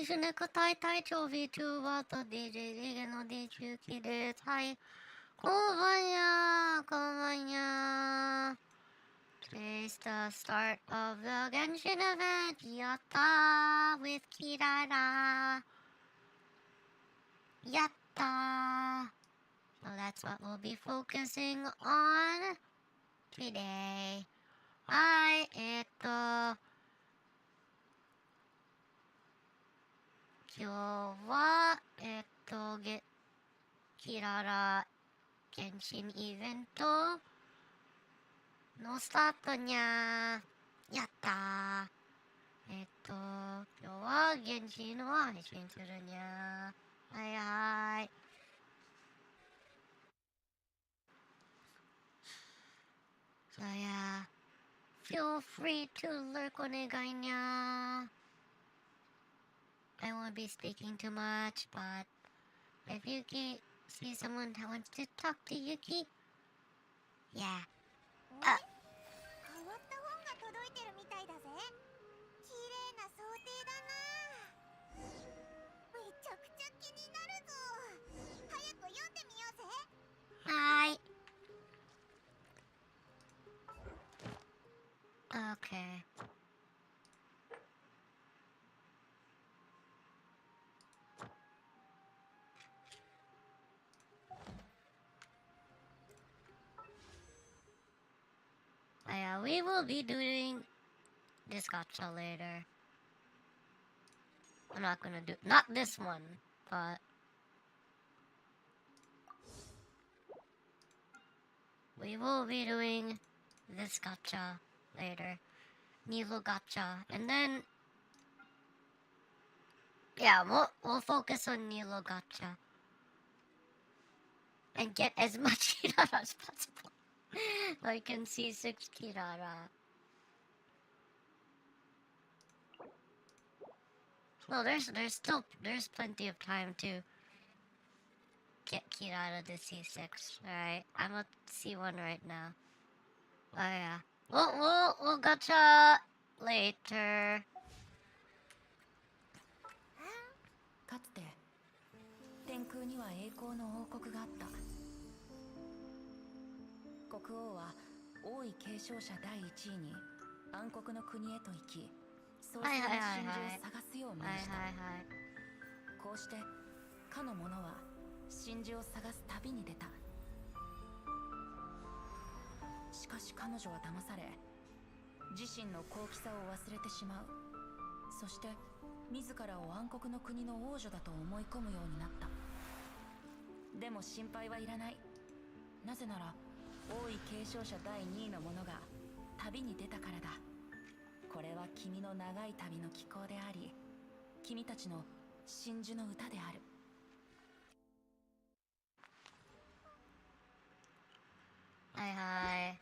しねくたい隊長 VTuber と DJ の Yuuki です。はい。こんばんや。こんばんや。Today's the start of the Genshin event. Yatta with KIRARA. Yatta. So that's what we'll be focusing on today. はい、今日は、キララ原神イベントのスタートにゃー。やったー。今日は原神を配信するにゃー。はいはい。So yeah, feel free to lurk お願いにゃー。I won't be speaking too much, but if Yuuki see someone that wants to talk to Yuuki, yeah. 変わった本が届いてるみたいだぜ。綺麗な想定だな。めちゃくちゃ気になるぞ。早く読んでみようぜ。はい。Okay. Yeah, we will be doing this gacha later. I'm not gonna do not this one, but we will be doing this gacha later. Nilo gacha, and then yeah, we'll focus on Nilo gacha and get as much Kirara as possible. So I can see 6 Kirara. Well, there's plenty of time to get Kirara to C6. Alright, I'm at C1 right now. Oh yeah. We'll gacha later. かつて天空には栄光の王国があった。国王は王位継承者第1位に暗黒の国へと行き、創世の真珠を探すよう命じた。こうしてかの者は真珠を探す旅に出た。しかし彼女は騙され、自身の高貴さを忘れてしまう。そして自らを暗黒の国の王女だと思い込むようになった。でも心配はいらない。なぜなら王位継承者第2位の者が旅に出たからだ。これは君の長い旅の帰航であり、君たちの真珠の歌である。はいはい。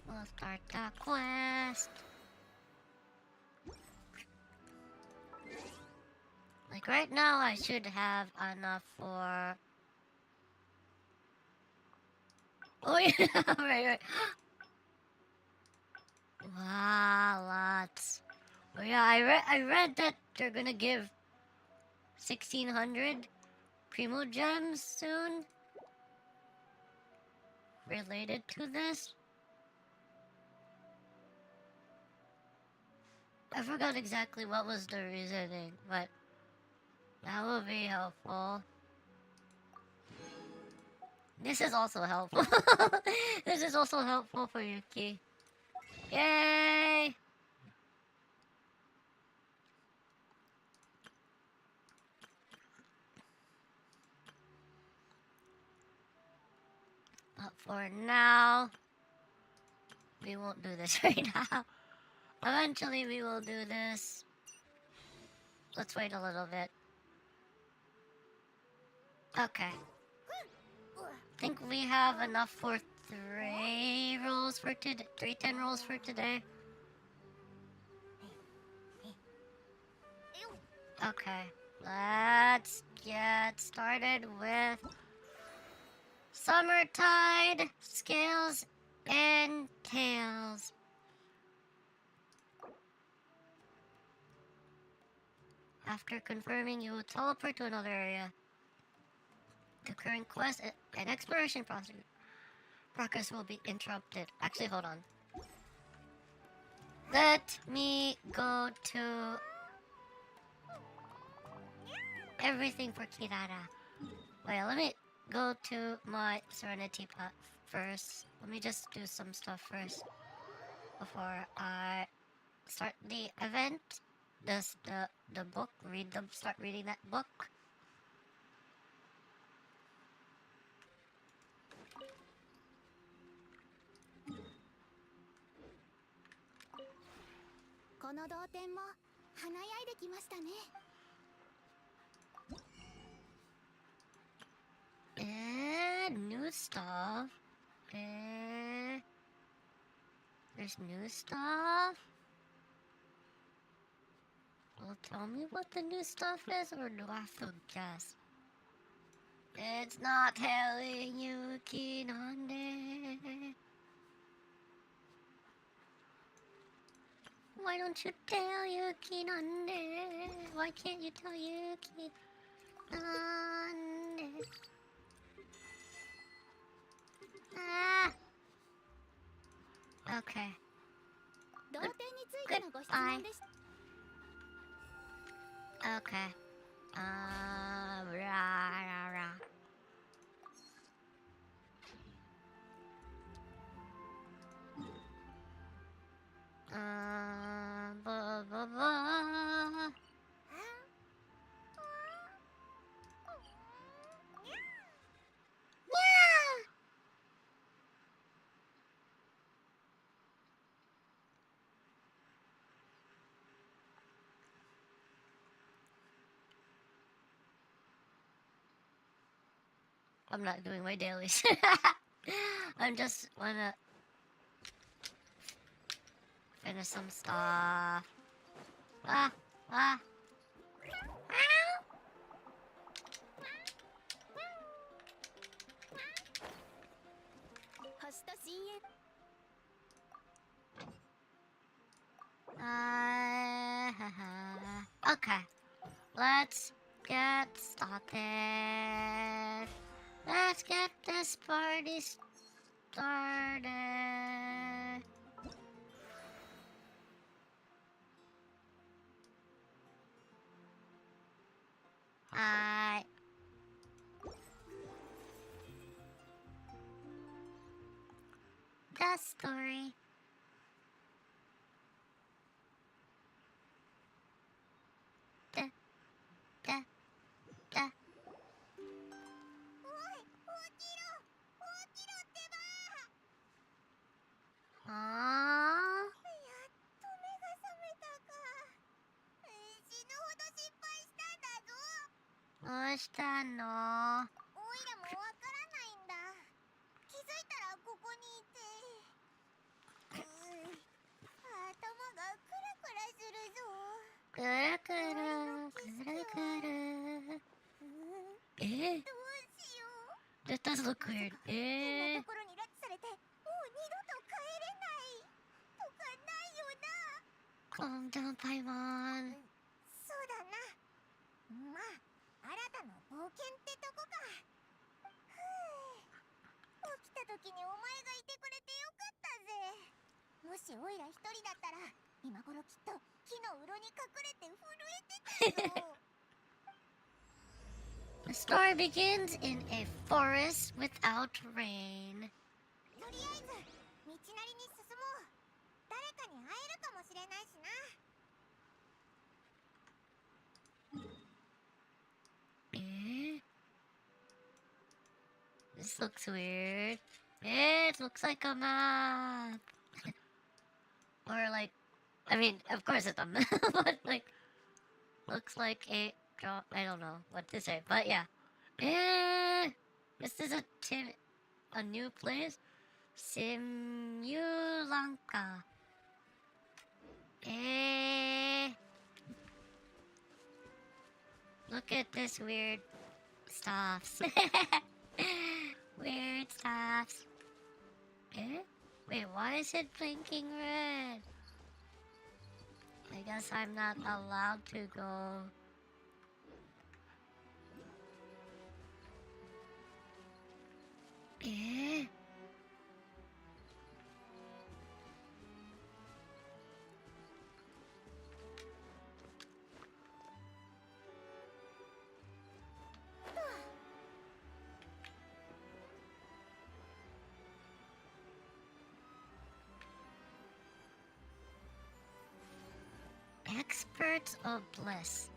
We'll start the quest. Like right now, I should have enough for. Oh yeah, right. Wow, lots. Oh yeah, I read that they're gonna give 1,600 Primo gems soon. Related to this. I forgot exactly what was the reasoning, but that would be helpful. This is also helpful. This is also helpful for Yuuki. Yay! But for now, we won't do this right now. Eventually we will do this. Let's wait a little bit. Okay. お think we have enough for 3 rolls for today. Okay, let's get started with Summertide, Scales, and Tails. After confirming, you will teleport to another area. The current quest and exploration progress will be interrupted. Actually, hold on. Let me go to everything for Kirara. Wait, let me go to my Serenity pot first. Let me just do some stuff first before I start the event. The book, start reading that book. And new stuff. And there's new stuff. Well, tell me what the new stuff is, or do I have to guess? It's not telling Yuuki Nande. Why don't you tell Yuuki Nande? Why can't you tell Yuuki Nande? Ah. Okay. Goodbye. Okay. Rah, rah, rah. Blah, blah, blah. I'm not doing my dailies. I'm just wanna finish some stuff. Ah. 星と深淵 Okay, let's get started. Let's get this party started. The story. Aww. どうしたの？おいらもわからないんだ。気づいたらここにいて、頭がクラクラするぞ。くるくるくるくる。どうしよう。 That does look weird. こんなところに拉致されて、もう二度と帰れないとかないよな。 Calm down, Paimon. そうだな。まあ、新たな冒険ってとこか。起きた時にお前がいてくれてよかったぜ。もしオイラ一人だったら、今頃きっと木のうろに隠れて震えてたぞ。 The story begins in a forest without rain. とりあえず、道なりに進もう。誰かに会えるかもしれないしな。 This looks weird. It looks like a map. Or like, I mean, of course it's a map, but like, looks like a draw. I don't know what to say, but yeah. This is a new place. Simulanka. Look at this weird stuff. Weird stuff. Wait, why is it blinking red? I guess I'm not allowed to go. Experts of Bliss.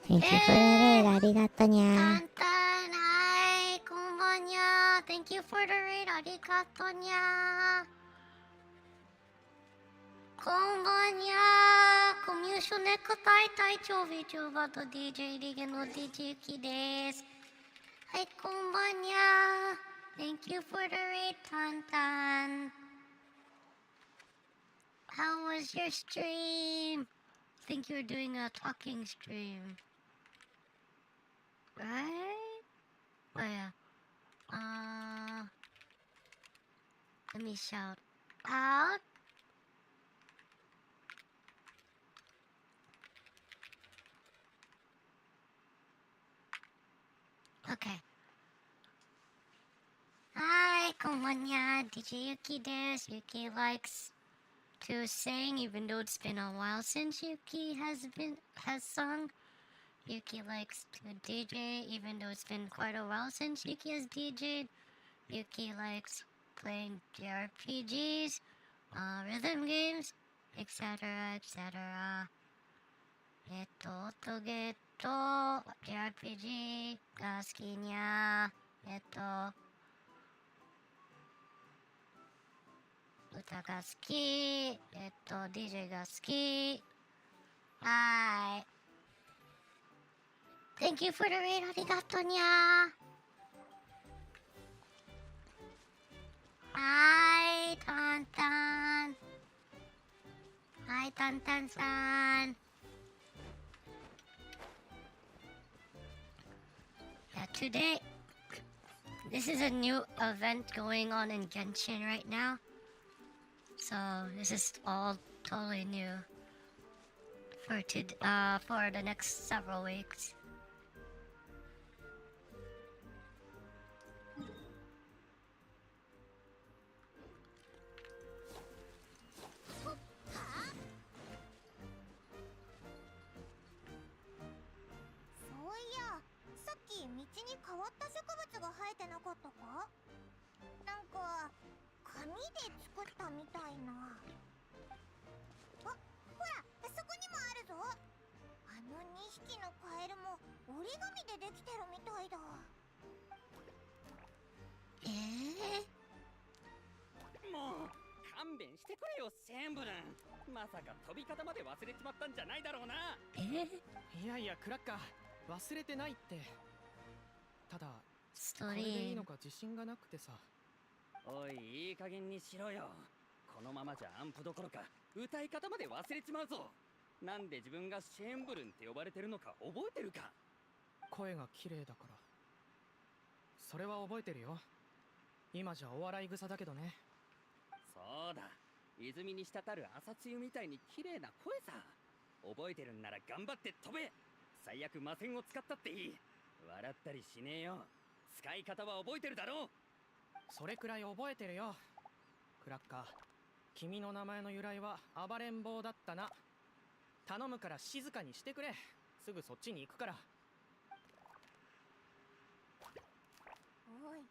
Thank you for the raid. ありがとにゃ。Hi, konbanya. Thank you for the raid. Arigato nya. Konbanya. Kommyusho necktie taichou VTuber と DJ リゲの DJ ユキです。はい、こんばんにゃ。Thank you for the raid, Tantan. How was your stream? I think you're doing a talking stream. Right? Oh yeah. Let me shout out. Okay. Hi, konbanya. DJ Yuki desu. Yuki likes to sing, even though it's been a while since Yuki has sung. Yuki likes to DJ, even though it's been quite a while since Yuki has DJed. Yuki likes playing JRPGs, rhythm games, etc., etc. 音ゲーと JRPG が好きにゃ。歌が好き。DJ が好き。はい。Thank you for the raid. ありがとにゃ。はい、タンタン。はい、タンタンさん。Yeah, today, this is a new event going on in Genshin right now. So this is all totally new for the next several weeks.いやいやクラッカー忘れてないって。ただこれでいいのか自信がなくてさ。おい、いい加減にしろよ。このままじゃアンプどころか歌い方まで忘れちまうぞ。なんで自分がシェーンブルンって呼ばれてるのか覚えてるか。声が綺麗だから。それは覚えてるよ。今じゃお笑い草だけどね。そうだ、泉に滴る朝露みたいに綺麗な声さ。覚えてるんなら頑張って飛べ。最悪魔線を使ったっていい。笑ったりしねえよ。使い方は覚えてるだろう。それくらい覚えてるよ。クラッカー、君の名前の由来は暴れん坊だったな。頼むから静かにしてくれ。すぐそっちに行くから。おい、見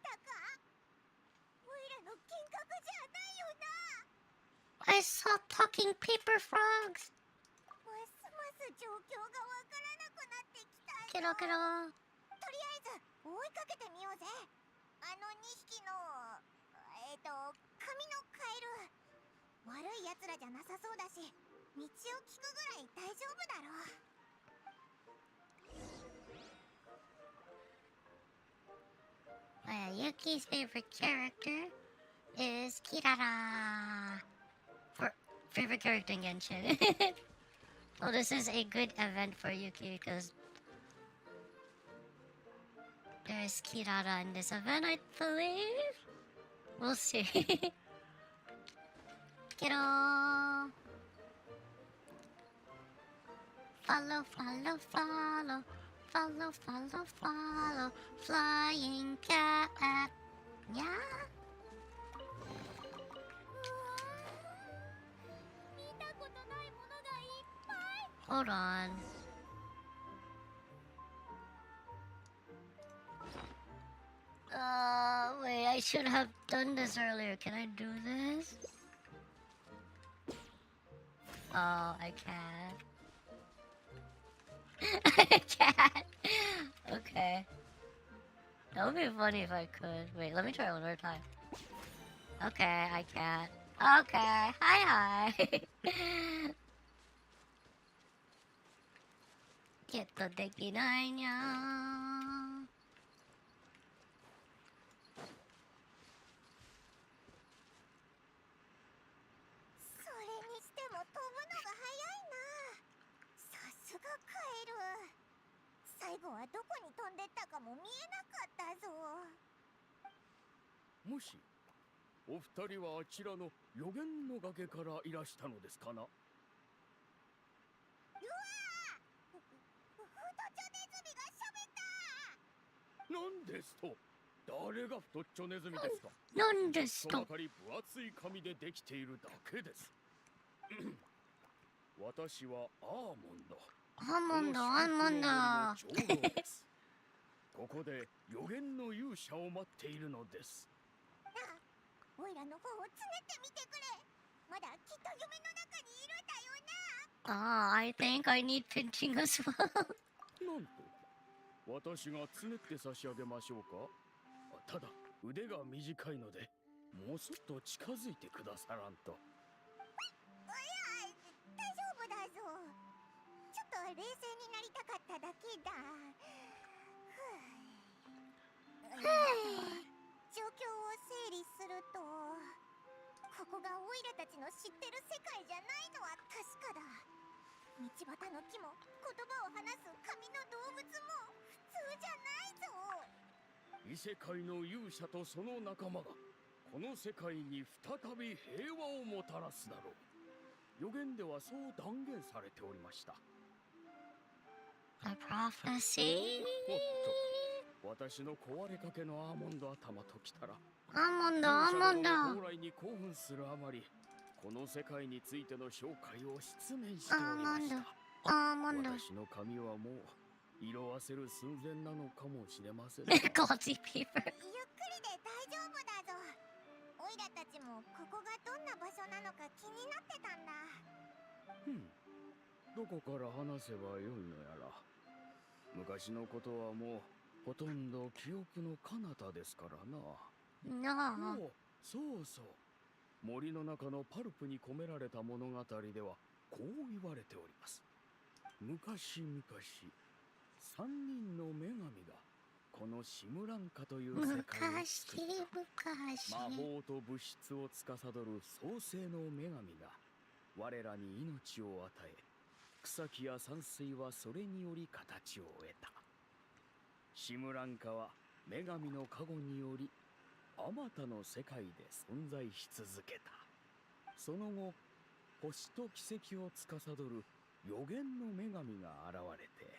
たか？おいらの幻覚じゃないよな。I saw talking paper frogs. ますます状況がわからなくなってきたよ。ケロケロ。とりあえず追いかけてみようぜ。あの2匹の髪のカエル、悪い奴らじゃなさそうだし、道を聞くぐらい大丈夫だろう。 Yuki's favorite character is Kirara. For favorite character in Genshin. Well, this is a good event for Yuki because there's Kirara in this event, I believe. We'll see. Kiddo. Follow, follow, follow. Follow, follow, follow. Flying cat. Yeah? 見たことないものがいっぱい。 Hold on. Wait, I should have done this earlier. Can I do this? Oh, I can't. I can't. Okay. That would be funny if I could. Wait, let me try one more time. Okay, I can't. Okay, hi. Get the decky nine, ya. それにしても飛ぶのが早いな。さすがカエル。最後はどこに飛んでったかも見えなかったぞ。もしお二人はあちらの予言の崖からいらしたのですかな。うわー、ふとちょネズミがしゃべった。なんですと。誰が太っちょネズミですか。なんですと。そばかり分厚い紙でできているだけです。私はアーモンド。アーモンド、アーモンド。長老です。ここで予言の勇者を待っているのです。なあ、おいらの方をつねってみてくれ。まだきっと夢の中にいるんだよな。 I think I need pinching as well. なんと私がつねって差し上げましょうか。ただ腕が短いのでもうそっと近づいてくださらんと。いや、大丈夫だぞ。ちょっと冷静になりたかっただけだ。状況を整理すると、ここがオイラたちの知ってる世界じゃないのは確かだ。道端の木も言葉を話す紙の動物も普通じゃないぞ。異世界の勇者とその仲間がこの世界に再び平和をもたらすだろう。予言ではそう断言されておりました。 The prophecy. おっと、私の壊れかけのアーモンド頭ときたらアーモンド、アーモンド。将来に興奮するあまりこの世界についての紹介を失念しておりました。アーモンド。私の髪はもう色あせる寸前なのかもしれません。Glossy paper. ゆっくりで大丈夫だぞ。オイラたちもここがどんな場所なのか気になってたんだ。どこから話せばよいのやら。昔のことはもうほとんど記憶の彼方ですからな。No. お、そうそう。森の中のパルプに込められた物語ではこう言われております。昔々3人の女神がこのシムランカという世界を作った。魔法と物質を司る創世の女神が我らに命を与え、草木や山水はそれにより形を得た。シムランカは女神の加護によりあまたの世界で存在し続けた。その後、星と奇跡を司る予言の女神が現れて、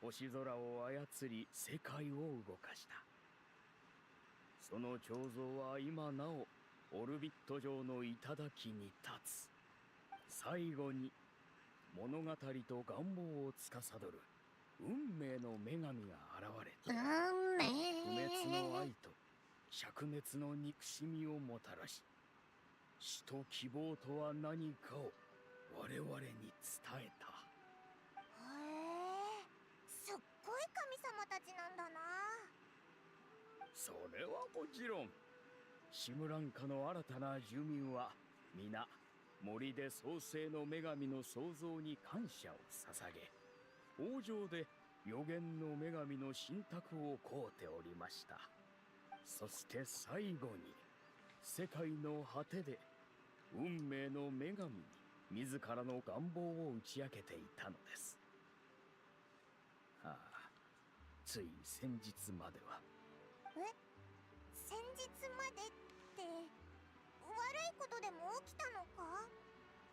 星空を操り世界を動かした。その彫像は今なおオルビット上の頂に立つ。最後に物語と願望を司る運命の女神が現れて、不滅の愛と灼熱の憎しみをもたらし、死と希望とは何かを我々に伝えた。へえ、すっごい神様たちなんだな。それはもちろん、シムランカの新たな住民は皆森で創世の女神の創造に感謝を捧げ、王城で予言の女神の信託を請うておりました。そして最後に世界の果てで運命の女神に自らの願望を打ち明けていたのです。つい先日までは。先日までって悪いことでも起きたのか？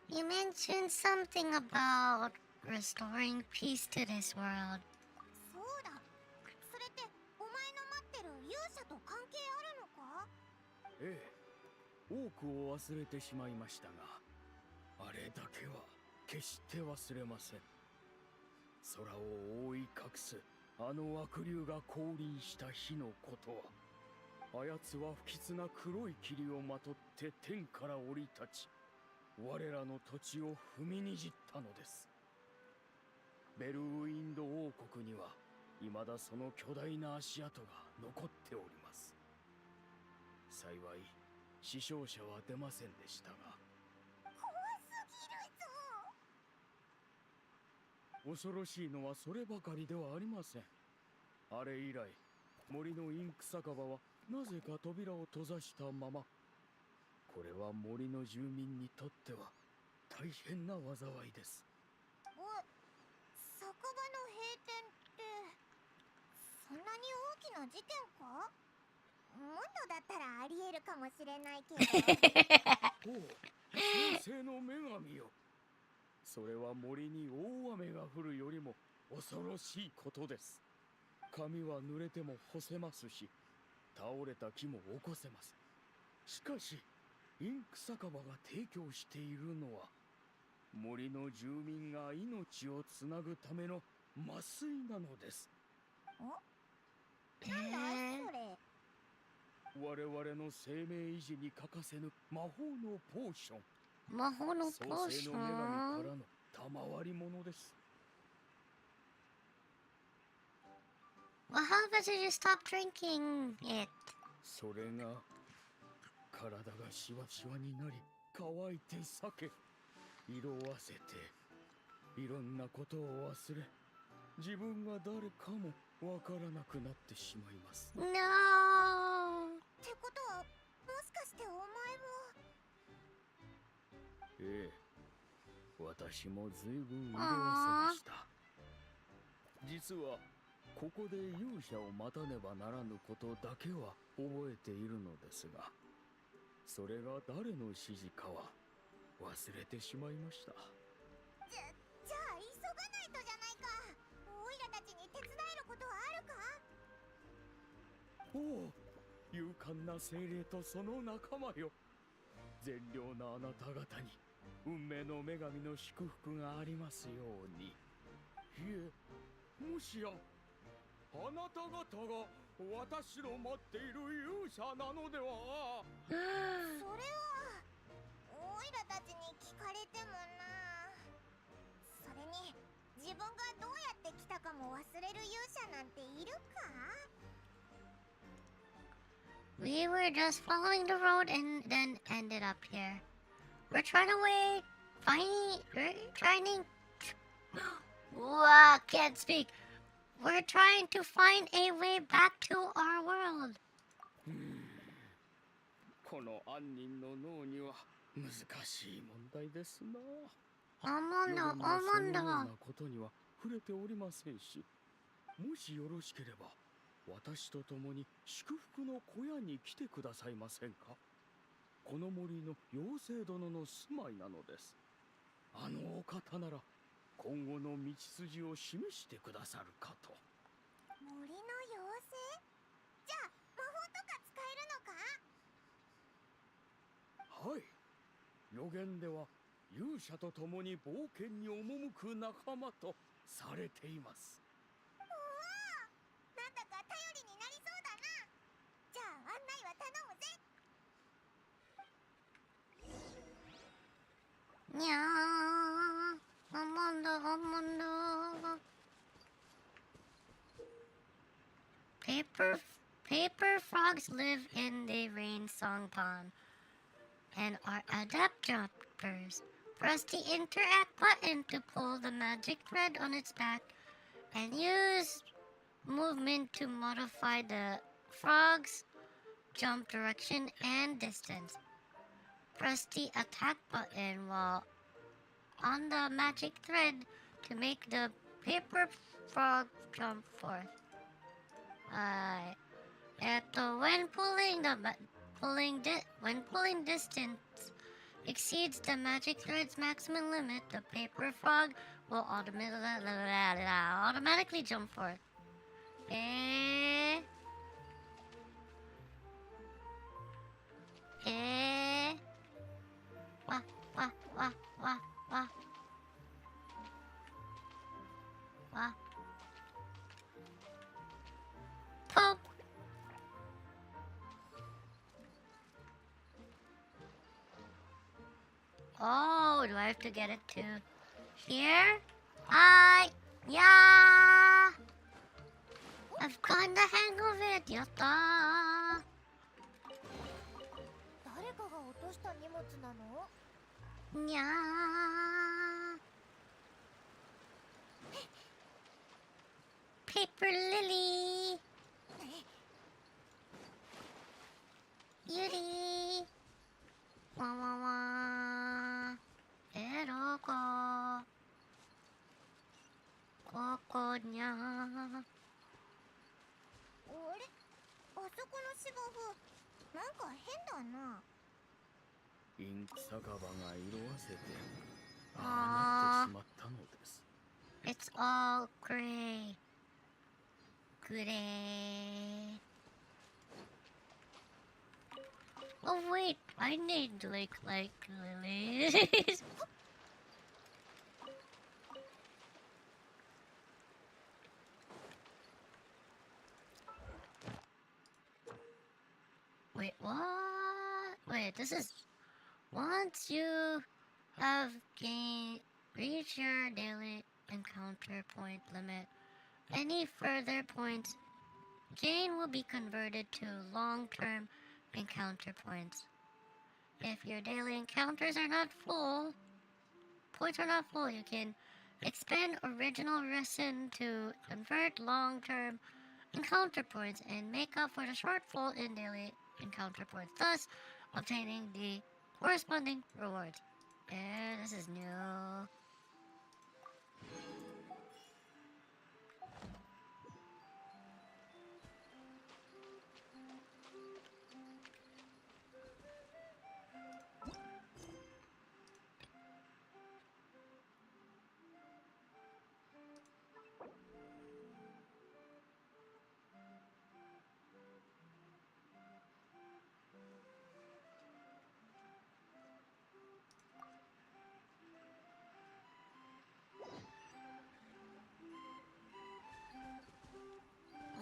You mentioned something about restoring peace to this world. そうだ。それってお前の待ってる勇者と関係あるのか？ええ、多くを忘れてしまいましたが、あれだけは決して忘れません。空を覆い隠すあの悪竜が降臨した日のことは、あやつは不吉な黒い霧をまとって天から降り立ち、我らの土地を踏みにじったのです。ベルウィンド王国には未だその巨大な足跡が残っております。幸い死傷者は出ませんでしたが、怖すぎるぞ。恐ろしいのはそればかりではありません。あれ以来、森のインク酒場はなぜか扉を閉ざしたまま。これは森の住民にとっては大変な災いです。酒場の閉店ってそんなに大きな事件か？もっとだったらありえるかもしれないけど。おう、先生の女神よ。それは森に大雨が降るよりも恐ろしいことです。髪は濡れても干せますし、倒れた木も起こせます。しかしインク酒場が提供しているのは、森の住民が命をつなぐための麻酔なのです。なんだそれ？我々の生命維持に欠かせぬ魔法のポーション。魔法のポーショ創世の女神ン。からの賜り物です。What happens if you stop drinking it? それが体がシワシワになり、乾いて裂け、色あせて、いろんなことを忘れ、自分が誰かもわからなくなってしまいます。No! ってことはもしかしてお前も？ええ、私もずいぶん色あせました。実はここで勇者を待たねばならぬことだけは覚えているのですが、それが誰の指示かは忘れてしまいました。じゃあ急がないとじゃないか。オイラたちに手伝えることはあるか？おお、勇敢な精霊とその仲間よ。善良なあなた方に運命の女神の祝福がありますように。いえ、もしやあなた方が私の待っている勇者なのでは？それはオイラたちに聞かれてもな。それに自分がどうやって来たかも忘れる勇者なんているか？ We were just following the road and then ended up here. We're trying to wait. We're trying. Wow, can't speak. We're trying to find a way back to our world. この杏仁の脳には難しい問題ですな。Amanda, そのよう Amanda. なことには触れておりませんし、もしよろしければ私と共に祝福の小屋に来てくださいませんか？この森の妖精殿の住まいなのです。あのお方なら今後の道筋を示してくださるかと。森の妖精？じゃあ魔法とか使えるのか？はい、予言では勇者と共に冒険に赴く仲間とされています。おお、なんだか頼りになりそうだな。じゃあ案内は頼むぜ。Yeah, Amanda, Amanda. Paper frogs live in the rain song pond. and are adept jumpers. Press the interact button to pull the magic thread on its back and use movement to modify the frog's jump direction and distance. Press the attack button while on the magic thread to make the paper frog jump forth. When pulling distance exceeds the magic thread's maximum limit, the paper frog will automatically jump forth. Wah, wah, wah, wah, wah. Wah. Poop. Oh, do I have to get it to here? Hi. Yeah. I've gotten the hang of it. Yatta. 誰かが落とした荷物なの？ Nya. Paper lily. Yuri. Wah wah wah. Eroko. Koko nya. あれ？あそこの芝生、なんか変だな。インク酒場が色あせてああなってしまったのです。 It's all gray. Gray. Oh wait, I need like lilies. Wait, what? Wait, this is once you have reached your daily encounter point limit, any further points gained will be converted to long-term encounter points. If your daily encounters are not full, you can expend original resin to convert long-term encounter points and make up for the shortfall in daily encounter points, thus obtaining the corresponding rewards. Yeah, this is new.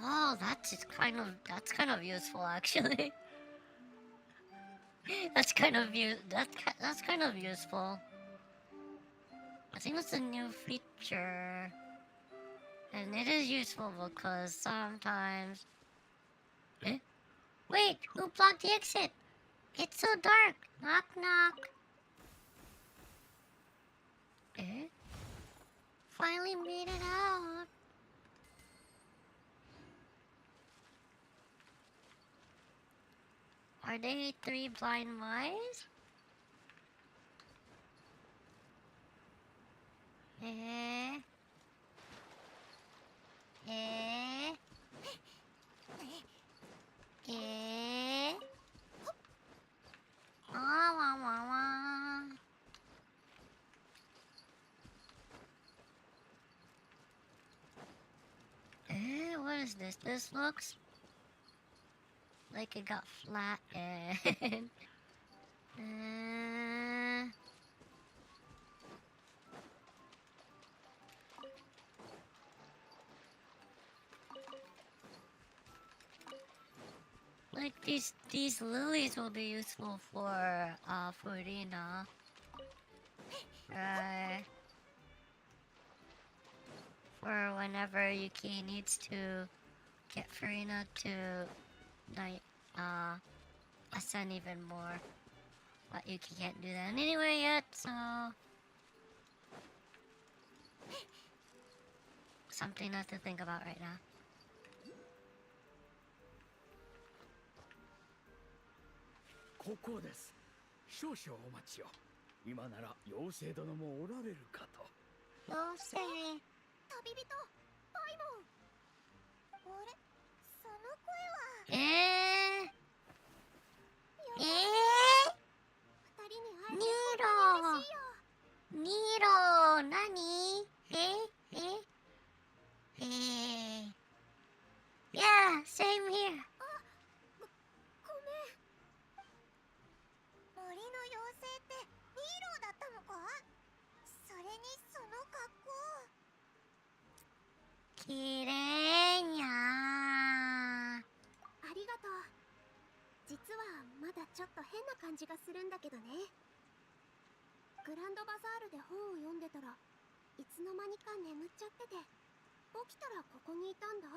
Oh, that's kind of useful actually. that's kind of useful. I think it's a new feature, and it is useful because sometimes. Eh? Wait, who blocked the exit? It's so dark. Knock knock. Eh? Finally made it out. Are they three blind mice? Eh? Eh? Eh? Wah wah wah wah. What is this? This looks like it got flattened. Like these lilies will be useful for Furina. Right. For whenever Yuki needs to get Furina to like ascend even more. But Yuki can't do that anywhere yet, so something not to think about right now. ここです。少々お待ちを。今なら妖精殿もおられるかと。妖精。旅人パイモン。あれ、その声は。二人に会えて嬉しいよ。ニーロ、何Yeah, same here. ごめん。森の妖精ってヒーローだったのか？それにその格好。きれいにゃー。ありがとう。実はまだちょっと変な感じがするんだけどね。グランドバザールで本を読んでたらいつの間にか眠っちゃってて、起きたらここにいたんだ。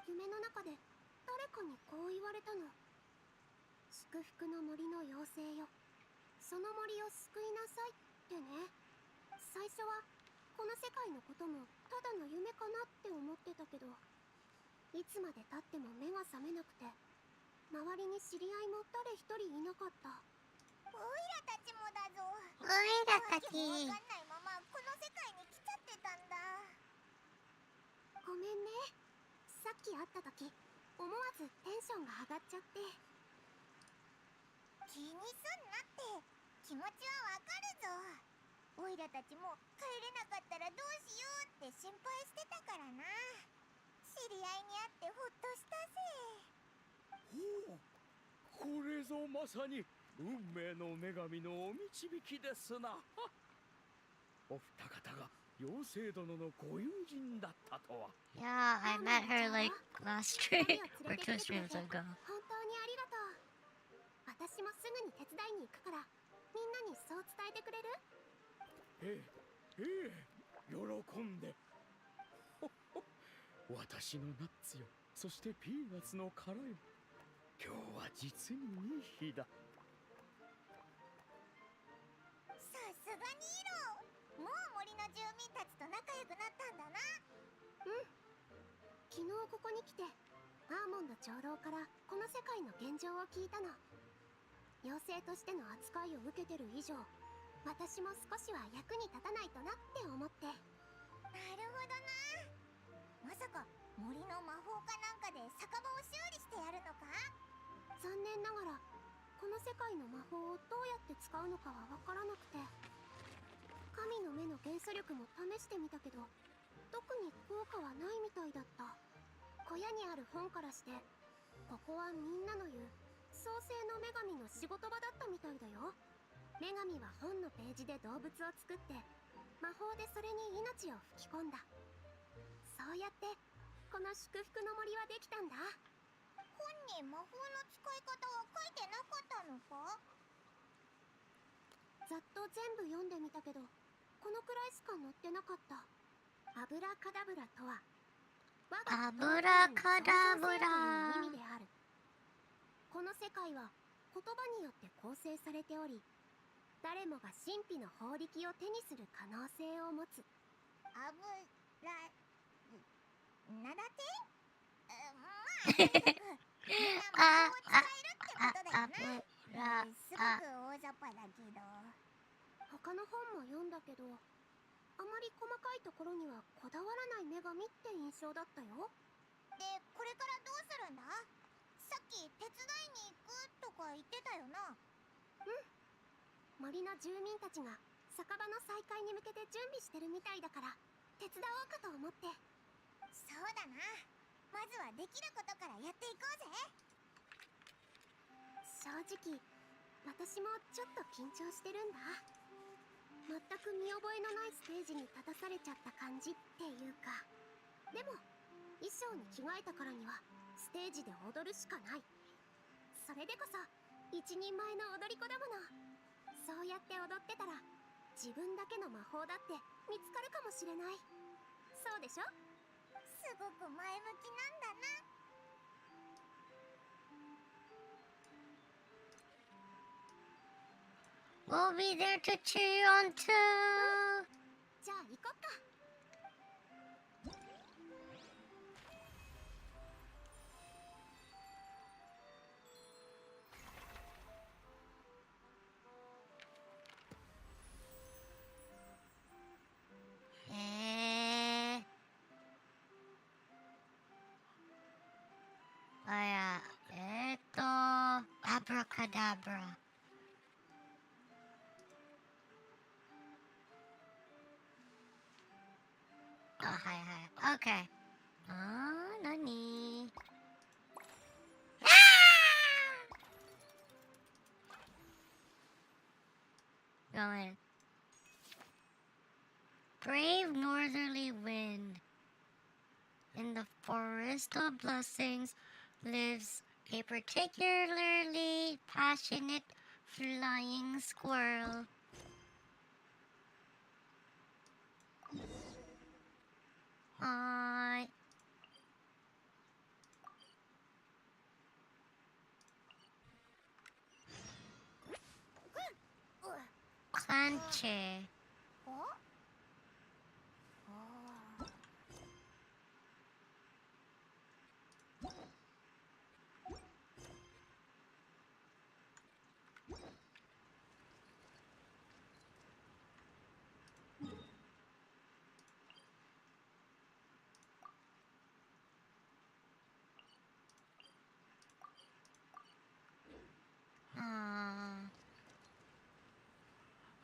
夢の中で誰かにこう言われたの。祝福の森の妖精よ、その森を救いなさいってね。最初はこの世界のこともただの夢かなって思ってたけど、いつまでたっても目が覚めなくて、周りに知り合いも誰一人いなかった。オイラたちもだぞ。オイラたち。わかんないままこの世界に来ちゃってたんだ。ごめんね。さっき会った時思わずテンションが上がっちゃって。気にすんなって、気持ちはわかるぞ。オイラたちも帰れなかったらどうしようって心配してたからな。知り合いに会ってほっとしたぜ。ほう、これぞまさに運命の女神のお導きですな。お二方が妖精殿のご友人だったとは。Yeah, I met her like last stream or 2 streams ago. 本当にありがとう。私もすぐに手伝いに行くから、みんなにそう伝えてくれる？ええ、喜んで。ほっほ、私のナッツよ、そしてピーナッツの辛い。今日は実にいい日だ。さすがにイロー、もう森の住民たちと仲良くなったんだな。うん。昨日ここに来てアーモンド長老からこの世界の現状を聞いたの。妖精としての扱いを受けてる以上、私も少しは役に立たないとなって思って。なるほどな。まさか森の魔法かなんかで酒場を修理してやるのか？残念ながらこの世界の魔法をどうやって使うのかはわからなくて、神の目の元素力も試してみたけど特に効果はないみたいだった。小屋にある本からして、ここはみんなの言う創世の女神の仕事場だったみたいだよ。女神は本のページで動物を作って魔法でそれに命を吹き込んだ。そうやってこの祝福の森はできたんだ。本に魔法の使い方は書いてなかったのか？ざっと全部読んでみたけど、このくらいしか載ってなかった。アブラカダブラとはアブラカダブラという意味である。この世界は言葉によって構成されており、誰もが神秘の法力を手にする可能性を持つ。アブラなんだって？みんな魔法を使えるってことだよな。すごく大雑把だけど。他の本も読んだけど、あまり細かいところにはこだわらない女神って印象だったよ。で、これからどうするんだ？さっき手伝いに行くとか言ってたよな。うん。森の住民たちが酒場の再開に向けて準備してるみたいだから、手伝おうかと思って。そうだな。まずはできることからやっていこうぜ。正直、私もちょっと緊張してるんだ。全く見覚えのないステージに立たされちゃった感じっていうか。でも衣装に着替えたからにはステージで踊るしかない。それでこそ一人前の踊り子だもの。そうやって踊ってたら自分だけの魔法だって見つかるかもしれない。そうでしょ？すごく前向きなんだな。We'll be there to cheer you on too. じゃあ行こっか。Abracadabra. Oh, hi. Okay. Nani? Go in. Brave northerly wind. In the forest of blessings lives a particularly passionate flying squirrel. Hi. Clanche.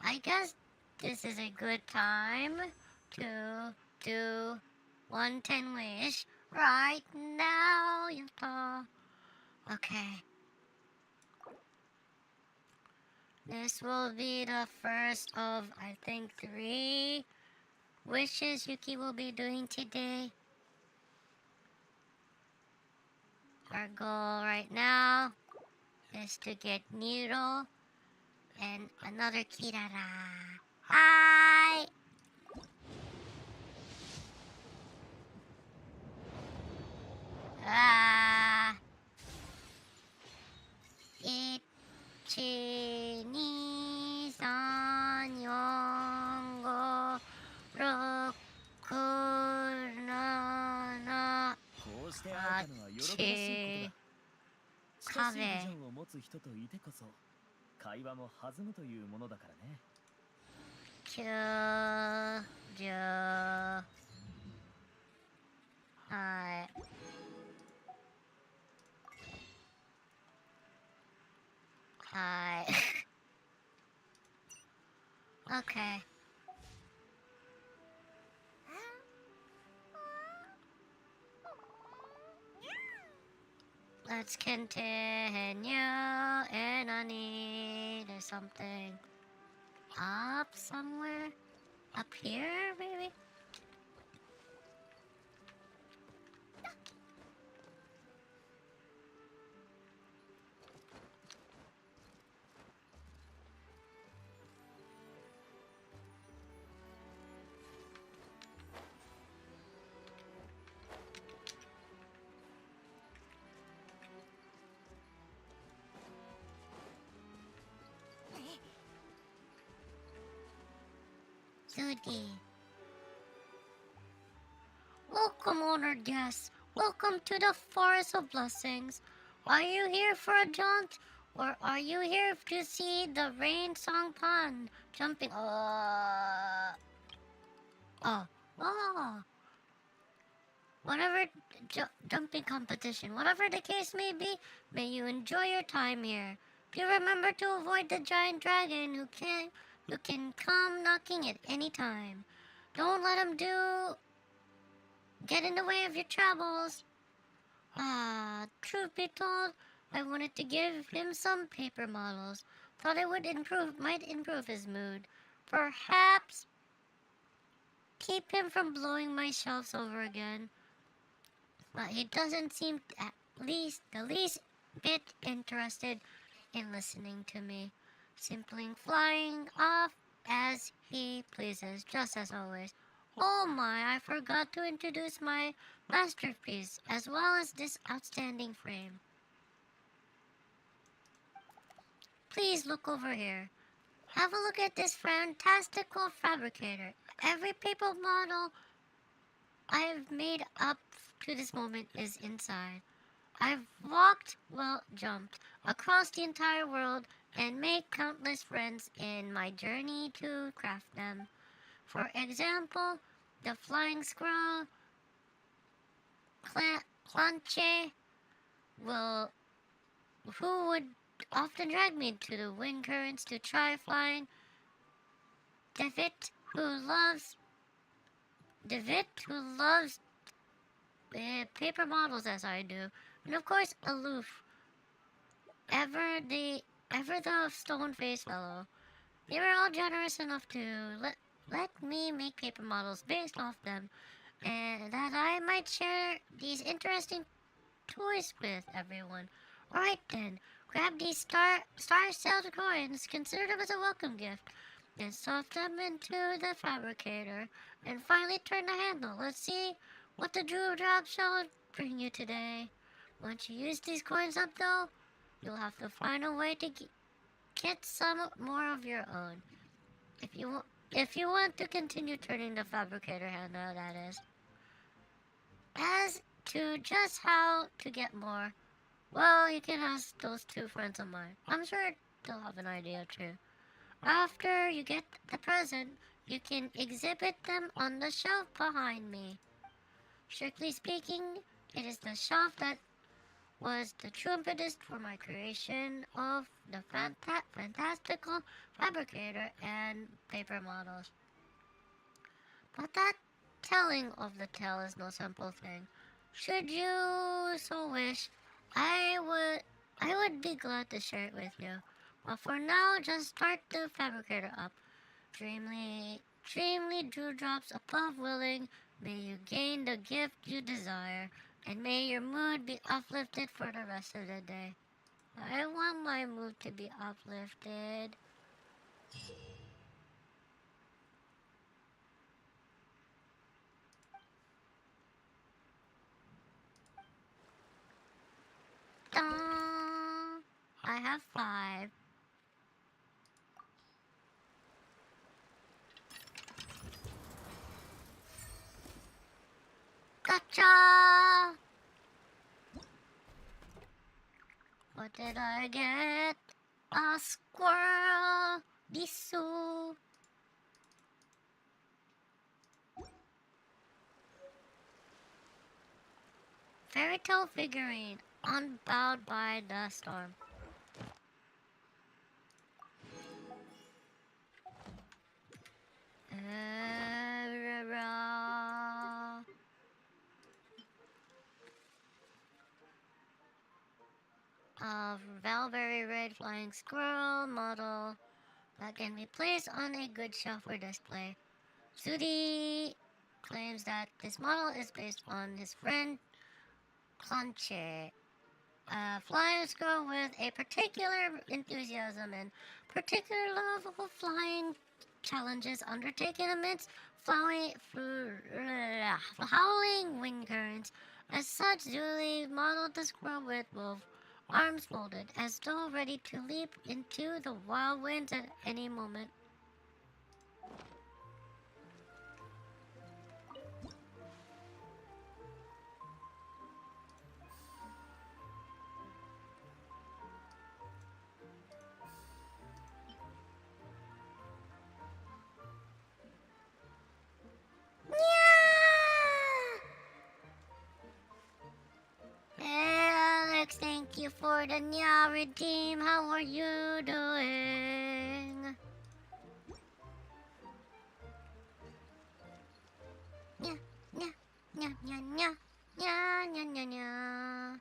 I guess this is a good time to do 110 wish right now, Yuta. Okay. This will be the first of, I think, 3 wishes Yuki will be doing today. Our goal right now is to get Nero and another Kirara. Hi! Ichi, ni, san, yon, go, roku, nana, こうして会えたのは喜ばしいことだ。親しいビジョンを持つ人といてこそ会話も弾むというものだからね。はい。はい。Okay. Let's continue, and I need something up somewhere. Up here, maybe? Zudi. Welcome, honored guests. Welcome to the Forest of Blessings. Are you here for a jaunt? Or are you here to see the rain song pond jumping? Whatever jumping competition, whatever the case may be, may you enjoy your time here. Do remember to avoid the giant dragon who can come knocking at any time. Don't let him get in the way of your travels. Truth be told, I wanted to give him some paper models. Thought it might improve his mood. Perhaps keep him from blowing my shelves over again. But he doesn't seem the least bit interested in listening to me. Simply flying off as he pleases, just as always. Oh my, I forgot to introduce my masterpiece, as well as this outstanding frame. Please look over here. Have a look at this fantastical fabricator. Every paper model I've made up to this moment is inside. I've walked, well, jumped, across the entire world and made countless friends in my journey to craft them. For example, the flying squirrel, Clanche, who would often drag me to the wind currents to try flying. Devitt, who loves paper models as I do, and of course Aloof, ever the stone-faced fellow. They were all generous enough to let me make paper models based off them, and that I might share these interesting toys with everyone. Alright then, grab these star-sailed coins, consider them as a welcome gift, and stuff them into the fabricator, and finally turn the handle. Let's see what the dewdrop shall bring you today. Once you use these coins up though, you'll have to find a way to get some more of your own. If you want to continue turning the fabricator handle, that is. As to just how to get more, well, you can ask those two friends of mine. I'm sure they'll have an idea too. After you get the present, you can exhibit them on the shelf behind me. Strictly speaking, it is the shelf that was the true impetus for my creation of the fantastical fabricator and paper models. But that telling of the tale is no simple thing. Should you so wish, I would be glad to share it with you. But for now, just start the fabricator up. Dreamily dewdrops above willing, may you gain the gift you desire, and may your mood be uplifted for the rest of the day. I want my mood to be uplifted. I have 5. Gotcha! What did I get? A squirrel! Bisu! Fairy tale figurine, unbowed by the storm. A Valberry red flying squirrel model that can be placed on a good shelf for display. Sudi claims that this model is based on his friend Clanche, a flying squirrel with a particular enthusiasm and particular love of flying challenges undertaken amidst howling wind currents. As such, duly modeled the squirrel with both arms folded, as though ready to leap into the wild winds at any moment. Thank you for the Nya redeem. How are you doing? Nya, nya, nya, nya, nya, nya, nya, nya, nya.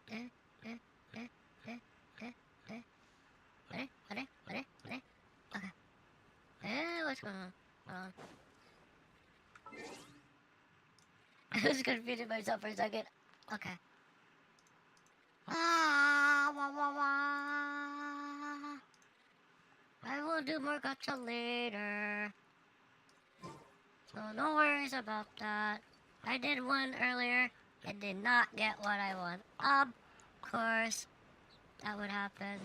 Okay. What's going on? Hold on. I was confusing myself for a second. Okay. Wah, wah, wah. I will do more gacha later. So no worries about that. I did one earlier and did not get what I want. Of course. that would happen.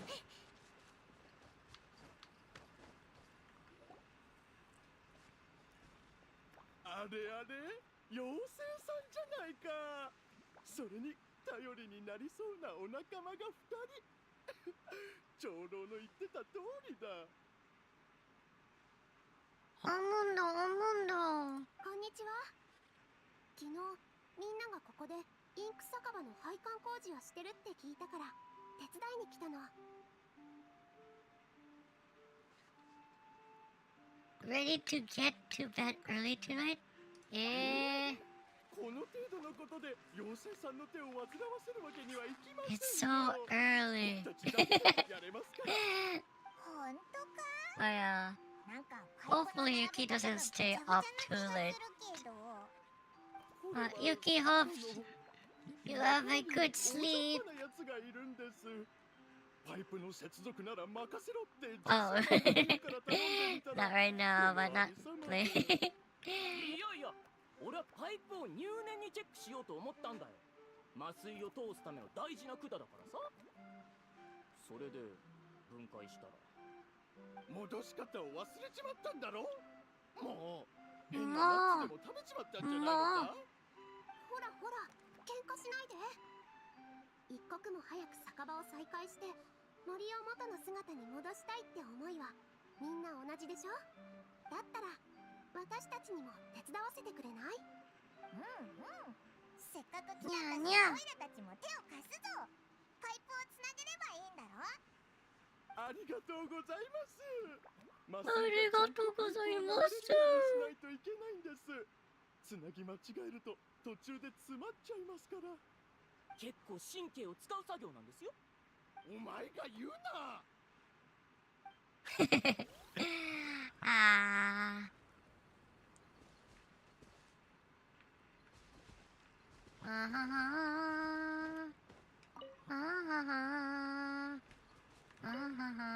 あれあれ、妖精さんじゃないか。それに頼りになりそうなお仲間が2人。長老の言ってた通りだ。アーモンド、アーモンド。こんにちは。昨日みんながここでインク酒場の配管工事をしてるって聞いたから手伝いに来たの。Ready to get to bed early tonight? この程度のことで妖精さんの手を煩わせるわけにはいきませんよ。 It's so early. 僕たちだってやれますから。ほんとか？ Oh yeah. なんか Hopefully Yuki doesn't stay up too late. Yuki hopes you have a good sleep. やつがいるんです。パイプの接続なら任せろって。 Oh. Not right now, but not play. いやいや、俺はパイプを入念にチェックしようと思ったんだよ。麻酔を通すための大事な管だからさ。それで分解したら戻し方を忘れちまったんだろ。もう変なナッツでも食べちまったんじゃないのか。ほらほら、喧嘩しないで。一刻も早く酒場を再開して森を元の姿に戻したいって思いはみんな同じでしょ。だったら私たちにも手伝わせてくれない？せっかく来たんだし、オイラたちも手を貸すぞ。パイプをつなげればいいんだろ。ありがとうございます。ありがとうございます。しないといけないんです。つなぎ間違えると途中で詰まっちゃいますから。結構神経を使う作業なんですよ。お前が言うな。あー。あははあははあはは。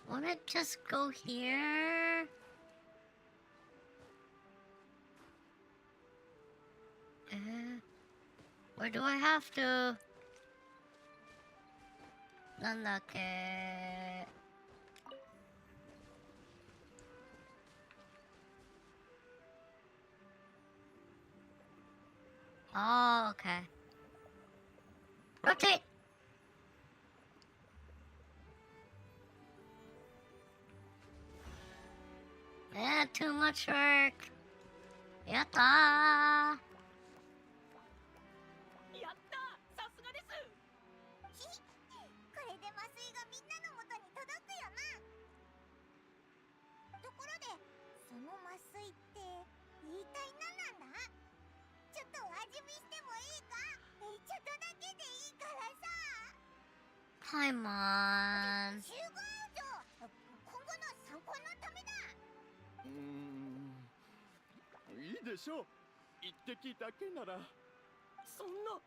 Won't it just go here? Or do I have to? なんだっけ? Oh, okay. Rotate! Yeah, too much work. やったー。やったー、さすがです。これで麻酔がみんなの元に届くよな。ところでその麻酔って一体何なんだ？ちょっと味見してもいいか？ちょっとだけでいいからさ。はいまーん。集合じゃ今後の参考のためだ。いいでしょう。一滴だけなら。そんな、もっ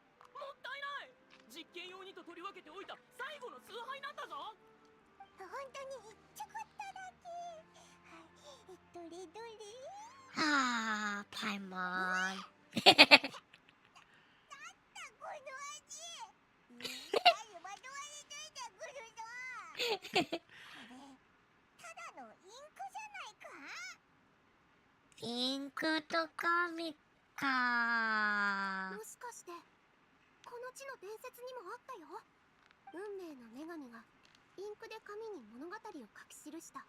たいない。実験用にと取り分けておいた最後の崇拝なんだぞ。本当にちょこっとだけ。どれどれ。はあ、パイモン。なんだこの味。惑われといたグルだ。これただのインクじゃないか。インクと紙か。もしかしてこの地の伝説にもあったよ。運命の女神がインクで紙に物語を書き記した。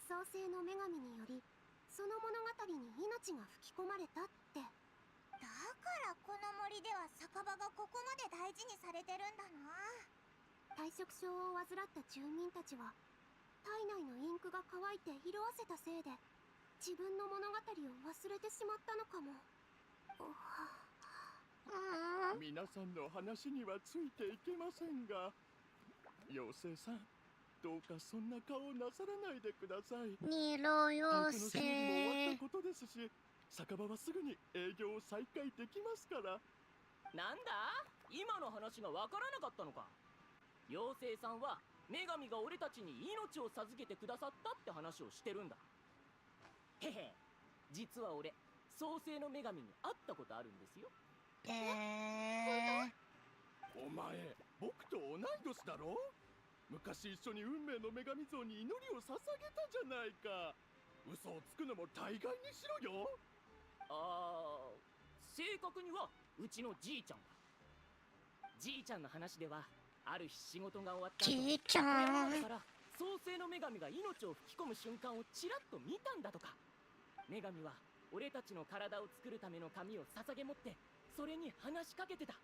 創世の女神によりその物語に命が吹き込まれたって。だからこの森では酒場がここまで大事にされてるんだな。退職症を患った住民たちは体内のインクが乾いて色あせたせいで自分の物語を忘れてしまったのかも。皆さんの話にはついていけませんが、妖精さん、どうかそんな顔なさらないでください。ニロ妖配布の修理も終わ精ったことですし、酒場はすぐに営業を再開できますから。なんだ、今の話がわからなかったのか。妖精さんは女神が俺たちに命を授けてくださったって話をしてるんだ。へへ、実は俺創世の女神に会ったことあるんですよ。お前、僕と同い年だろ。昔一緒に運命の女神像に祈りを捧げたじゃないか。嘘をつくのも大概にしろよ。正確にはうちのじいちゃんだ。じいちゃんの話では、ある日仕事が終わった後、じいちゃんだから創世の女神が命を吹き込む瞬間をちらっと見たんだとか。女神は俺たちの体を作るための髪を捧げ持ってそれに話しかけてた。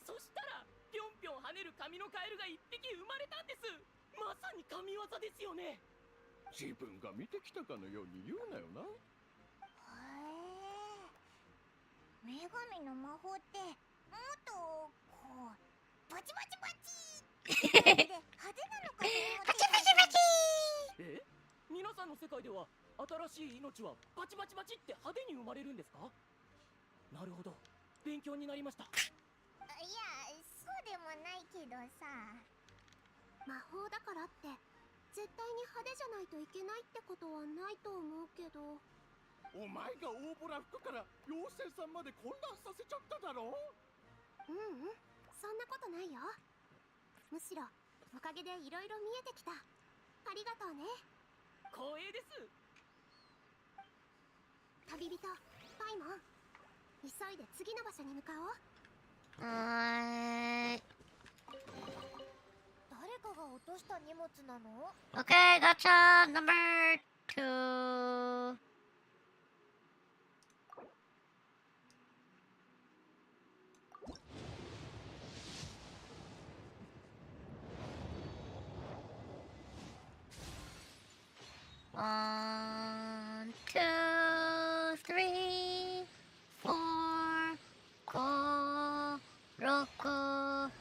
そしたらぴょんぴょん跳ねる髪のカエルが一匹生まれたんです。まさに神業ですよね。自分が見てきたかのように言うなよな。女神の魔法ってもっとこうバチバチバチって派手なのかと思ってバチバチバチ。皆さんの世界では新しい命はバチバチバチって派手に生まれるんですか？なるほど、勉強になりました。いや、そうでもないけどさ。魔法だからって絶対に派手じゃないといけないってことはないと思うけど。お前が大ボラ服から妖精さんまで混乱させちゃっただろ。そんなことないよ。むしろおかげでいろいろ見えてきた。ありがとうね。光栄です。旅人パイモン、急いで次の場所に向かおう。はい。誰かが落とした荷物なの？ Okay, gotcha number 2. One, two, three, four, 5, 6.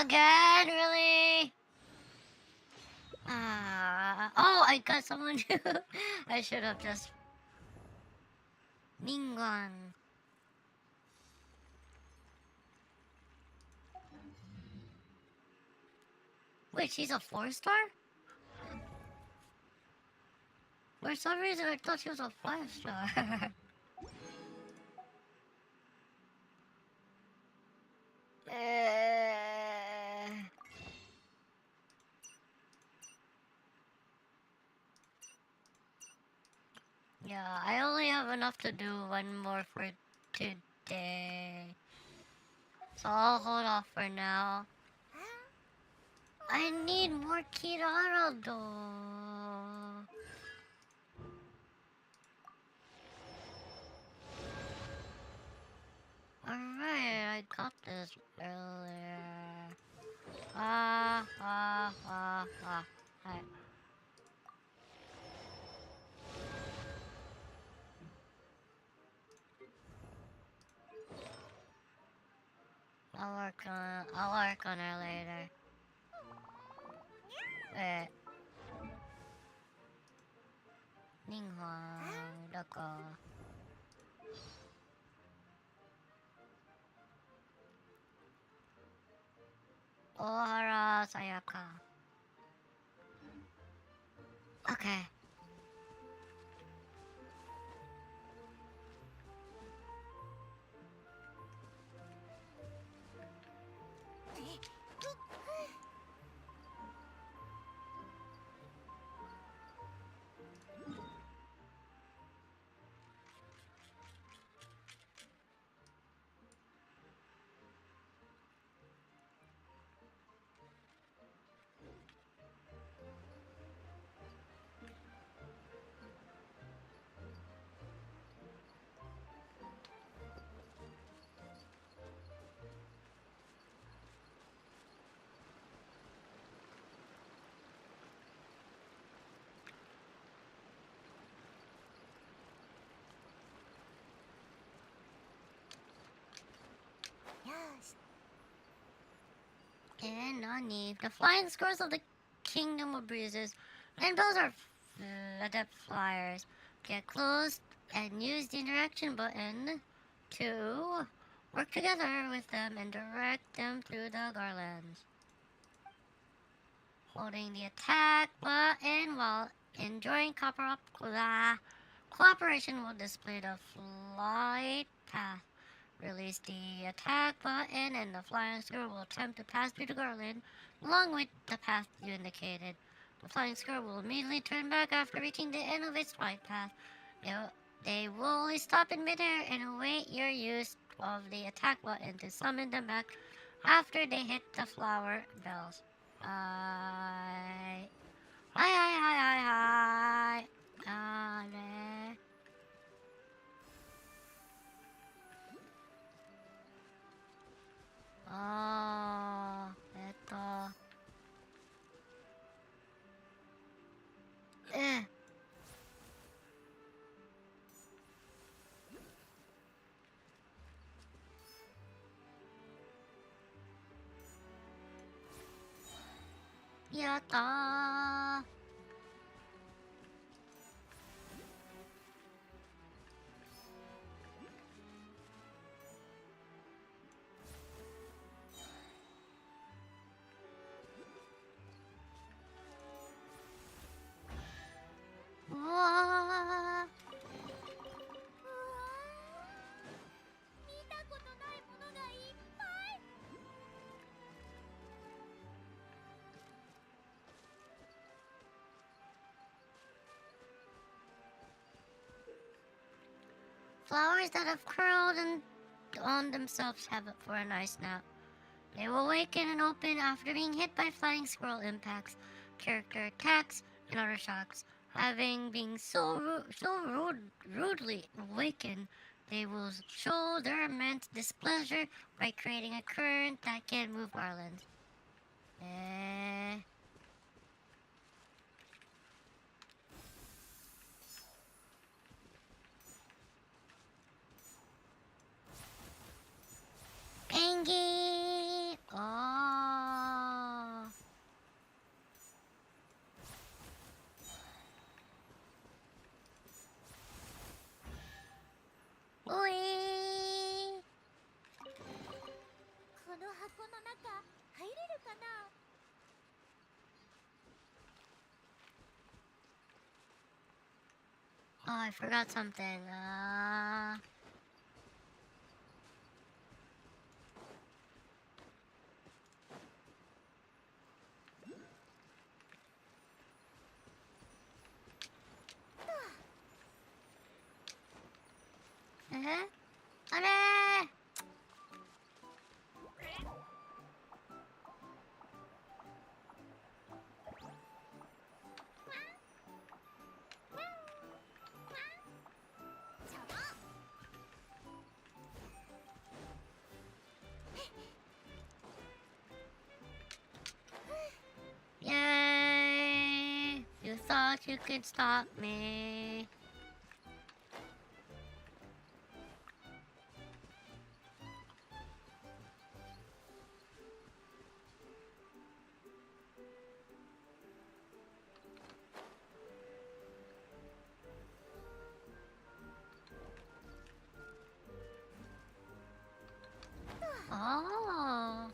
Again, really? Oh, I got someone new. I should have just. Ningan. Wait, she's a 4-star? For some reason, I thought she was a 5-star. Yeah, I only have enough to do one more for today. So I'll hold off for now. I need more Kirara though. Alright, I got this earlier. Hi. I'll work on her later. Wait. Ninghwan, どこ？大原さやか。Okay. And Nani. The flying squirrels of the Kingdom of Breezes. And those are adept flyers. Get close and use the interaction button to work together with them and direct them through the garlands. Holding the attack button while enjoying cooperation will display the flight path. Release the attack button and the flying squirrel will attempt to pass through the garland along with the path you indicated. The flying squirrel will immediately turn back after reaching the end of its flight path. They will only stop in midair and await your use of the attack button to summon them back after they hit the flower bells. Hi. Eh. やったー。うわー。見たことないものがいっぱい。Flowers that have curled on themselves have it for a nice nap. They will awaken and open after being hit by flying squirrel impacts, character attacks, and other shocks. Having been rudely awakened, they will show their immense displeasure by creating a current that can move garlands. Pengi! Oh. Oi! この箱の中入れるかな。Oh, I forgot something. AれYay! You thought you could stop me. Oh.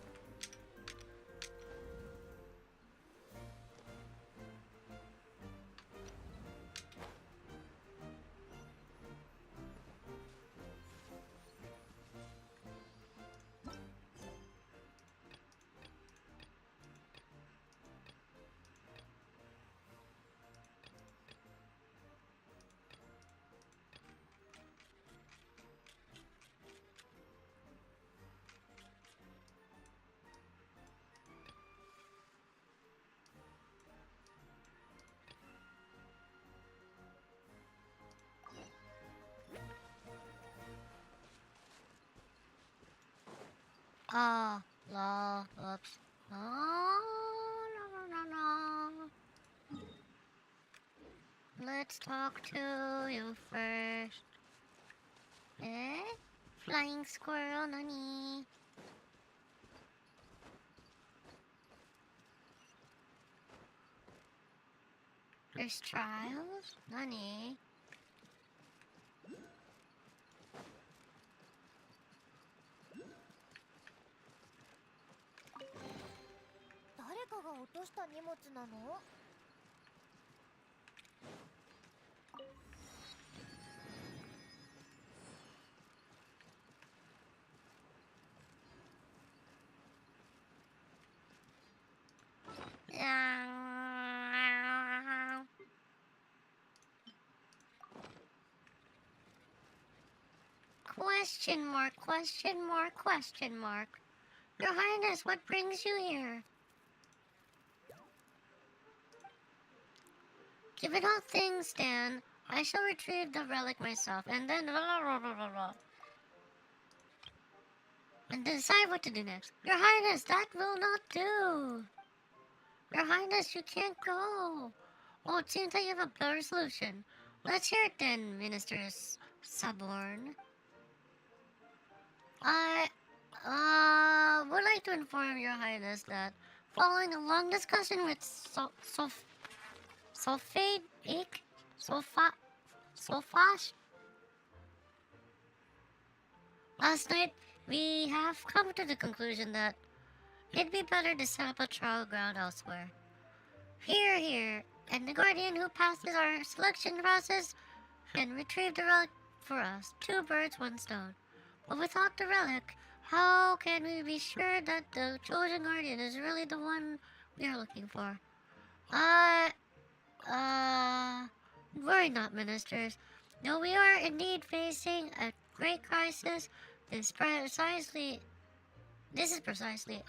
Oh, lol, whoops. Oh, no. Let's talk to you first. Flying squirrel, nani? There's trials? Nani? 誰かが落とした荷物なの？Question mark, question mark, question mark. Your Highness, what brings you here? Given how things stand, I shall retrieve the relic myself and then and decide what to do next. Your Highness, that will not do. Your Highness, you can't go. Oh, it seems that you have a better solution. Let's hear it then, Minister Suborn. I would like to inform Your Highness that following a long discussion with Sofash last night, we have come to the conclusion that it'd be better to set up a trial ground elsewhere. Here, and the guardian who passes our selection process can retrieve the relic for us. 2 birds, 1 stone. But without the relic, how can we be sure that the chosen guardian is really the one we are looking for? Worry not, ministers. Though we are indeed facing a great crisis, this is precisely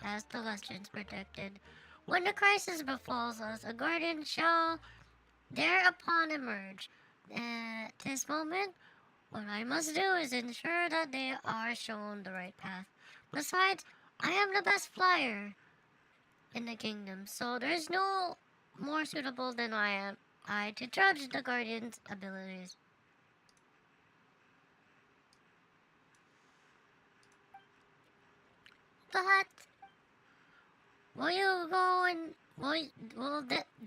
as the legends predicted. When the crisis befalls us, a guardian shall thereupon emerge. At this moment, what I must do is ensure that they are shown the right path. Besides, I am the best flyer in the kingdom, so there's no more suitable than I to judge the guardian's abilities. But will you go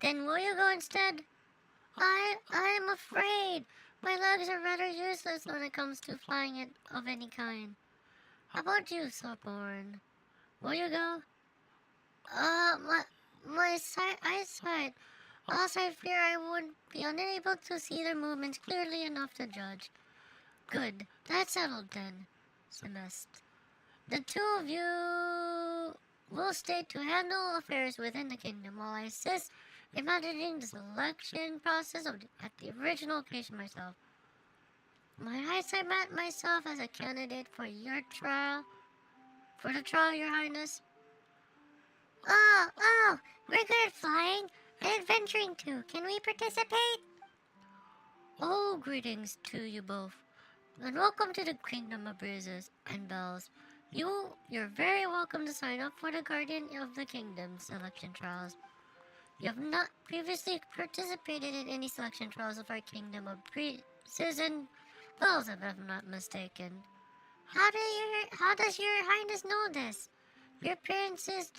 then will you go instead? I am afraid. My legs are rather useless when it comes to flying it of any kind. How about you, Soborn? Will you go? My eyesight. Also, I fear I would be unable to see their movements clearly enough to judge. Good. That's settled then, Semest. The 2 of you will stay to handle affairs within the kingdom while I assist in managing the selection process at the original location myself. Might I submit myself as a candidate for your trial? For the trial, Your Highness? Oh, we're good at flying and adventuring too. Can we participate? Oh, greetings to you both, and welcome to the Kingdom of Breezes and Bells. You're very welcome to sign up for the Guardian of the Kingdom selection trials. You have not previously participated in any selection trials of our Kingdom of Breezes and Bells, if I'm not mistaken. How does Your Highness know this? Your appearances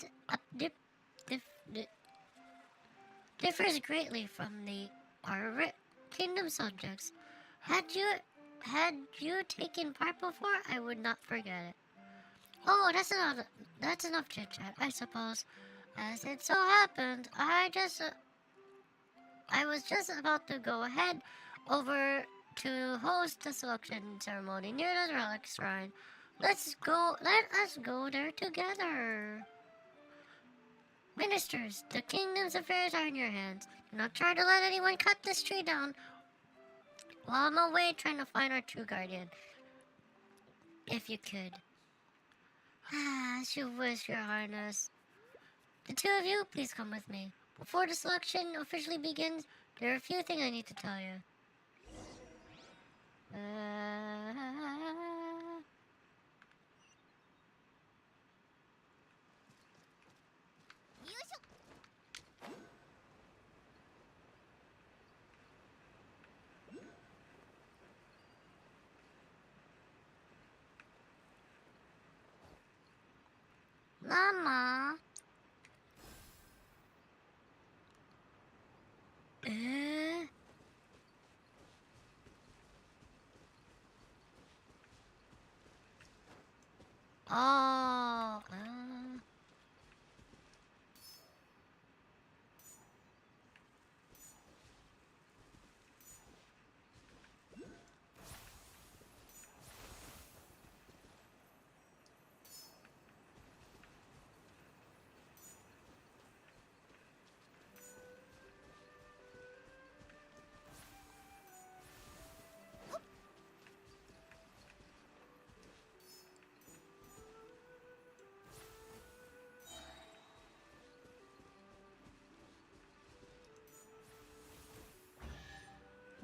differs greatly from our kingdom subjects. Had you taken part before, I would not forget it. Oh, that's enough chit chat, I suppose. As it so happened, I was just about to go ahead over to host the selection ceremony near the relic shrine. Let us go there together. Ministers, the kingdom's affairs are in your hands. Do not try to let anyone cut this tree down while I'm away trying to find our true guardian. If you could. As you wish, Your Highness. The 2 of you, please come with me. Before the selection officially begins, there are a few things I need to tell you. Mama? Oh.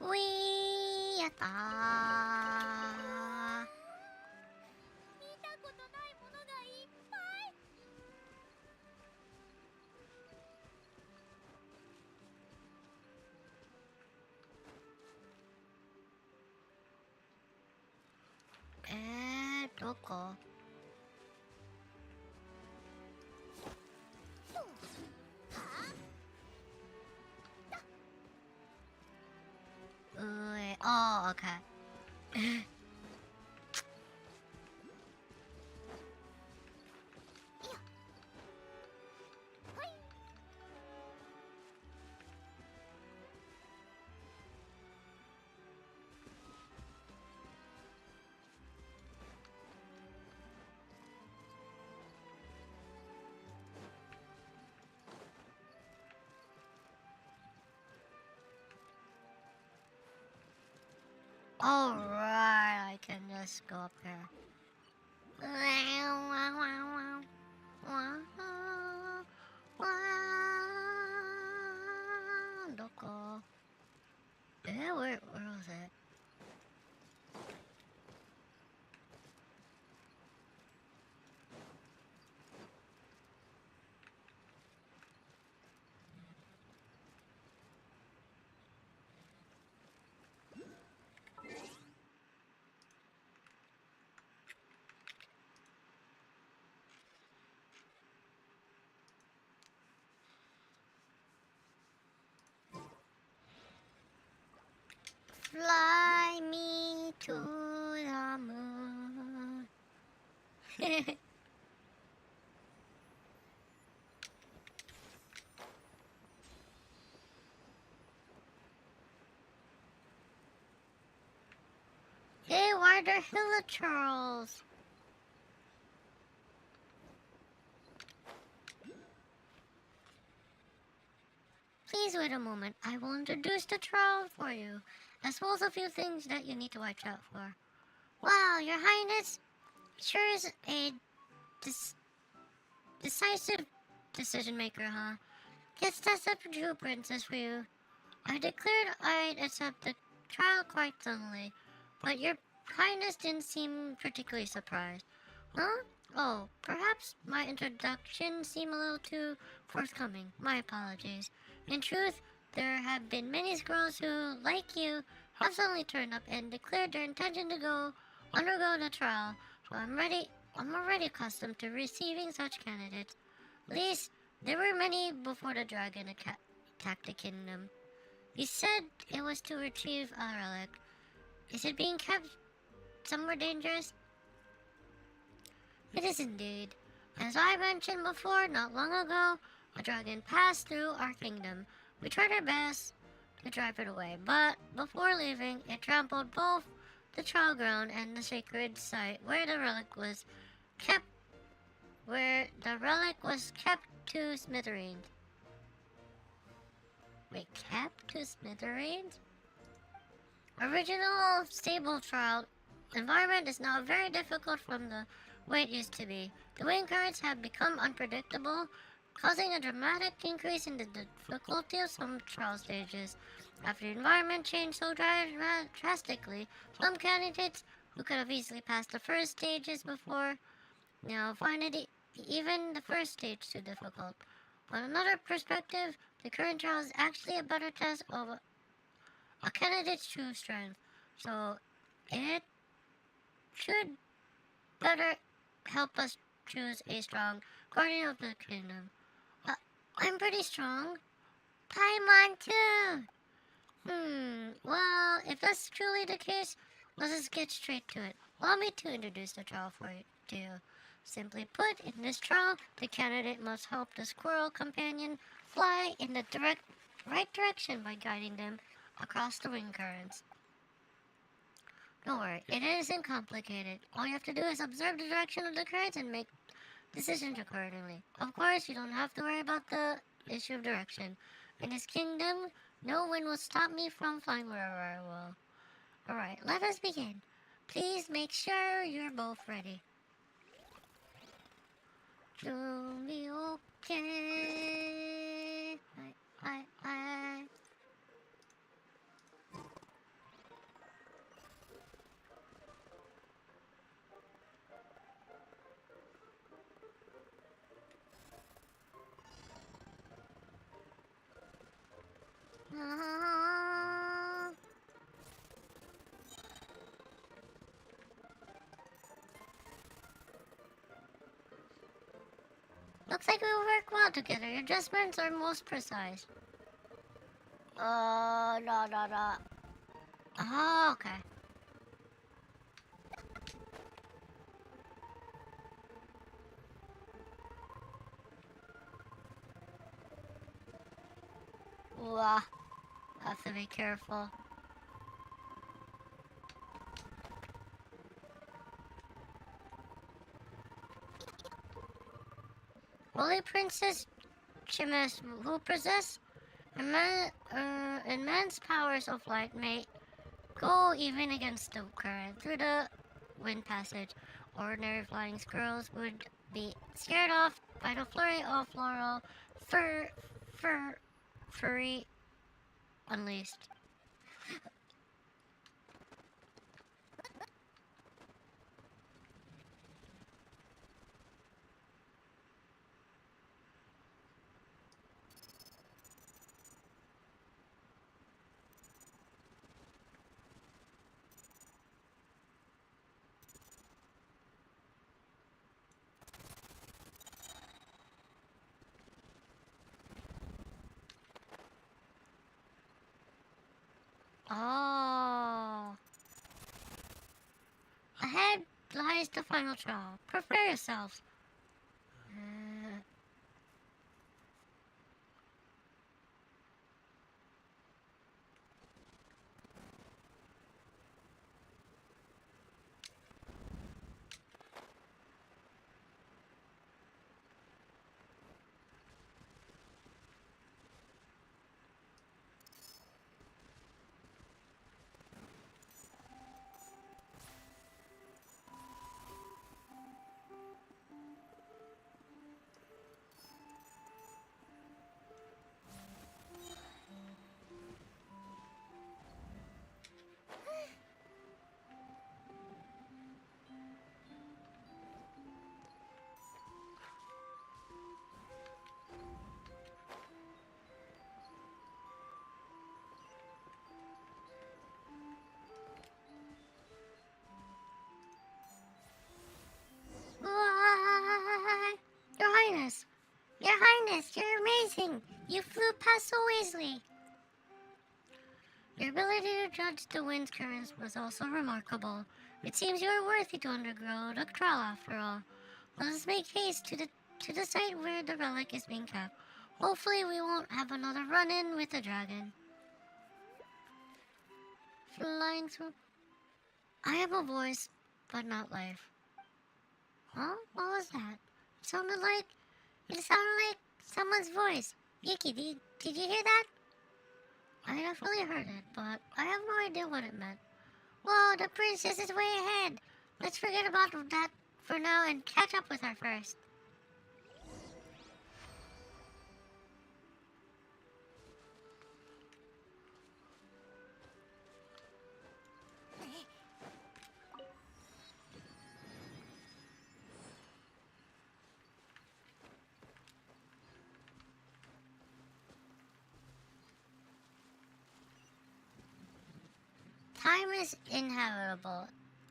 Wee, やったー。見たことないものがいっぱい。どこ？上。Oh, okay. 'Alright, I can just go up here. どこ？Where was it? Fly me to the moon. Hey, why are there hilichurls? Please wait a moment. I will introduce the trial for you, as well as a few things that you need to watch out for. Wow, Your Highness sure is a decisive decision maker, huh? Guess that's a true princess for you. I declared I'd accept the trial quite suddenly, but Your Highness didn't seem particularly surprised. Huh? Oh, perhaps my introduction seemed a little too forthcoming. My apologies. In truth, there have been many squirrels who, like you, have suddenly turned up and declared their intention to undergo the trial. So I'm already accustomed to receiving such candidates. At least, there were many before the dragon attacked the kingdom. You said it was to retrieve a relic. Is it being kept somewhere dangerous? It is indeed. As I mentioned before, not long ago, a dragon passed through our kingdom. We tried our best to drive it away, but before leaving, it trampled both the trial ground and the sacred site where the relic was kept to smithereens. Wait, kept to smithereens? Original stable trial environment is now very difficult from the way it used to be. The wind currents have become unpredictable, causing a dramatic increase in the difficulty of some trial stages. After the environment changed so drastically, some candidates who could have easily passed the first stages before now find it even the first stage too difficult. On another perspective, the current trial is actually a better test of a candidate's true strength, so it should better help us choose a strong guardian of the kingdom. I'm pretty strong. Paimon too. Well, if that's truly the case, let's just get straight to it. Allow me to introduce the trial for you to you. Simply put, in this trial, the candidate must help the squirrel companion fly in the right direction by guiding them across the wind currents. Don't worry, it isn't complicated. All you have to do is observe the direction of the currents and make decisions accordingly. Of course, you don't have to worry about the issue of direction. In this kingdom, no wind will stop me from flying wherever I will. Alright, let us begin. Please make sure you're both ready. You'll be okay. I. Looks like we work well together. Your adjustments are most precise. No. Oh, okay. Wow. Have to be careful. Holy Princess Chimes, who possess immense powers of light, may go even against the current through the wind passage. Ordinary flying squirrels would be scared off by the flurry of floral furry unleashed. Oh. Ahead lies the final trial. Prepare yourselves. Your Highness, you're amazing! You flew past so easily! Your ability to judge the wind currents was also remarkable. It seems you are worthy to undergo the trial after all. Let us make haste to the site where the relic is being kept. Hopefully we won't have another run-in with the dragon. Flying through... I have a voice, but not life. Huh? What was that? It sounded like someone's voice. Yuuki, did you hear that? I definitely heard it, but I have no idea what it meant. Whoa, the princess is way ahead. Let's forget about that for now and catch up with her first. Time is inhabitable,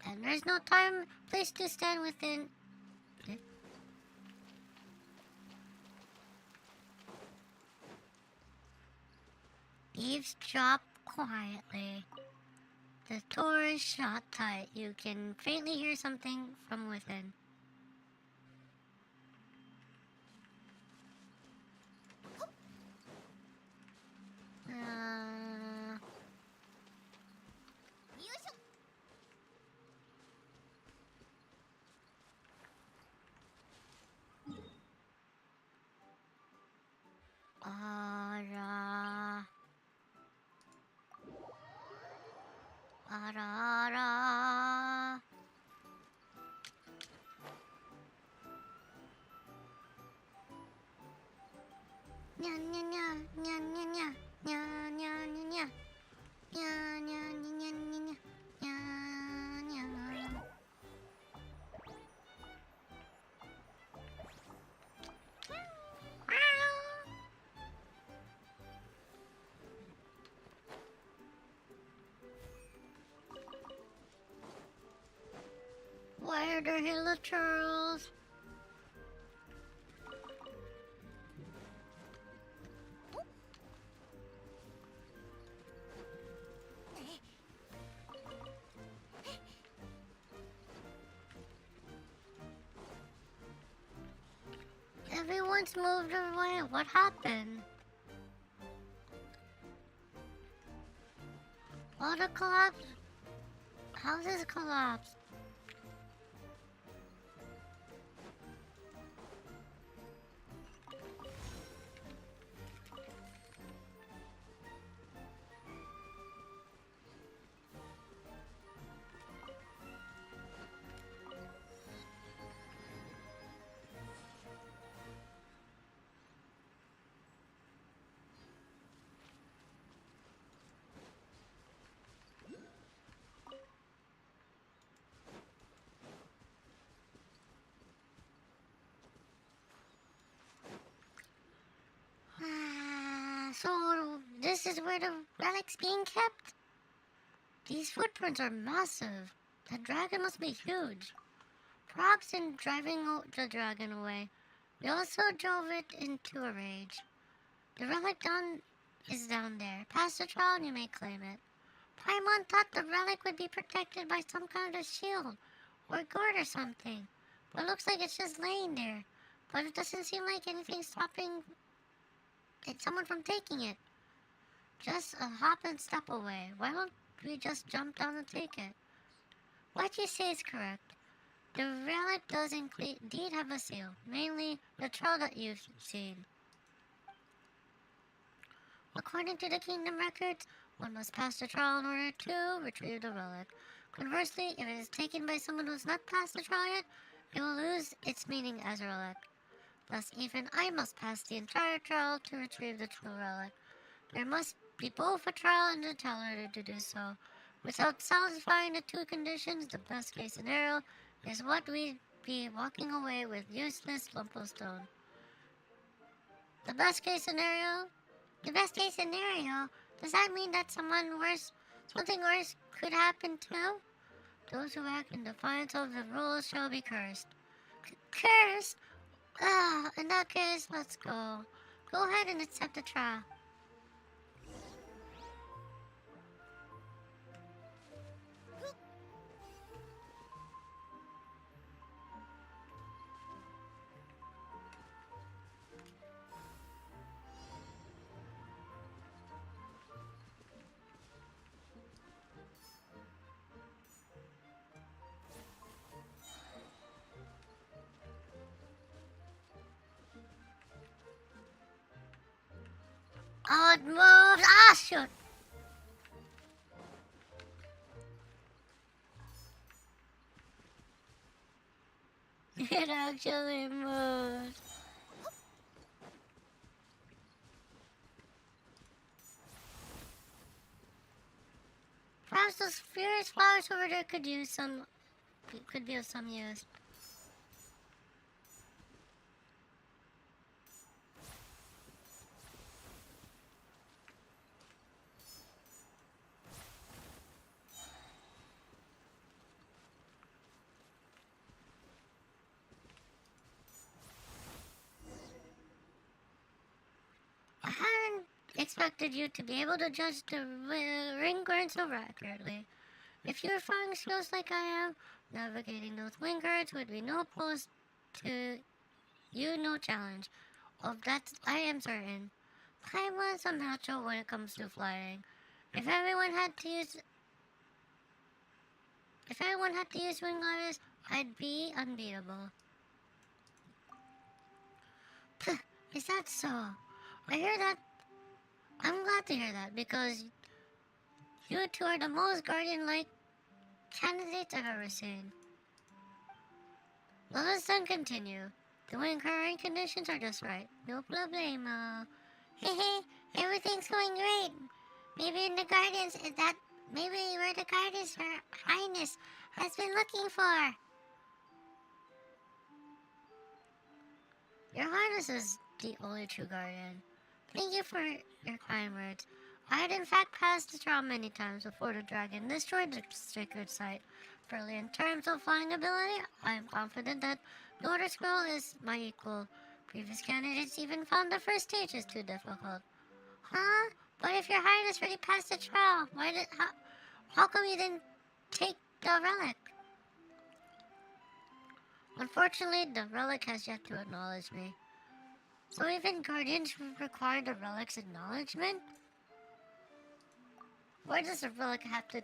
and there's no place to stand within. Eavesdrop quietly. The door is shut tight. You can faintly hear something from within. よいしょ。あらあらあらにゃんにゃにゃにゃんにゃにゃにゃにゃにゃにゃにゃにゃにゃにゃにゃにゃにゃにゃ Why are there Hilla Turtles? Everyone's moved away. What happened? Water collapse? Houses collapsed. So, this is where the relic's being kept? These footprints are massive. The dragon must be huge. Perhaps in driving the dragon away, we also drove it into a rage. The relic is down there. Past the trial and you may claim it. Paimon thought the relic would be protected by some kind of shield or guard or something. But it looks like it's just laying there. But it doesn't seem like anything's stopping someone from taking it. Just a hop and step away. Why don't we just jump down and take it? What you say is correct. The relic does indeed have a seal, mainly the trail that you've seen. According to the kingdom records, one must pass the trial in order to retrieve the relic. Conversely, if it is taken by someone who has not passed the trial yet, it will lose its meaning as a relic. Thus, even I must pass the entire trial to retrieve the true relic. There must be both a trial and a teller to do so. Without satisfying the two conditions, the best case scenario is what we'd be walking away with useless lump of stone. The best case scenario? Does that mean that something worse could happen too? Those who act in defiance of the rules shall be cursed. Cursed? In that case, let's go. Go ahead and accept the trial. Oh, it moves! Ah, shoot! It actually moves. Perhaps those furious flowers over there could be of some use. I hadn't expected you to be able to judge the ring currents so accurately. If you were finding skills like I am, navigating those ring currents would be no challenge. Of that I am certain. I was a macho when it comes to flying. If everyone had to use Wing Goddess, I'd be unbeatable. Is that so? I hear that. I'm glad to hear that because you two are the most guardian-like candidates I've ever seen. Let us then continue. The wind current conditions are just right. No problemo. Hehe, everything's going great. Maybe we're the guardians Her Highness has been looking for. Your Highness is the only true guardian. Thank you for your kind words. I had in fact passed the trial many times before the dragon destroyed the sacred site. Further, in terms of flying ability, I am confident that the Order Scroll is my equal. Previous candidates even found the first stage is too difficult. Huh? But if your Highness already passed the trial, how come you didn't take the relic? Unfortunately, the relic has yet to acknowledge me. So even guardians require the relic's acknowledgement? Why does the relic have to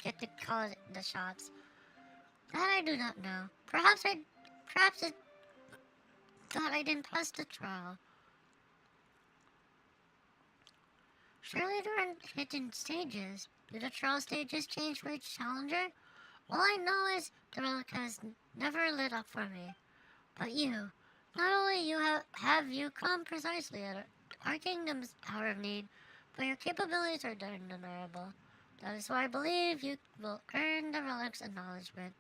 get to call the shots? That I do not know. Perhaps it thought I didn't pass the trial. Surely there are hidden stages. Do the trial stages change for each challenger? All I know is the relic has never lit up for me. But you, not only have you come precisely at our kingdom's hour of need, but your capabilities are undeniable. That is why I believe you will earn the relic's acknowledgement.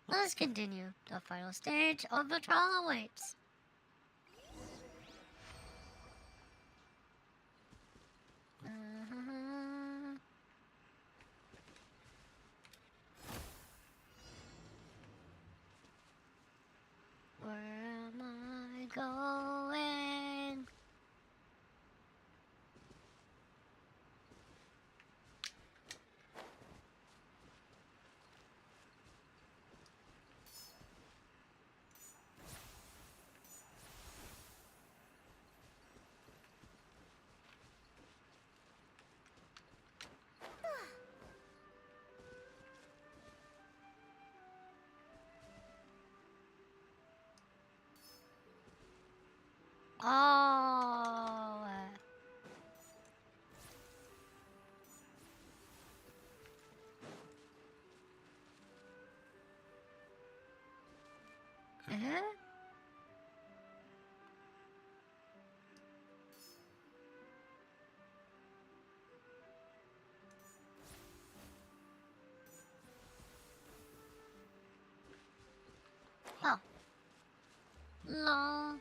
Let us continue. The final stage of the trial awaits. Where am I going? Oh. Oh. Lol.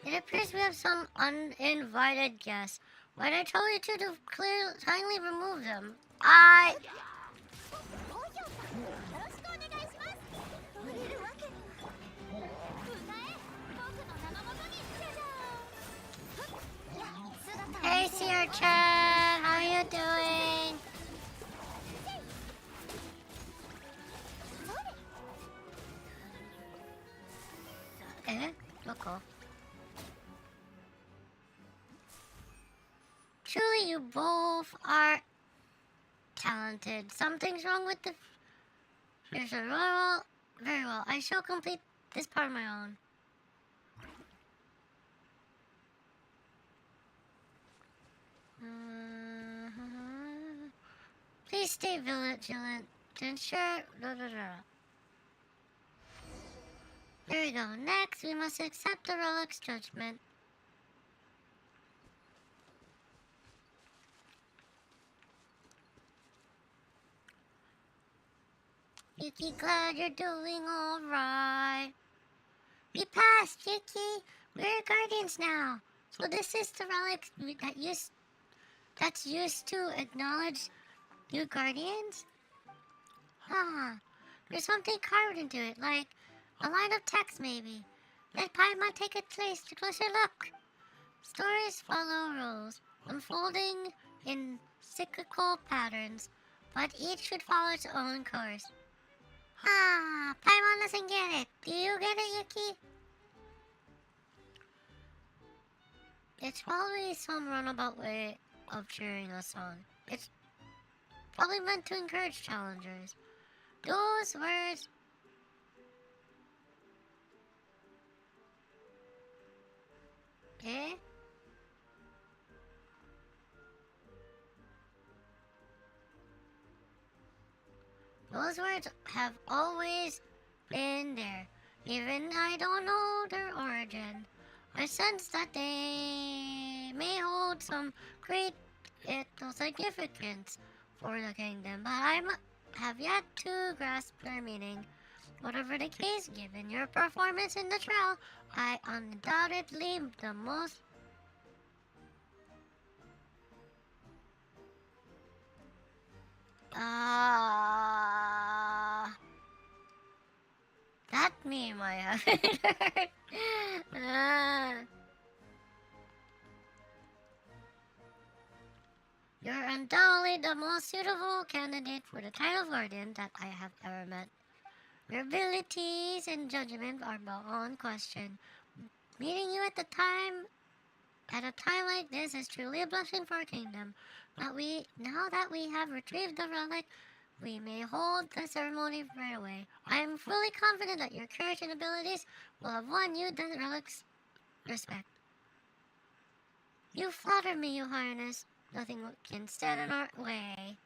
It appears we have some uninvited guests, but I told you to kindly remove them. I... 高評価よろしくお願いします。売れるわけには。歌え、僕の名のもとにじゃじゃーん。姿を Hey, Sierra Chan, how you doing? Look. Truly, you both are talented. Something's wrong with the... Here's a roll. Very well. I shall complete this part of my own. Please stay vigilant to ensure... There we go. Next, we must accept the relic's judgment. Yuki, glad you're doing alright. We passed, Yuki. We're guardians now. So this is the relic that's used to acknowledge you guardians? There's something carved into it, like A line of text, maybe. Let Paimon take its place to closer look. Stories follow rules, unfolding in cyclical patterns, but each should follow its own course. Ah, Paimon doesn't get it. Do you get it, Yuki? It's probably some runabout way of cheering us on. It's probably meant to encourage challengers. Those words... Eh? Those words have always been there. Even I don't know their origin. I sense that they may hold some great significance for the kingdom, but I have yet to grasp their meaning. Whatever the case, given your performance in the trial, I undoubtedly the most... That meme I haven't heard. You're undoubtedly the most suitable candidate for the title of guardian that I have ever met. Your abilities and judgment are beyond question. Meeting you at a time like this is truly a blessing for our kingdom. Now that we have retrieved the relic, we may hold the ceremony right away. I am fully confident that your courage and abilities will have won you the relic's respect. You flatter me, Your Highness. Nothing can stand in our way.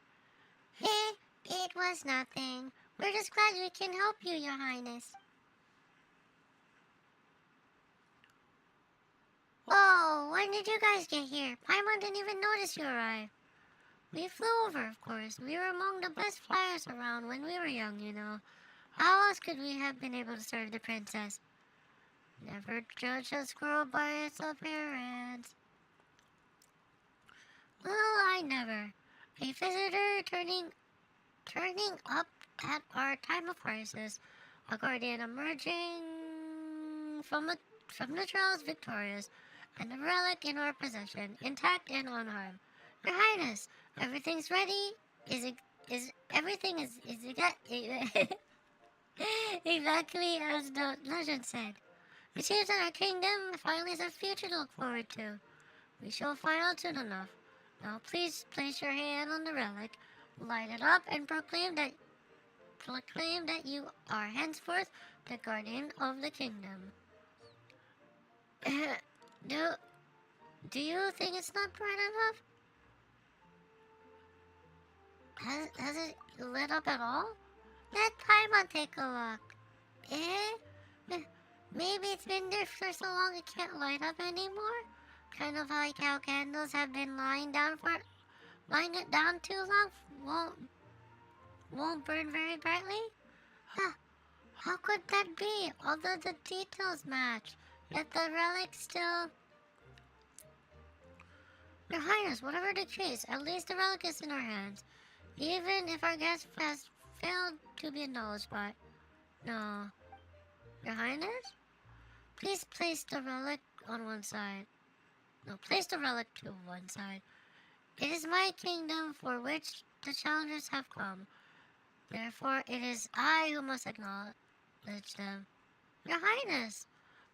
It was nothing. We're just glad we can help you, Your Highness. Oh, when did you guys get here? Paimon didn't even notice you arrived. We flew over, of course. We were among the best flyers around when we were young, you know. How else could we have been able to serve the princess? Never judge a squirrel by its appearance. Well, I never. A visitor turning up at our time of crisis. A guardian emerging from the trials victorious, and a relic in our possession, intact and unharmed. Your Highness, everything's ready. Everything is exactly as the legend said. It seems that our kingdom finally has a future to look forward to. We shall find out soon enough. Now please place your hand on the relic, light it up, and proclaim that you are henceforth the guardian of the kingdom. Do you think it's not bright enough? Has it lit up at all? Let Paimon take a look. Maybe it's been there for so long it can't light up anymore? Kind of like how candles have been lying it down too long won't burn very brightly? How could that be? Although the details match, yet the relic still... Your Highness, whatever the case, at least the relic is in our hands. Even if our guest has failed to be acknowledged by... No. Your Highness? Please place the relic on one side. No, place the relic to one side. It is my kingdom for which the challengers have come. Therefore, it is I who must acknowledge them. Your Highness!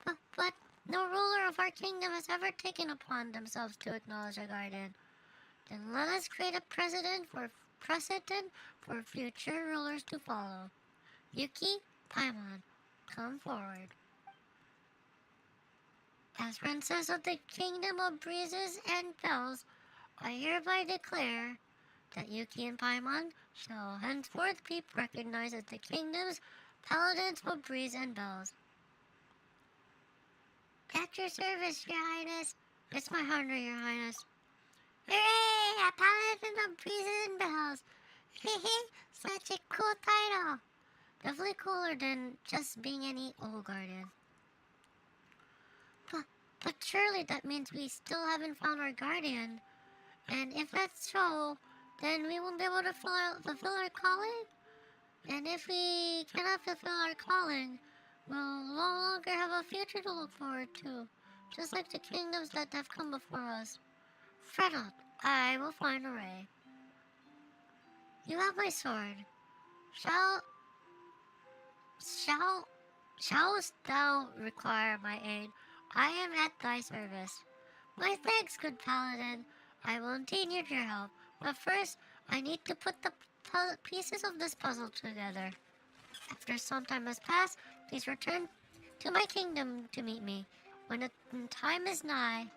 But no ruler of our kingdom has ever taken upon themselves to acknowledge a guardian. Then let us create a precedent for future rulers to follow. Yuuki, Paimon, come forward. As Princess of the Kingdom of Breezes and Bells, I hereby declare that Yuuki and Paimon shall henceforth be recognized as the kingdom's paladins of breeze and bells. At your service, Your Highness. It's my honor, Your Highness. Hooray! A paladin of breezes and bells. Such a cool title. Definitely cooler than just being any old guardian. But surely that means we still haven't found our guardian. And if that's so, then we won't be able to fulfill our calling? And if we cannot fulfill our calling, will no longer have a future to look forward to, just like the kingdoms that have come before us. Fret not, I will find a way. You have my sword. Shallst thou require my aid? I am at thy service. My thanks, good paladin. I will indeed need your help. But first, I need to put the pieces of this puzzle together. After some time has passed, please return to my kingdom to meet me. When the time is nigh,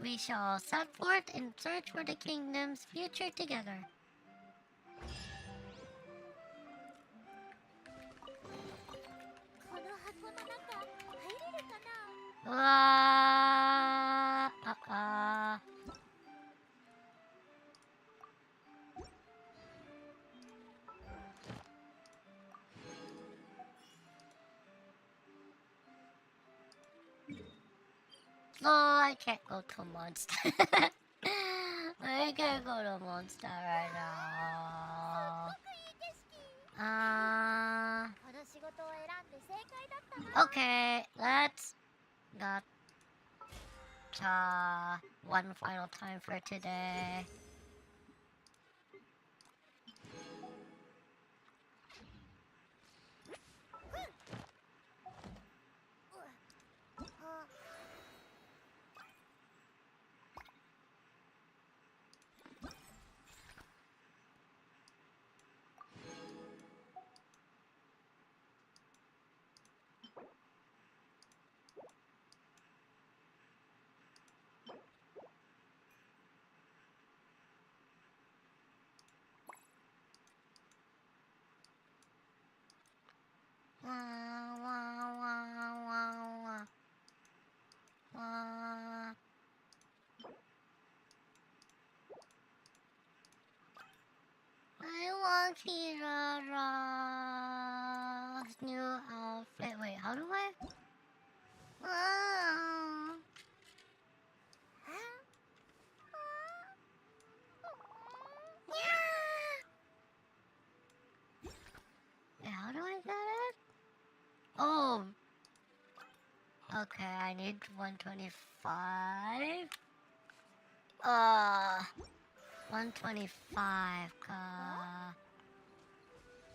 we shall set forth in search for the kingdom's future together. この箱の中入れるかな。うわー、No, I can't go to Monster. I can't go to Monster right now. この仕事を選んで正解だったな。 Okay, let's gacha one final time for today. I want Kirara's new outfit. Wait, how do I? Wait, how do I get it? Oh. Okay, I need 125. 125 か。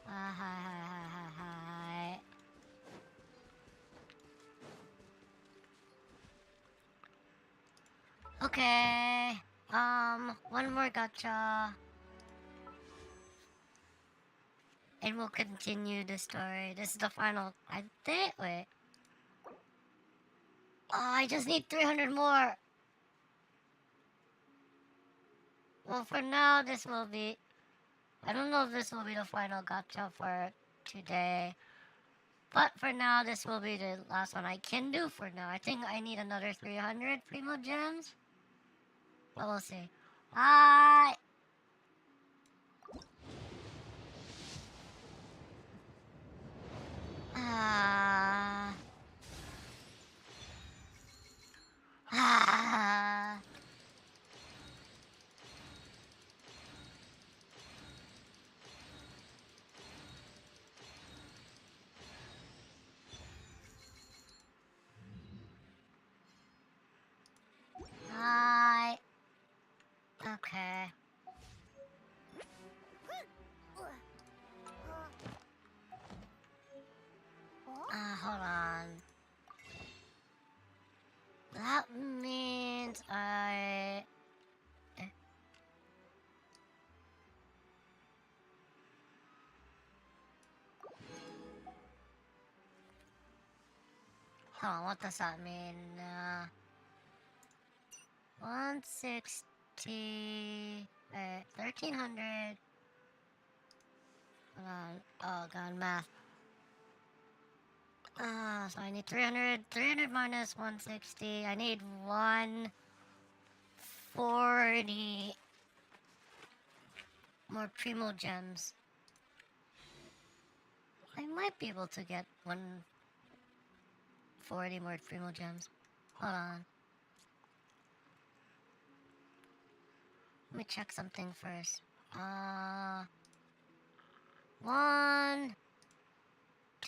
はい。Okay. One more gacha. And we'll continue the story. This is the final. I think. Wait. Oh, I just need 300 more. Well, for now, this will be... I don't know if this will be the final gacha for today. But for now, this will be the last one I can do for now. I think I need another 300 Primo Gems. But we'll see. Bye! Hi. Okay. Hold on. That means I... Hold on, what does that mean? 160... 1300... Hold on. Oh god, math. So I need 300 minus 160. I need 140 more Primo Gems. I might be able to get 140 more Primo Gems. Hold on. Let me check something first.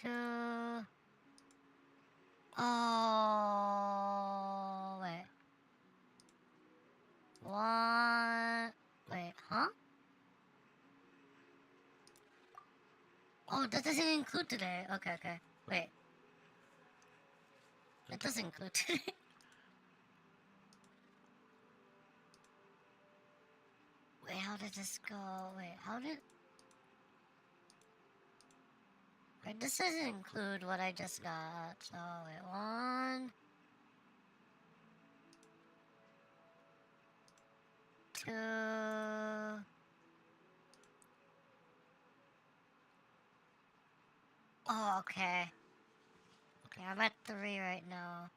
to. Oh, wait. One. Wait, huh? Oh, that doesn't include today. Okay. Wait. That doesn't include today. Wait, how did this go? Wait, how did... Wait, this doesn't include what I just got. So, wait, 1... 2... Oh, okay. Okay, I'm at 3 right now.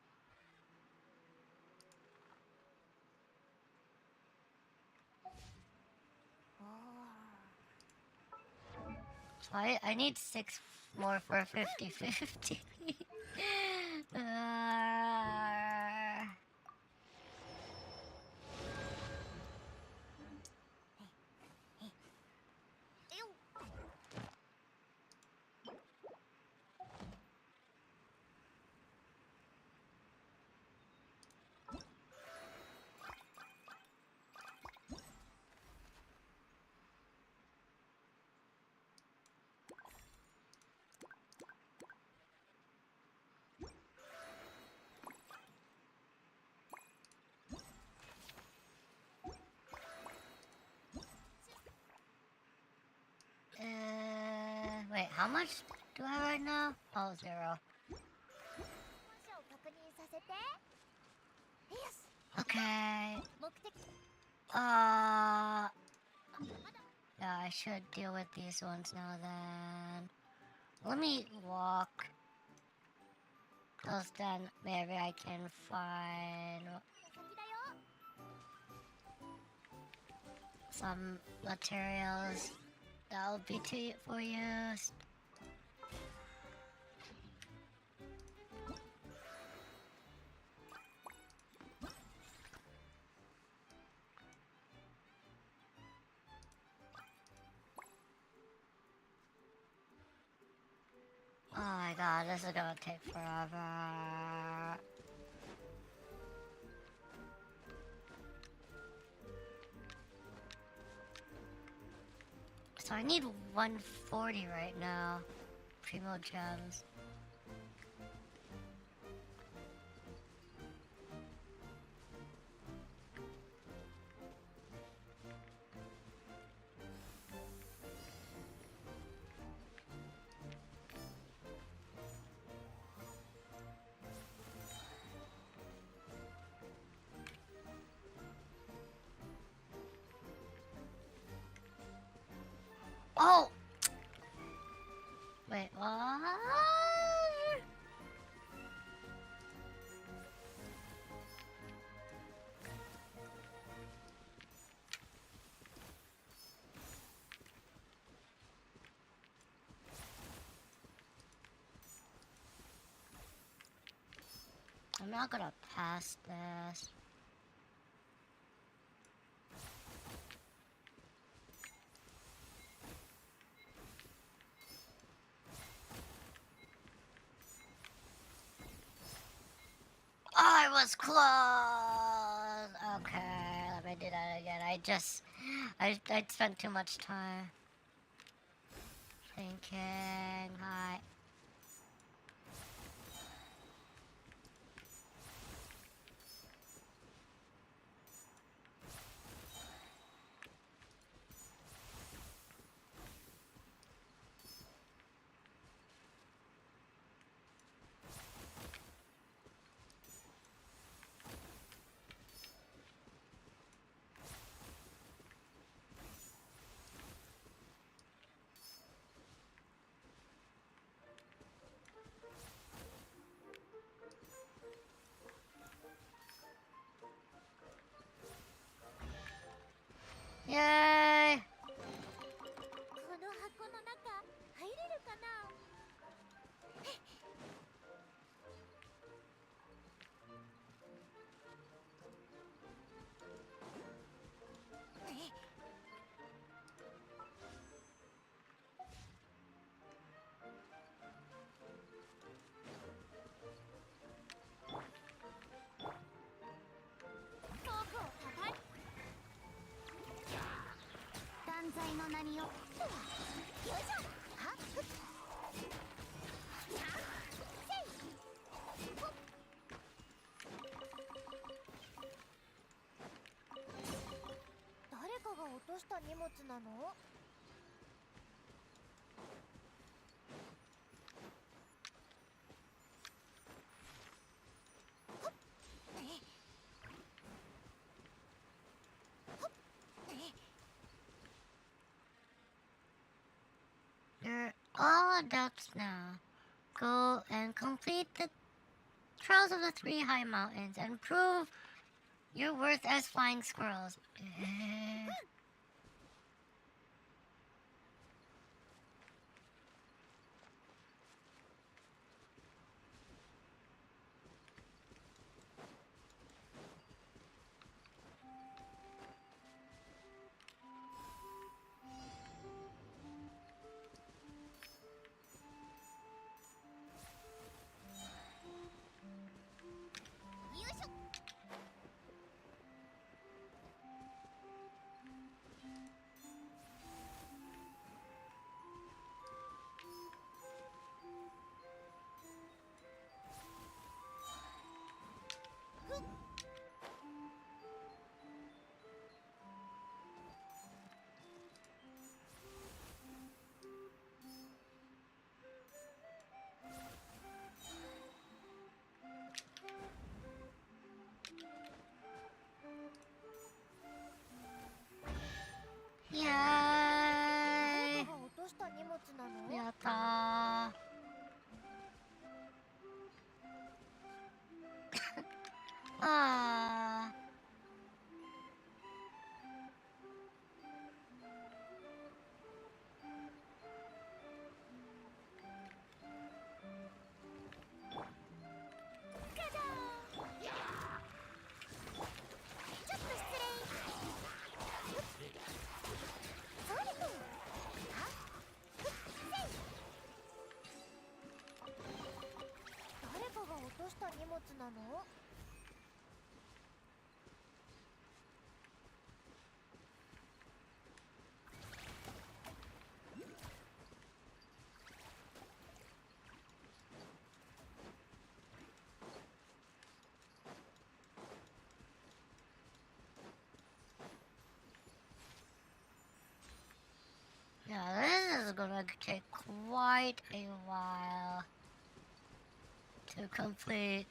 So I need 6 more for 50-50. Wait, how much do I have right now? Oh, 0. を確認させて。Yes. Okay. 目的 Yeah, I should deal with these ones now then. Let me walk. Cause then maybe I can find 先だよ。 some materials that will be for use. Oh my god, this is gonna take forever. So I need 140 right now. Primo gems. Oh! Wait, what? I'm not gonna pass this. I was close. Okay, let me do that again. I spent too much time thinking. Hi. Yay! この箱の中入れるかな。した荷物なの？You're all adults now. Go and complete the Trails of the Three High Mountains and prove your worth as flying squirrels. Yay! 誰かが落とした荷物なの？やったー。あー。ちょっと失礼。それくん。あ？せい。誰かが落とした荷物なのYeah, this is gonna take quite a while to complete.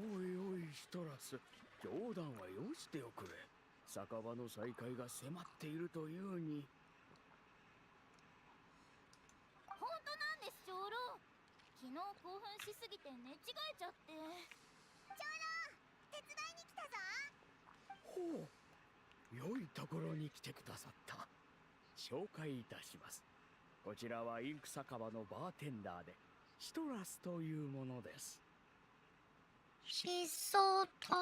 おいおいシトラス、冗談はよしておくれ。酒場の再開が迫っているというに。本当なんです長老。昨日興奮しすぎて寝違えちゃって。長老、手伝いに来たぞ。ほう、良いところに来てくださった。紹介いたします。こちらはインク酒場のバーテンダーでシトラスというものです。しそと。シト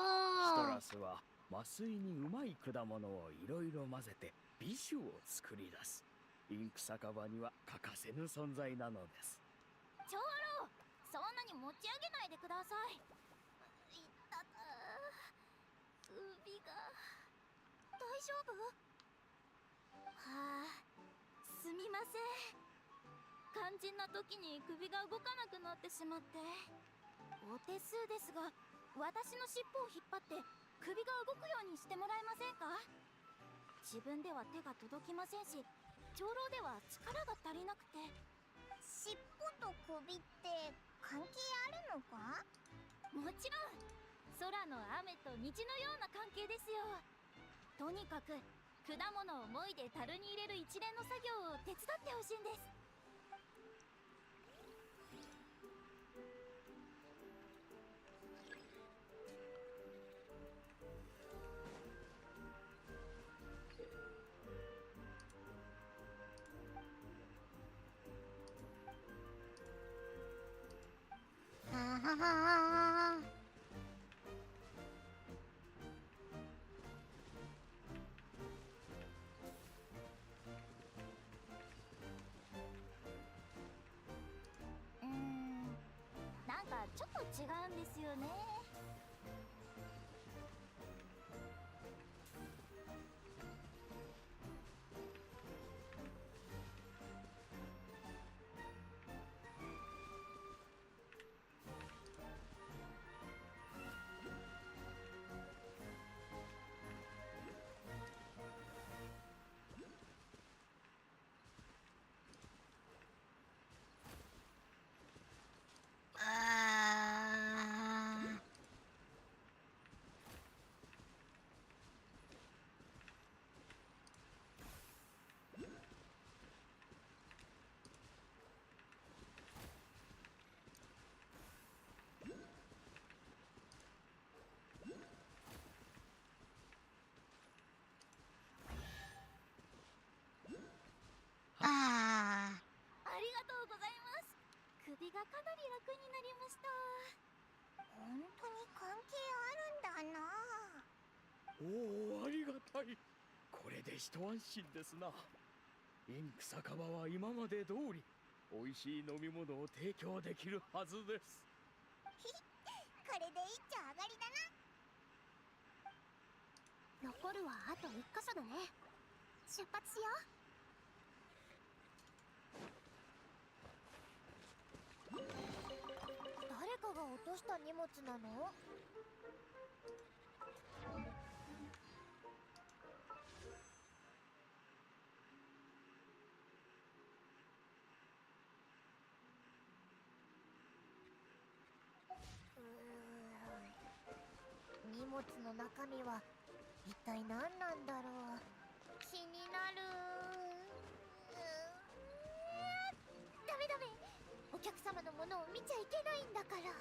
ラスは麻酔にうまい果物をいろいろ混ぜて美酒を作り出す。インク酒場には欠かせぬ存在なのです。長老、そんなに持ち上げないでください。いったた、首が。大丈夫？はあ、すみません。肝心な時に首が動かなくなってしまって。お手数ですが、私の尻尾を引っ張って首が動くようにしてもらえませんか？自分では手が届きませんし、長老では力が足りなくて。尻尾と首って関係あるのか？もちろん、空の雨と虹のような関係ですよ。とにかく果物をもいで樽に入れる一連の作業を手伝ってほしいんです。ははは。なんかちょっと違うんですよね。あありがとうございます。首がかなり楽になりました。本当に関係あるんだな。おお、ありがたい。これで一安心ですな。インク酒場は今まで通り美味しい飲み物を提供できるはずです。これで一丁上がりだな。残るはあと1箇所だね。出発しよう。誰かが落とした荷物なの？荷物の中身は一体何なんだろう。気になる。ダメダメ、お客様のものを見ちゃいけないんだから。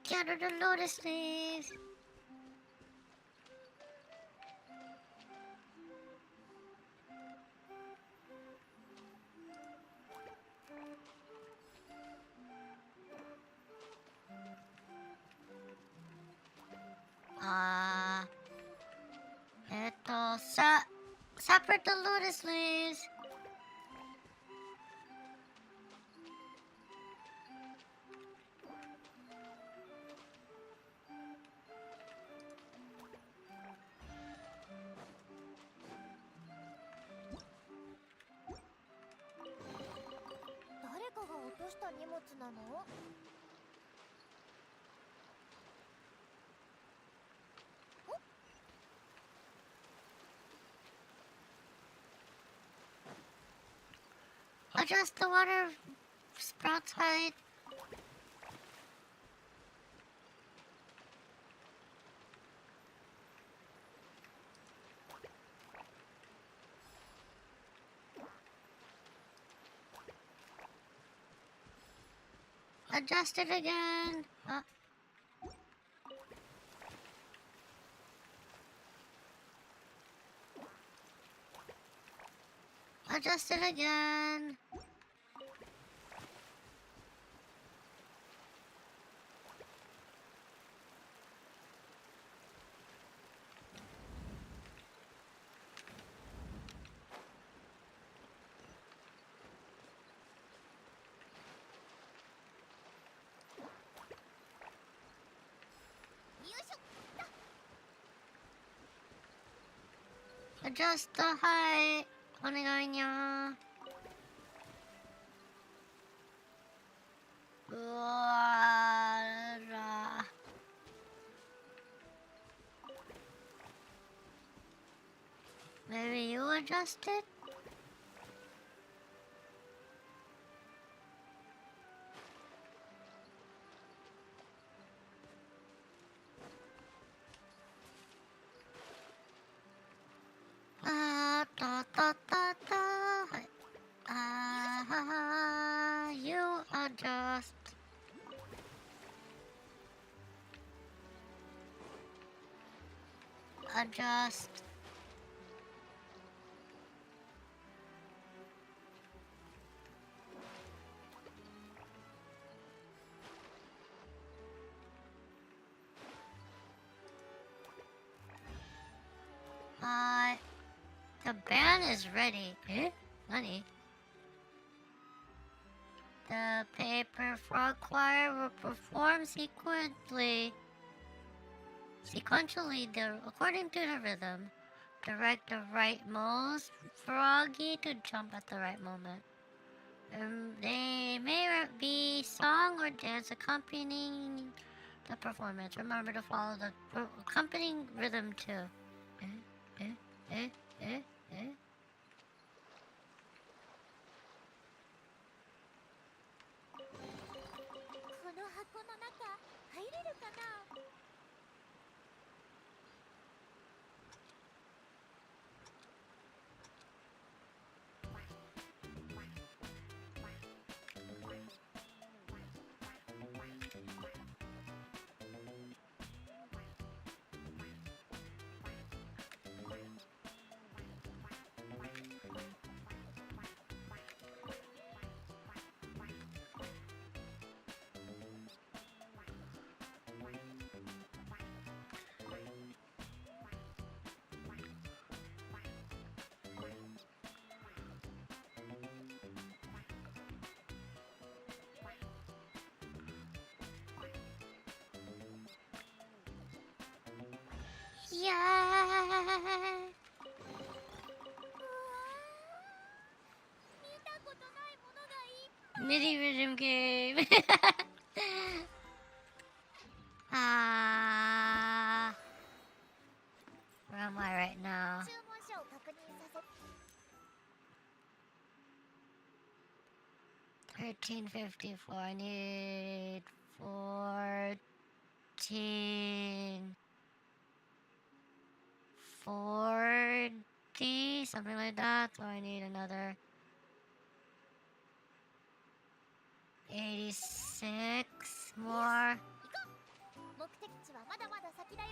Get out of the lotus, please. Separate the lotus, please. Adjust the water sprouts height. Adjust it again. Adjust it again. Adjust the height. お願いにゃー。うわーら。Maybe you adjust it? You adjust. Adjust. The band is ready. Eh? Money. The paper frog choir will perform sequentially, according to the rhythm. Direct the rightmost froggy to jump at the right moment. They may be song or dance accompanying the performance. Remember to follow the accompanying rhythm too. Eh? この箱の中入れるかな。いやー、見たことないものがいっぱい。MIDI rhythm game. Where am I right now? 注文書を確認させ。1354. I need 1440, something like that. So I need another 86 more. 目的地はまだまだ先だよ。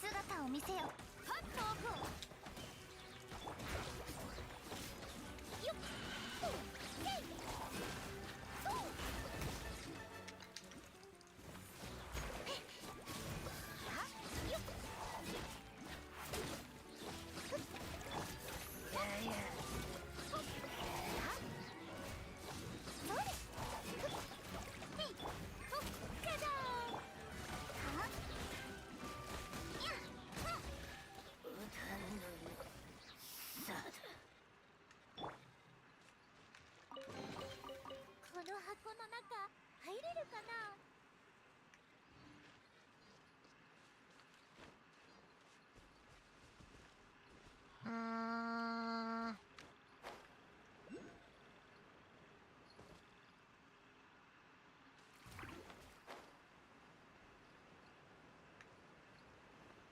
姿を見せよ。パッと置く。よっ。せい。そう。よっ。そうです。へい。ほっかだー。は？この箱の中入れるかな。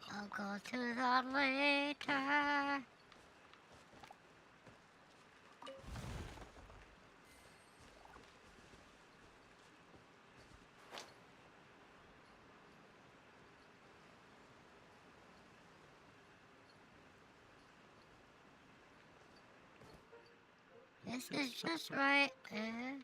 I'll go to that later. This is just right there.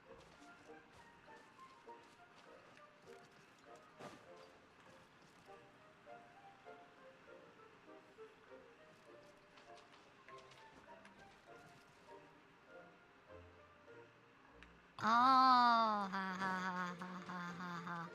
Oh, ha ha ha ha ha ha.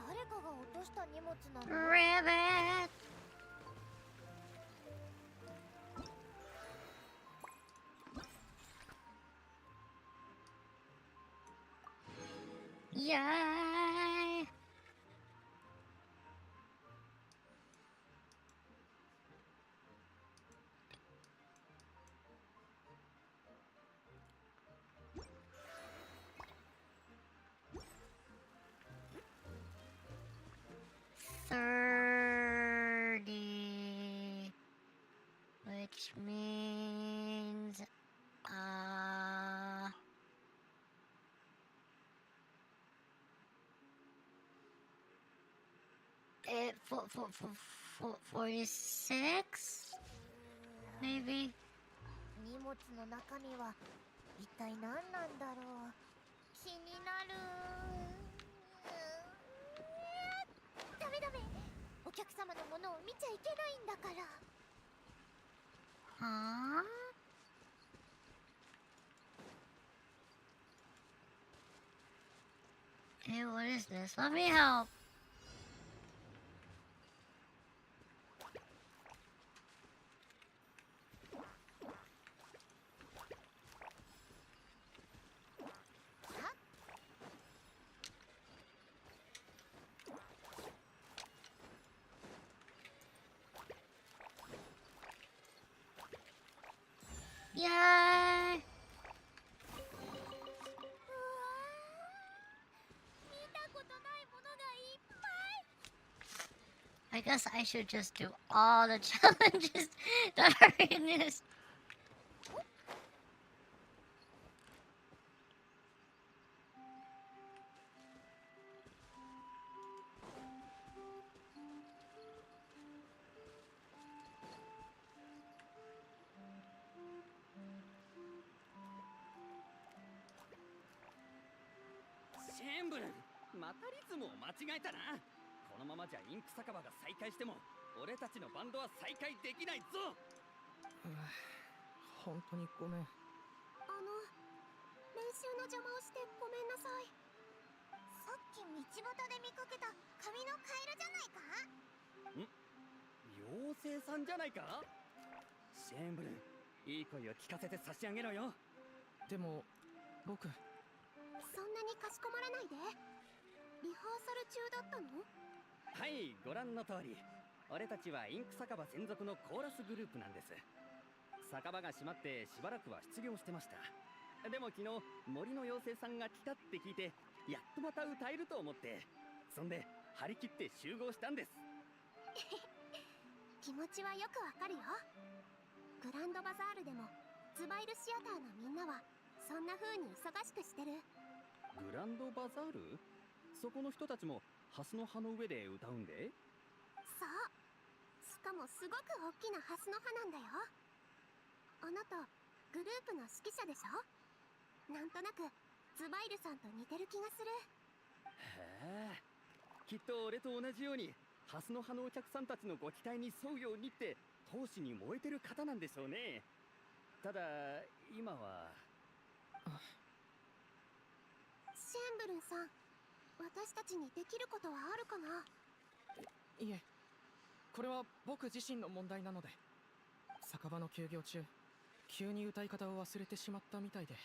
誰かが落とした荷物なの？ Ribbit! Yay! $30, which means it for 46 maybe. 荷物の中身は一体何なんだろう。気になる。ダメダメ。お客様のものを見ちゃいけないんだから。Huh? Hey, what is this? Let me help. Yay! うわー、見たことないものがいっぱい。 I guess I should just do all the challenges that are in this. Shenbun, またリズムを間違えたな。このままじゃインク酒場が再開しても俺たちのバンドは再開できないぞ。本当にごめん。練習の邪魔をしてごめんなさい。さっき道端で見かけた髪のカエルじゃないか？妖精さんじゃないか。シェーンブルン、いい声を聞かせて差し上げろよ。でも僕、そんなにかしこまらないで。リハーサル中だったの？はい、ご覧の通り俺たちはインク酒場専属のコーラスグループなんです。酒場が閉まってしばらくは失業してました。でも昨日森の妖精さんが来たって聞いてやっとまた歌えると思って、そんで張り切って集合したんです。気持ちはよくわかるよ。グランドバザールでもズバイルシアターのみんなはそんな風に忙しくしてる。グランドバザール？そこの人たちもハスの葉の上で歌うんで？そう。しかもすごく大きなハスの葉なんだよ。あなたグループの指揮者でしょ？なんとなくズバイルさんと似てる気がする。へえ、きっと俺と同じようにハスの葉のお客さんたちのご期待に沿うようにって闘志に燃えてる方なんでしょうね。ただ今はシェーンブルンさん、私たちにできることはあるかな？いえ、これは僕自身の問題なので。酒場の休業中、急に歌い方を忘れてしまったみたいで、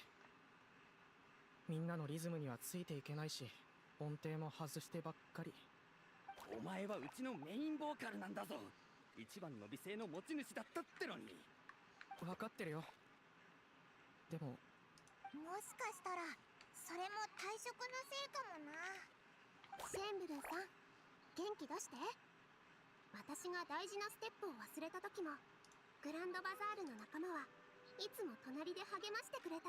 みんなのリズムにはついていけないし、音程も外してばっかり。お前はうちのメインボーカルなんだぞ。一番の美声の持ち主だったってのに。分かってるよ。でももしかしたらそれも退職のせいかもな。シェーンブルンさん、元気出して。私が大事なステップを忘れた時もグランドバザールの仲間はいつも隣で励ましてくれた。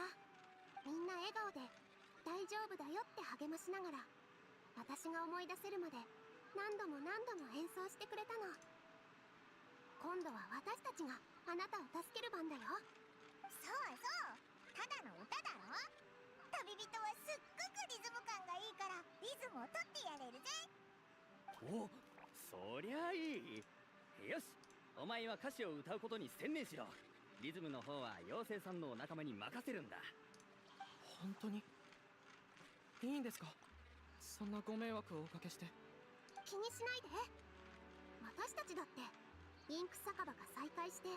みんな笑顔で大丈夫だよって励ましながら、私が思い出せるまで何度も何度も演奏してくれたの。今度は私たちがあなたを助ける番だよ。そうそう、ただの歌だろ。旅人はすっごくリズム感がいいからリズムを取ってやれるぜ。お、そりゃいい。よし、お前は歌詞を歌うことに専念しろ。リズムの方は妖精さんのお仲間に任せるんだ。本当にいいんですか？そんなご迷惑をおかけして。気にしないで。私たちだってインク酒場が再開して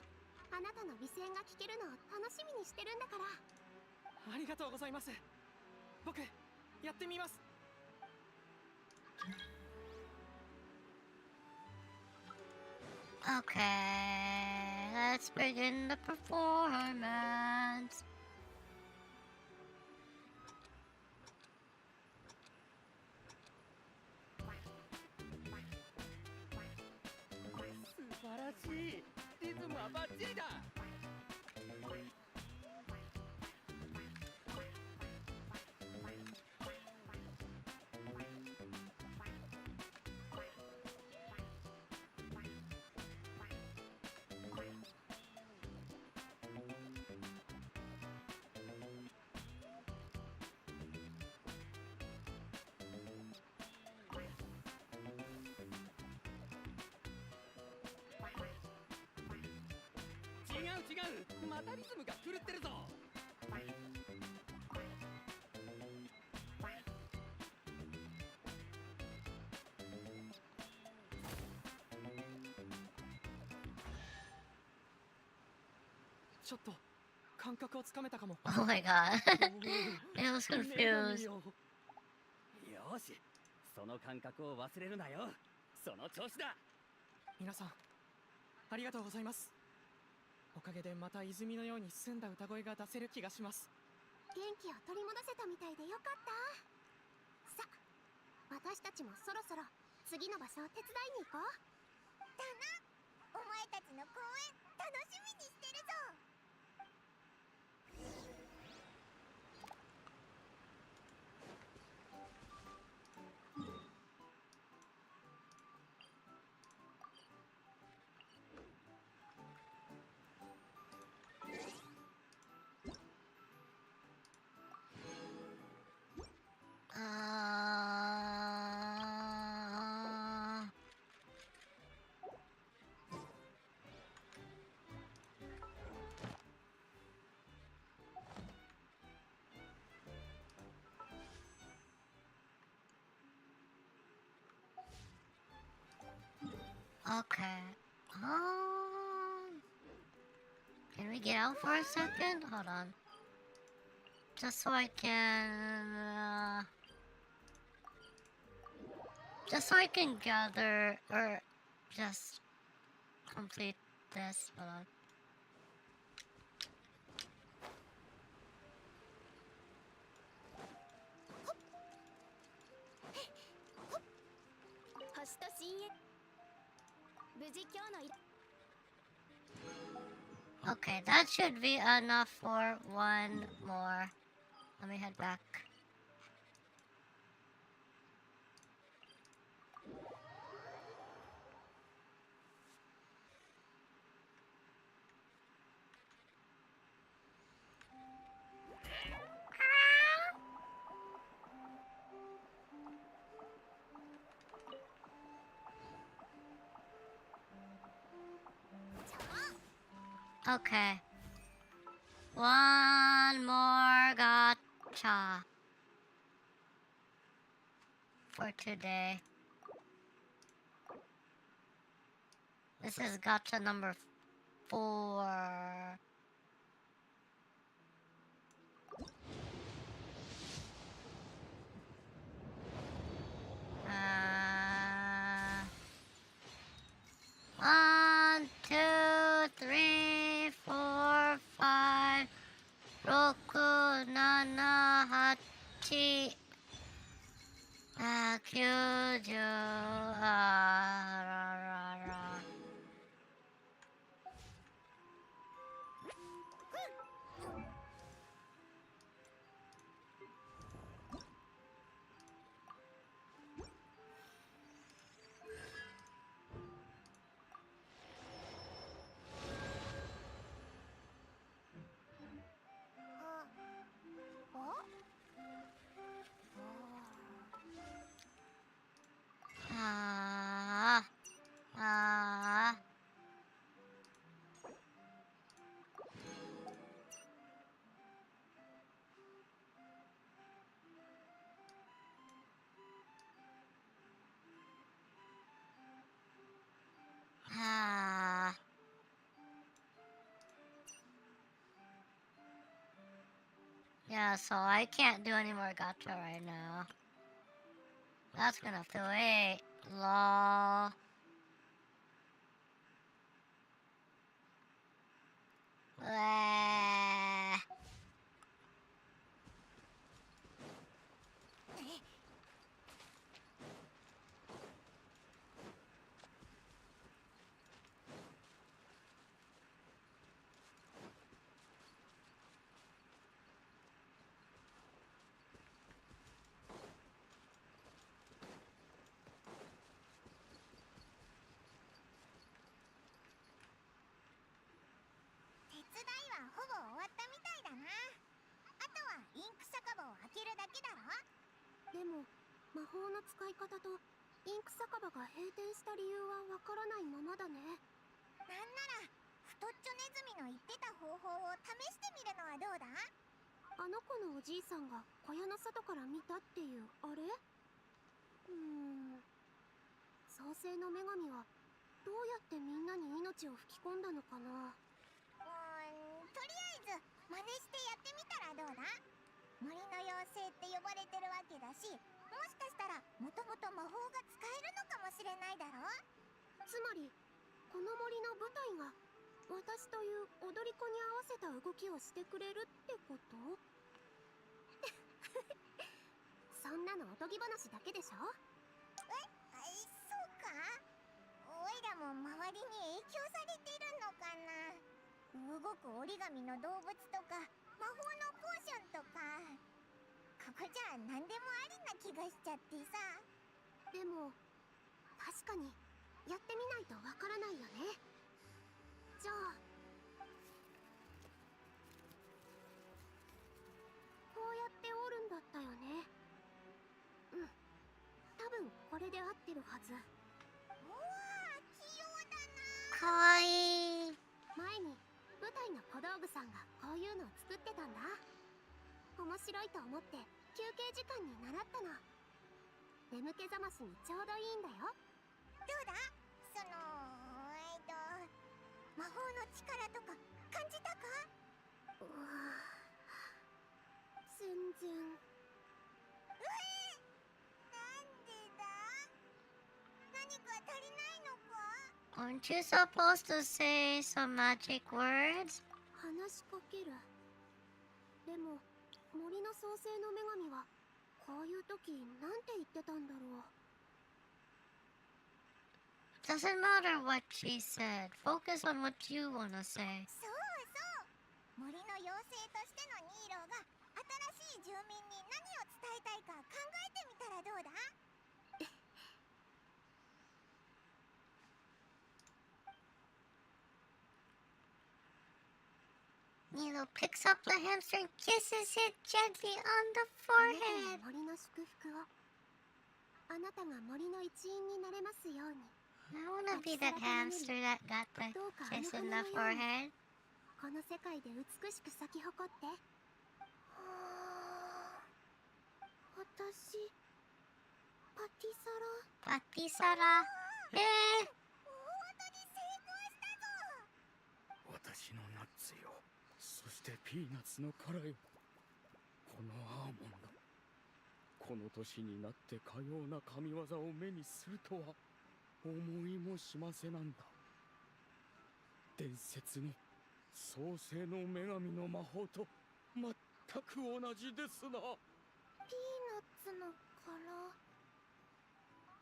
あなたの美声が聴けるのを楽しみにしてるんだから。ありがとうございます。僕やってみます。Okay, let's begin the performance. 素晴らしい。リズムはバッチリだ。違う違う、またリズムが狂ってるぞ。ちょっと感覚をつかめたかも。Oh my god. I was confused. よし、その感覚を忘れるなよ。その調子だ。皆さんありがとうございます。おかげでまた泉のように澄んだ歌声が出せる気がします。元気を取り戻せたみたいでよかった。さ、私たちもそろそろ次の場所を手伝いに行こう。だな。お前たちの公演楽しみにしてるぞ。Okay. Can we get out for a second? Hold on. Just so I can gather or just complete this. Hold on. Okay, that should be enough for one more. Let me head back. Okay. One more gacha for today. This is gacha number 4. One, two, three, 4, 5, 6, 7, 8, 90. Yeah, so I can't do any more gacha right now. That's gonna have to wait. Lol. Bleh. Kawaii. 前に舞台の小道具さんがこういうのを作ってたんだ。面白いと思って休憩時間に習ったの。眠気覚ましにちょうどいいんだよ。どうだ？力とか感じたか？全然。なんでだ？何か足りないのか？ Aren't you supposed to say some magic words? 話しかける。でも森の創世の女神はこういう時なんて言ってたんだろう。 Doesn't matter what she said. Focus on what you wanna say. そうそう、森の妖精としてのニーローが新しい住民に何を伝えたいか考えてみたらどうだ？ Nilo picks up the hamster and kisses it gently on the forehead. 森の祝福を。あなたが森の一員になれますように。 I wanna be that hamster that got the kiss in the forehead. この世界で美しく咲き誇って。私、パティサラ。パティサラ。本当に成功したぞ。私のナッツよ、そしてピーナッツの殻よ。このアーモンド、この年になってかような神業を目にするとは思いもしませなんだ。伝説の創世の女神の魔法と全く同じですな。ピーナッツの殻。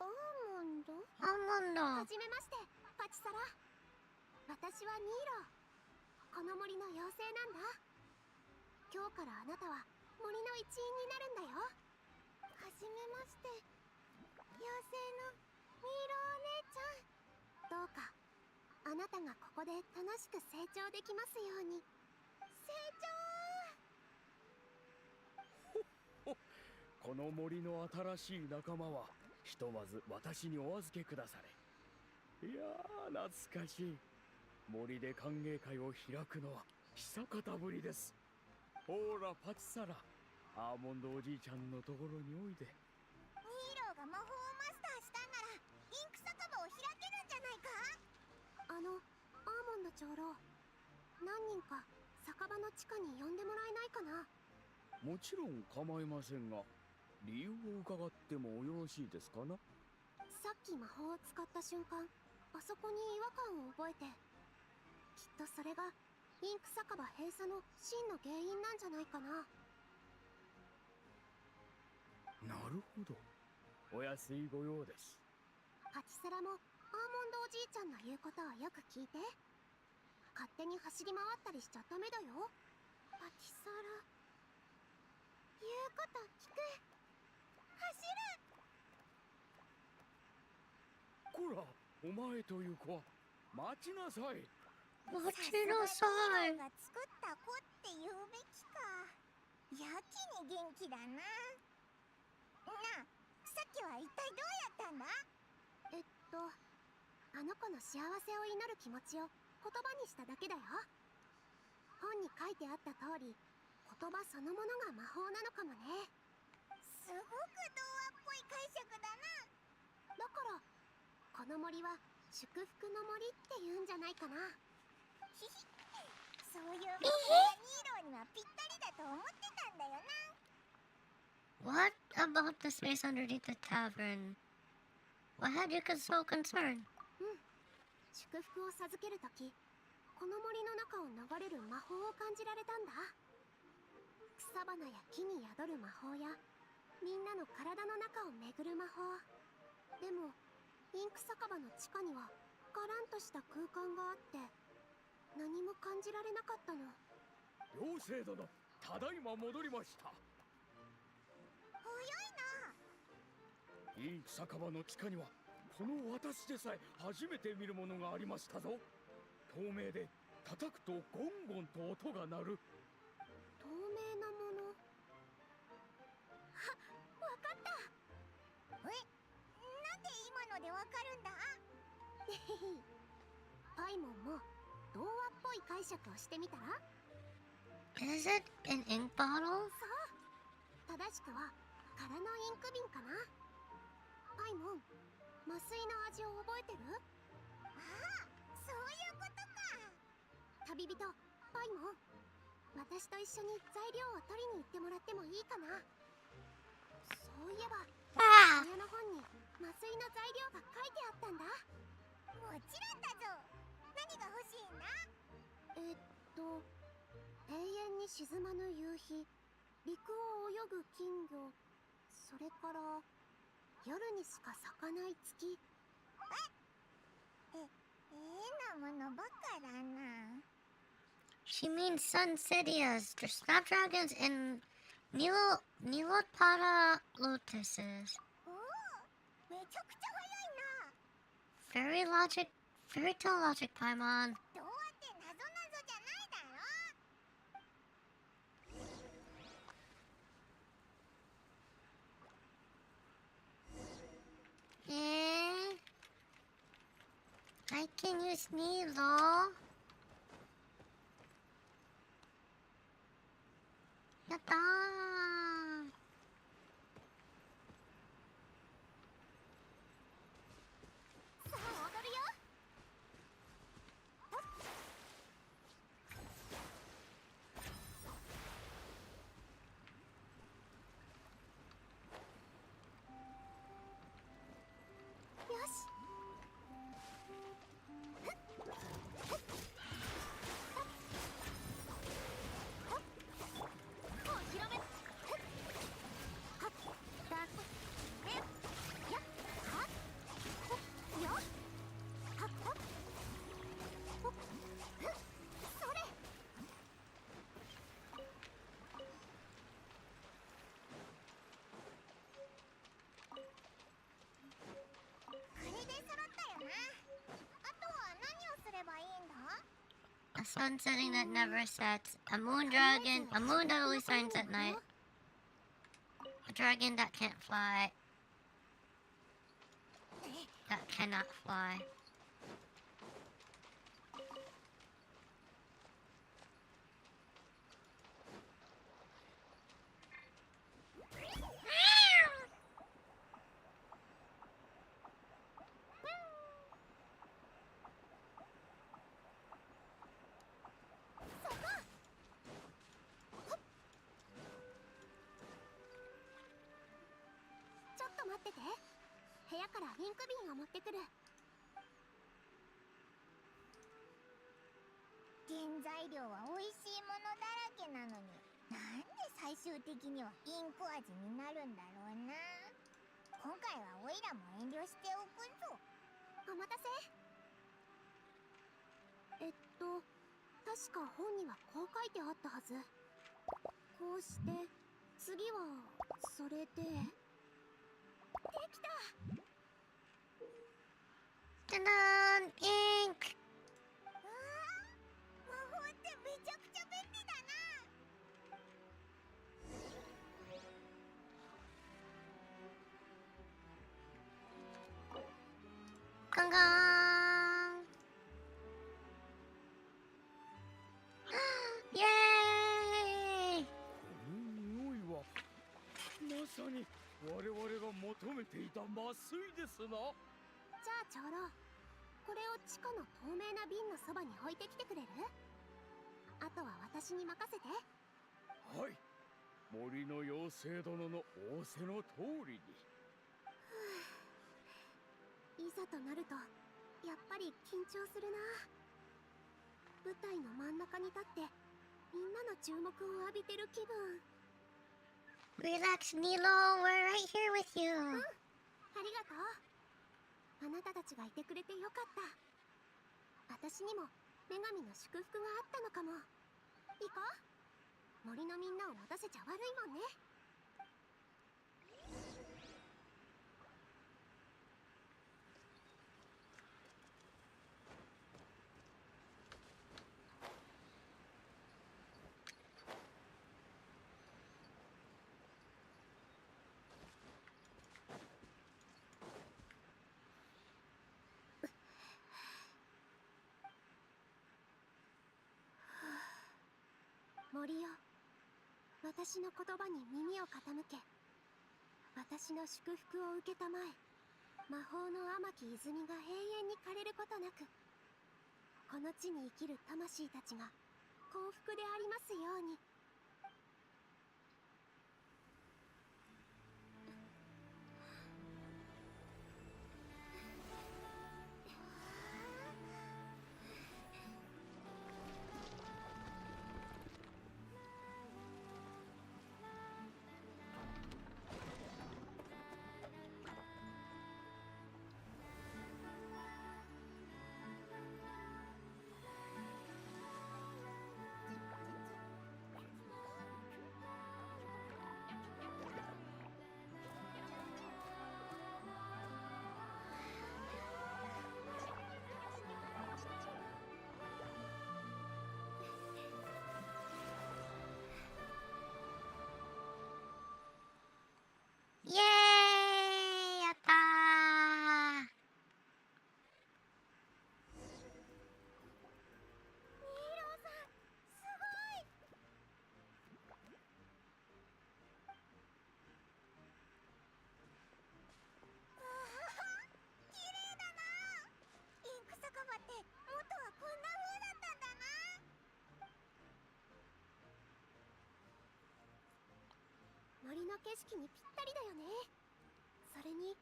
アーモンド？アーモンド。はじめまして、パチサラ。私はニーロー。この森の妖精なんだ。今日からあなたは森の一員になるんだよ。はじめまして、妖精のニーローお姉ちゃん。どうかあなたがここで楽しく成長できますように。成長。この森の新しい仲間はひとまず私にお預けくだされ。いやー、懐かしい。森で歓迎会を開くのは久方ぶりです。ほらパチサラ、アーモンドおじいちゃんのところにおいで。ニーローが魔法をマスターしたんならインク酒場を開けるんじゃないか？アーモンド長老、何人か酒場の地下に呼んでもらえないかな？もちろん構いませんが、理由を伺ってもよろしいですかな？さっき魔法を使った瞬間、あそこに違和感を覚えて、きっとそれがインク酒場閉鎖の真の原因なんじゃないかな。なるほど、お安いご用です。パチサラもアーモンドおじいちゃんの言うことをよく聞いて。勝手に走り回ったりしちゃダメだよ。パチサラ、言うこと聞く。走る。こら、お前という子は待ちなさい。待ちなさい。が作った子って言うべきか。やけに元気だな。なあ、さっきは一体どうやったんだ？あの子の幸せを祈る気持ちを言葉にしただけだよ。本に書いてあった通り、言葉そのものが魔法なのかもね。すごく童話っぽい解釈だな。だからこの森は祝福の森って言うんじゃないかな。ひひ、そういう魔法がニーローにはぴったりだと思ってたんだよな。What about the space underneath the tavern? Why had you so concerned? 祝福を授けるとき、この森の中を流れる魔法を感じられたんだ。草花や木に宿る魔法や、みんなの体の中を巡る魔法。でもインク酒場の地下にはガランとした空間があって、何も感じられなかったの。妖精殿、ただいま戻りました。早いな。インク酒場の地下にはこの私でさえ初めて見るものがありましたぞ。透明で叩くとゴンゴンと音が鳴る。透明なもの。わかった。なんで今のでわかるんだ？パイモンも童話っぽい解釈をしてみたら？ Is it an ink bottle? そう。正しくは空のインク瓶かな。パイモン、麻酔の味を覚えてる？ああ、そういうことか。旅人パイモン、私と一緒に材料を取りに行ってもらってもいいかな。そういえば親の本に麻酔の材料が書いてあったんだ。もちろんだぞ。何が欲しいんだ？永遠に沈まぬ夕日、陸を泳ぐ金魚、それから夜にしか咲かない月。変なものばっかだな。 She means sunsettias, the snapdragons, and Nilopara lotuses. おお、めちゃくちゃ早いな。 Fairy logic, fairy tale logic, Paimon. 童話ってなぞなぞじゃないだろ。I can use Nilo. やったー。さあ踊るよ。よし。A sun setting that never sets. A moon dragon. A moon that only shines at night. A dragon that can't fly. That cannot fly.原材料は美味しいものだらけなのに、なんで最終的にはインコ味になるんだろうな。今回はオイラも遠慮しておくぞ。お待たせ。確か本にはこう書いてあったはず。こうして次はそれでできた。Ta-da! Ink! 魔法ってめちゃくちゃ便利だな。ガンガーンイエーイ。この匂いはまさに我々が求めていた麻酔ですな。じゃあ長老、これを地下の透明な瓶のそばに置いてきてくれる？あとは私に任せて。はい、森の妖精殿の仰せの通りに。いざとなるとやっぱり緊張するな。舞台の真ん中に立ってみんなの注目を浴びてる気分。 Relax, Nilo. We're right here with you. ありがとう。あなたたちがいてくれてよかった。私にも女神の祝福があったのかも。行こう。森のみんなを待たせちゃ悪いもんね。森よ、私の言葉に耳を傾け、私の祝福を受けたまえ。魔法の天城泉が永遠に枯れることなく。この地に生きる魂たちが幸福でありますように。イエーイ、やったー。ヒーローさん、すごい。わあ、綺麗だな。インク酒場って元はこんな風だったんだな。森の景色にぴったりだよね。それに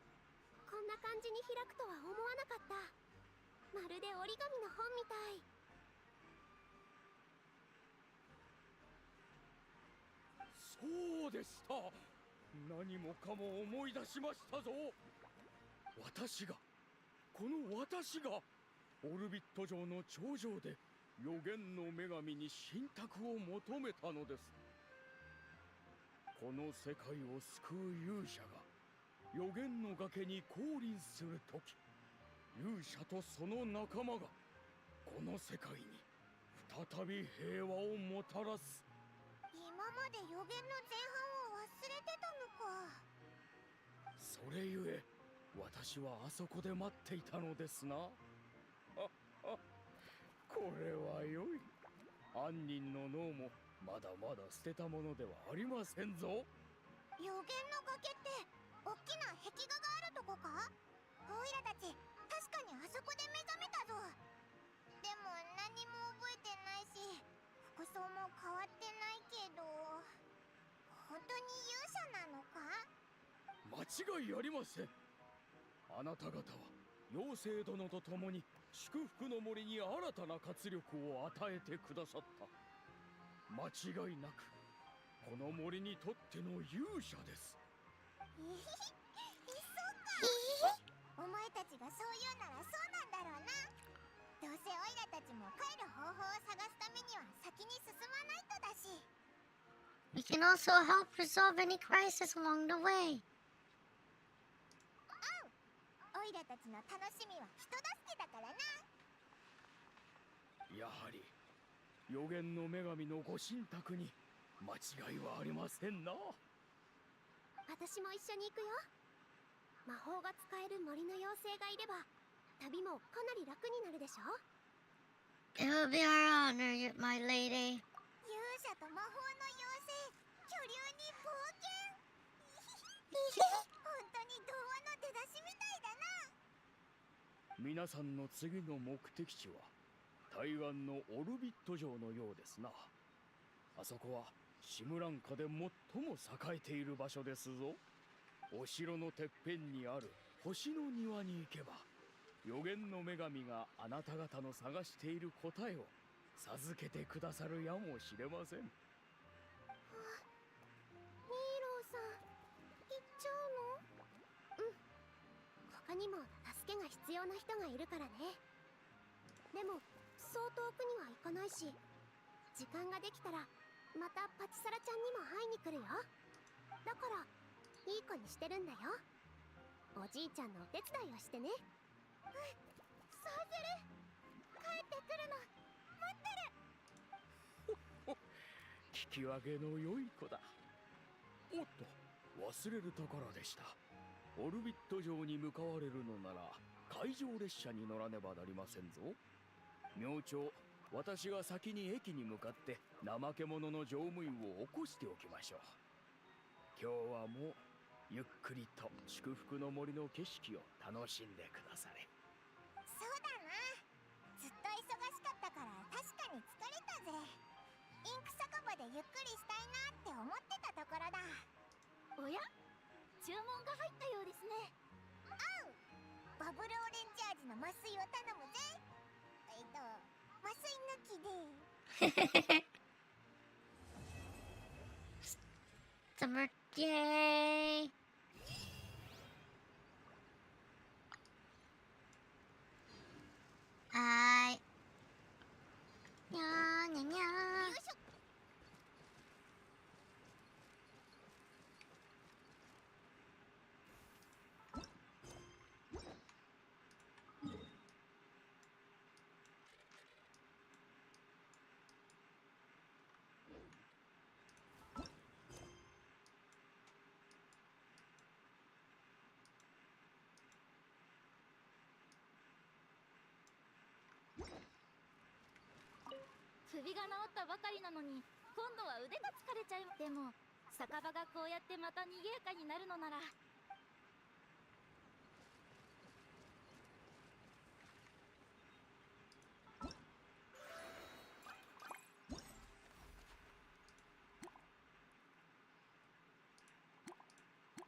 こんな感じに開くとは思わなかった。まるで折り紙の本みたい。そうでした。何もかも思い出しましたぞ。私がオルビット上の頂上で予言の女神に神託を求めたのです。この世界を救う勇者が予言の崖に降臨するとき、勇者とその仲間がこの世界に再び平和をもたらす。今まで予言の前半を忘れてたのか。それゆえ私はあそこで待っていたのですな。これは良い。犯人の脳もまだまだ捨てたものではありませんぞ。予言の崖って大きな壁画があるとこか。オイラたち確かにあそこで目覚めたぞ。でも何も覚えてないし、服装も変わってないけど、本当に勇者なのか。間違いありません。あなた方は妖精殿と共に祝福の森に新たな活力を与えてくださった。間違いなくこの森にとっての勇者です。お前たちがそう言うならそうなんだろうな。どうせオイラたちも帰る方法を探すためには先に進まないとだし。 We can also help resolve any crisis along the way. オイラたちの楽しみは人助けだからな。やはり予言の女神のご神託に間違いはありませんな。私も一緒に行くよ。魔法が使える森の妖精がいれば旅もかなり楽になるでしょ。 It will be our honor, my lady. 勇者と魔法の妖精、巨竜に冒険。本当に童話の出だしみたいだな。皆さんの次の目的地は対岸のオルビット城のようですな。あそこはシムランカで最も栄えている場所ですぞ。お城のてっぺんにある星の庭に行けば予言の女神があなた方の探している答えを授けてくださるやもしれません。ミーローさん、行っちゃうの？うん。他にも助けが必要な人がいるからね。でもそう遠くには行かないし、時間ができたらまたパチサラちゃんにも会いに来るよ。だからいい子にしてるんだよ。おじいちゃんのお手伝いをしてね。うん、そうする。帰ってくるの待ってる。聞き分けの良い子だ。おっと、忘れるところでした。オルビット城に向かわれるのなら海上列車に乗らねばなりませんぞ。明朝、私が先に駅に向かって怠け者の乗務員を起こしておきましょう。今日はもうゆっくりと祝福の森の景色を楽しんでくだされ。そうだな。ずっと忙しかバブルオレンジ味の麻酔を頼むぜ。麻酔抜きで。Summer, yay! Hi. Nya nya nya. よいしょ。首が治ったばかりなのに今度は腕が疲れちゃい。でも酒場がこうやってまた賑やかになるのなら。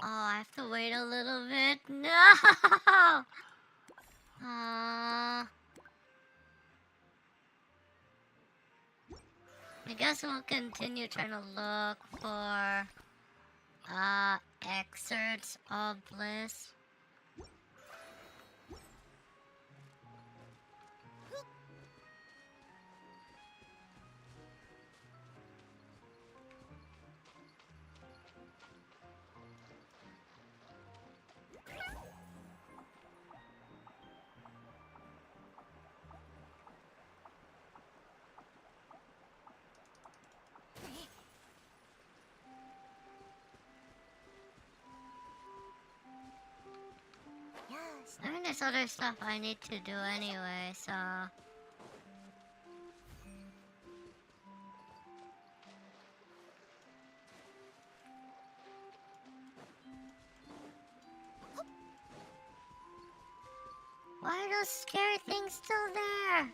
Oh, I have to wait a little bit. No! I guess we'll continue trying to look for excerpts of bliss. I mean, there's other stuff I need to do anyway, so... Why are those scary things still there?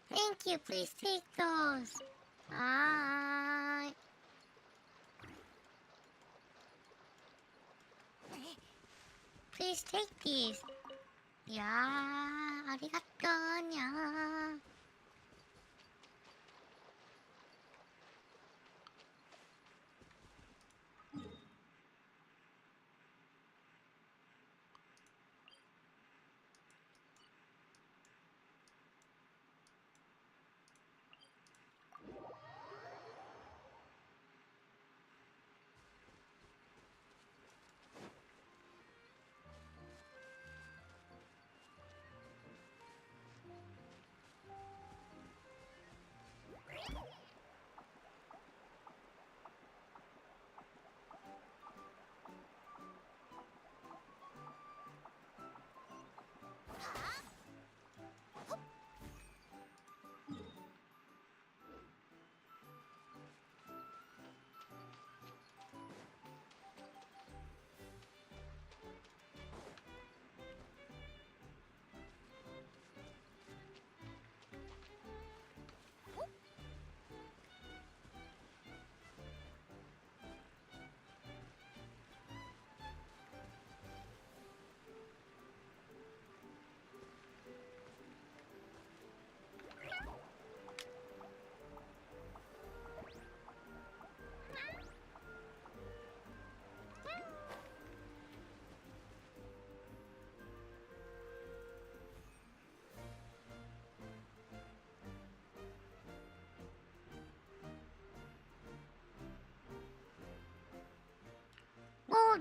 Thank you, please take those. Hi. Please take these. Yeah, arigato, nya.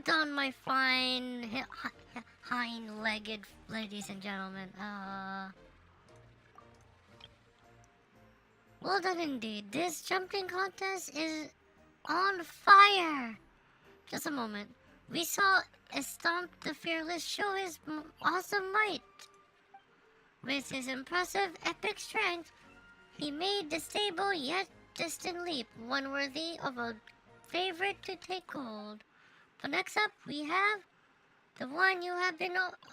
Calm down, my fine hind-legged ladies and gentlemen. Well done indeed. This jumping contest is on fire. Just a moment. We saw Estomp the Fearless show his awesome might. With his impressive epic strength, he made the stable yet distant leap, one worthy of a favorite to take hold. But next up, we have the one you have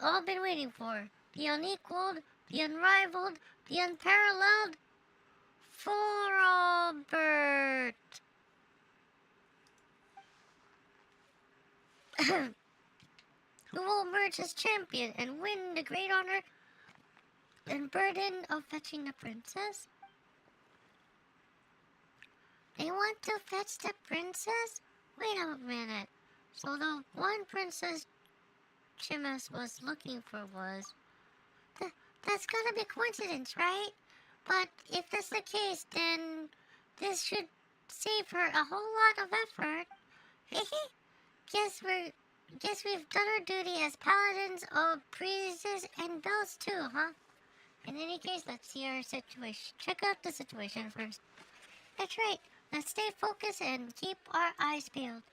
all been waiting for. The unequaled, the unrivaled, the unparalleled Robert. Who will emerge as champion and win the great honor and burden of fetching the princess? They want to fetch the princess? Wait a minute. So the one princess Chimus was looking for was... That's gotta be coincidence, right? But if that's the case, then this should save her a whole lot of effort. Guess we've done our duty as paladins of breezes and bells too, huh? In any case, let's see our situation. Check out the situation first. That's right. Let's stay focused and keep our eyes peeled.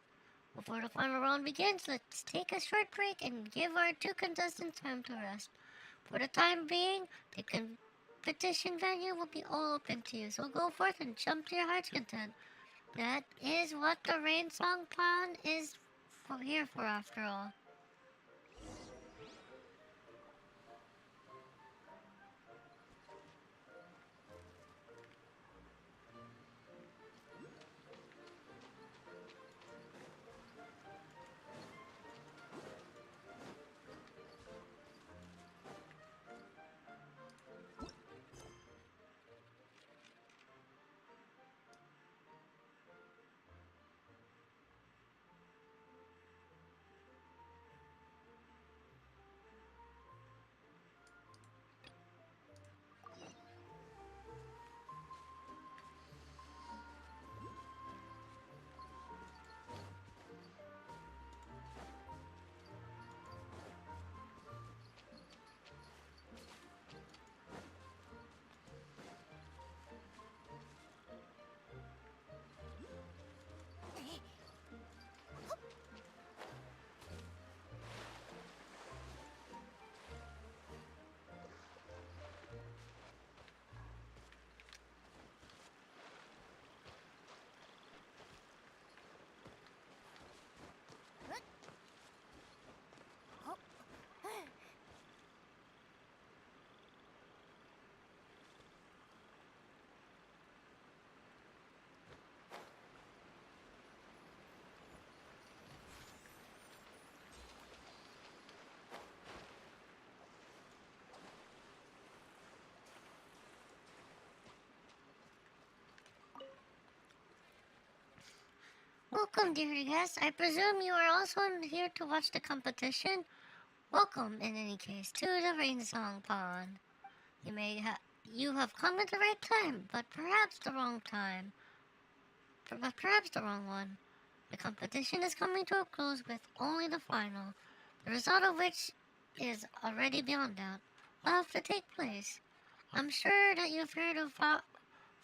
Before the final round begins, let's take a short break and give our two contestants time to rest. For the time being, the competition venue will be all open to you, so go forth and jump to your heart's content. That is what the Rain Song Pond is here for, after all. Welcome, dear guests. I presume you are also here to watch the competition? Welcome, in any case, to the Rain Song Pond. You have come at the right time, but perhaps the wrong time. But perhaps the wrong one. The competition is coming to a close with only the final, the result of which is already beyond doubt, will have to take place. I'm sure that you've heard of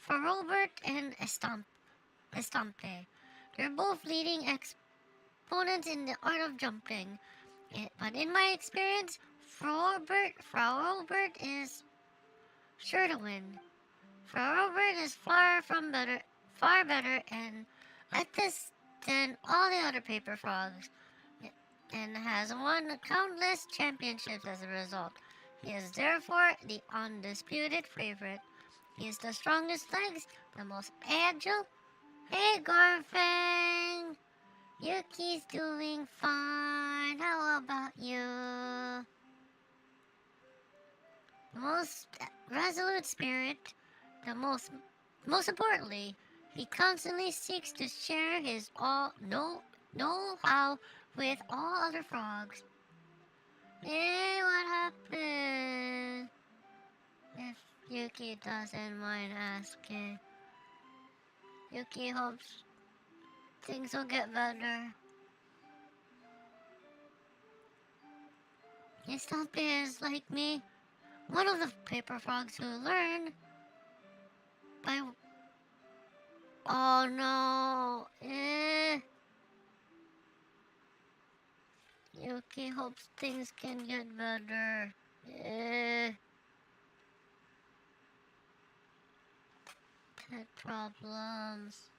Robert and Estampe. They're both leading exponents in the art of jumping. But in my experience, Frau Robert is sure to win. Frau Robert is far better and at this than all the other paper frogs, and has won countless championships as a result. He is therefore the undisputed favorite. He has the strongest legs, the most agile. Hey, Garfang! Yuki's doing fine. How about you? The most resolute spirit, the most importantly, he constantly seeks to share his know-how with all other frogs. Hey, what happened? If Yuki doesn't mind asking. Yuki hopes things will get better. Stumpy is like me, one of the paper frogs who learn by. Oh no! Yuuki hopes things can get better. Pet problems.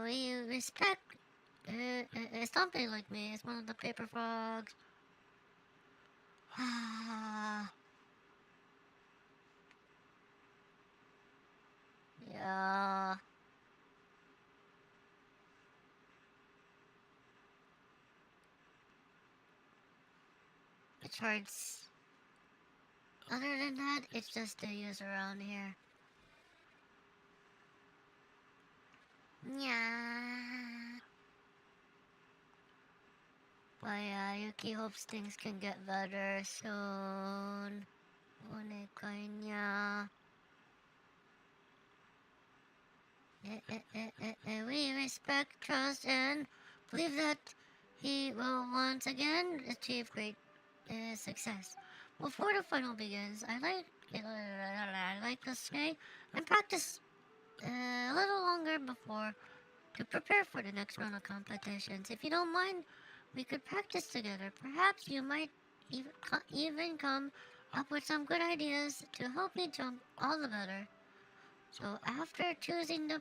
We respect. Something like me is one of the paper frogs. Yeah. It hurts. Other than that, it's just the use around here. Yeah. But yeah, Yuuki hopes things can get better soon. We respect, trust, and believe that he will once again achieve great success. Before the final begins, I like to stay and practice a little longer before to prepare for the next round of competitions. If you don't mind, we could practice together. Perhaps you might even come up with some good ideas to help me jump all the better. So after choosing the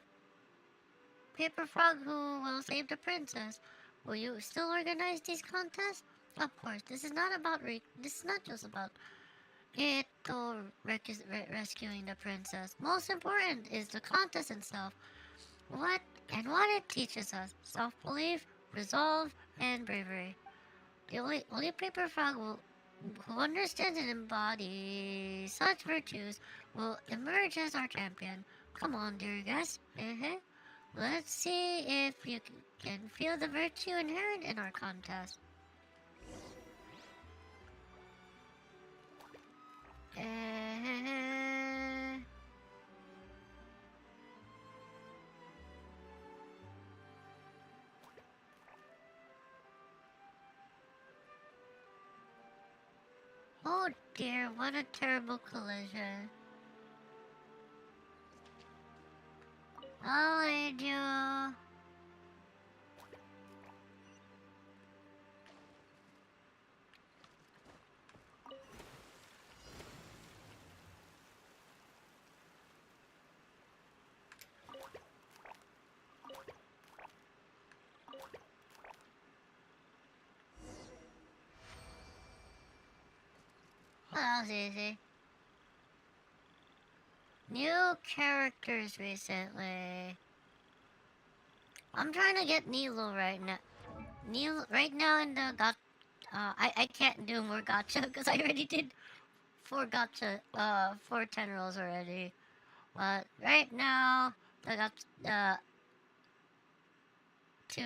paper frog who will save the princess, will you still organize these contests? Of course, this is not just about rescuing the princess. Most important is the contest itself. What it teaches us: self-belief, resolve, and bravery. The only paper frog who understands and embodies such virtues will emerge as our champion. Come on, dear guest. Let's see if you can feel the virtue inherent in our contest. Oh dear, what a terrible collision. I'll aid you. That was easy. New characters recently. I'm trying to get Nilo right now. Right now in the I can't do more gacha because I already did 4 gacha, 4 10 rolls already. But right now, the 2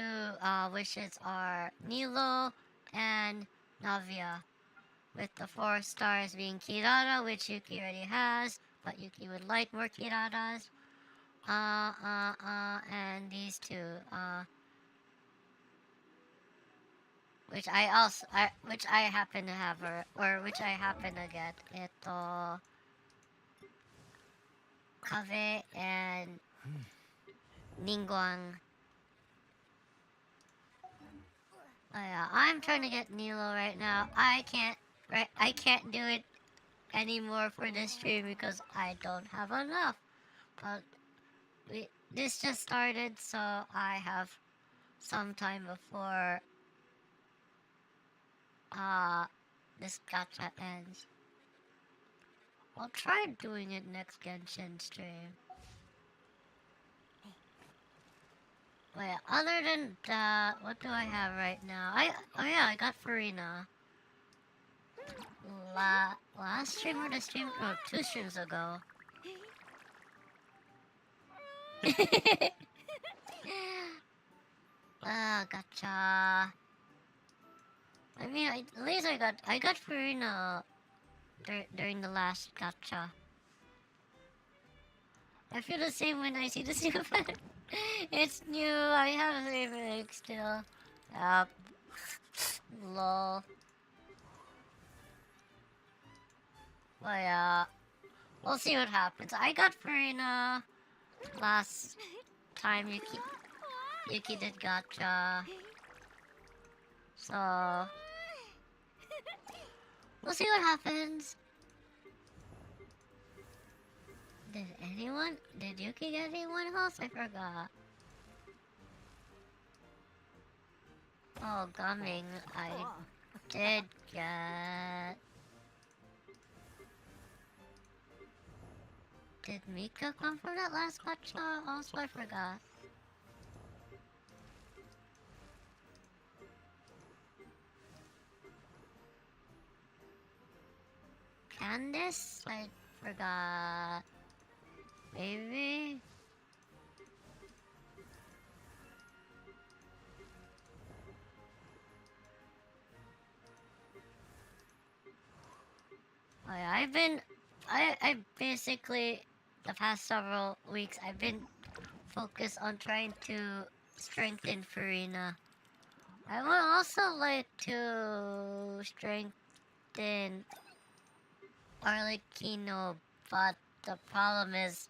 wishes are Nilo and Navia, with the 4 stars being KIRARA, which Yuuki already has, but Yuuki would like more Kiraras. And these 2, which I happen to have, or which I happen to get. Kave and Ningguang. Yeah, I'm trying to get Nilo right now. I can't do it anymore for this stream because I don't have enough. But this just started, so I have some time before this gacha ends. I'll try doing it next Genshin stream. Wait, other than that, what do I have right now? I got Farina. Last stream or the stream? Oh, 2 streams ago. Gotcha. I mean, at least I got Farina during the last gacha. I feel the same when I see the super fan. It's new. I haven't even still. Yep. Lol. But yeah, we'll see what happens. I got Farina last time. Yuki did gotcha. So we'll see what happens. Did Yuki get anyone else? I forgot. Oh, gumming, I did get. Did Mika come from that last gotcha? Also, I forgot. Candice? I forgot. Maybe? Oh yeah, I basically, the past several weeks, I've been focused on trying to strengthen Farina. I would also like to strengthen Arlecchino, but the problem is,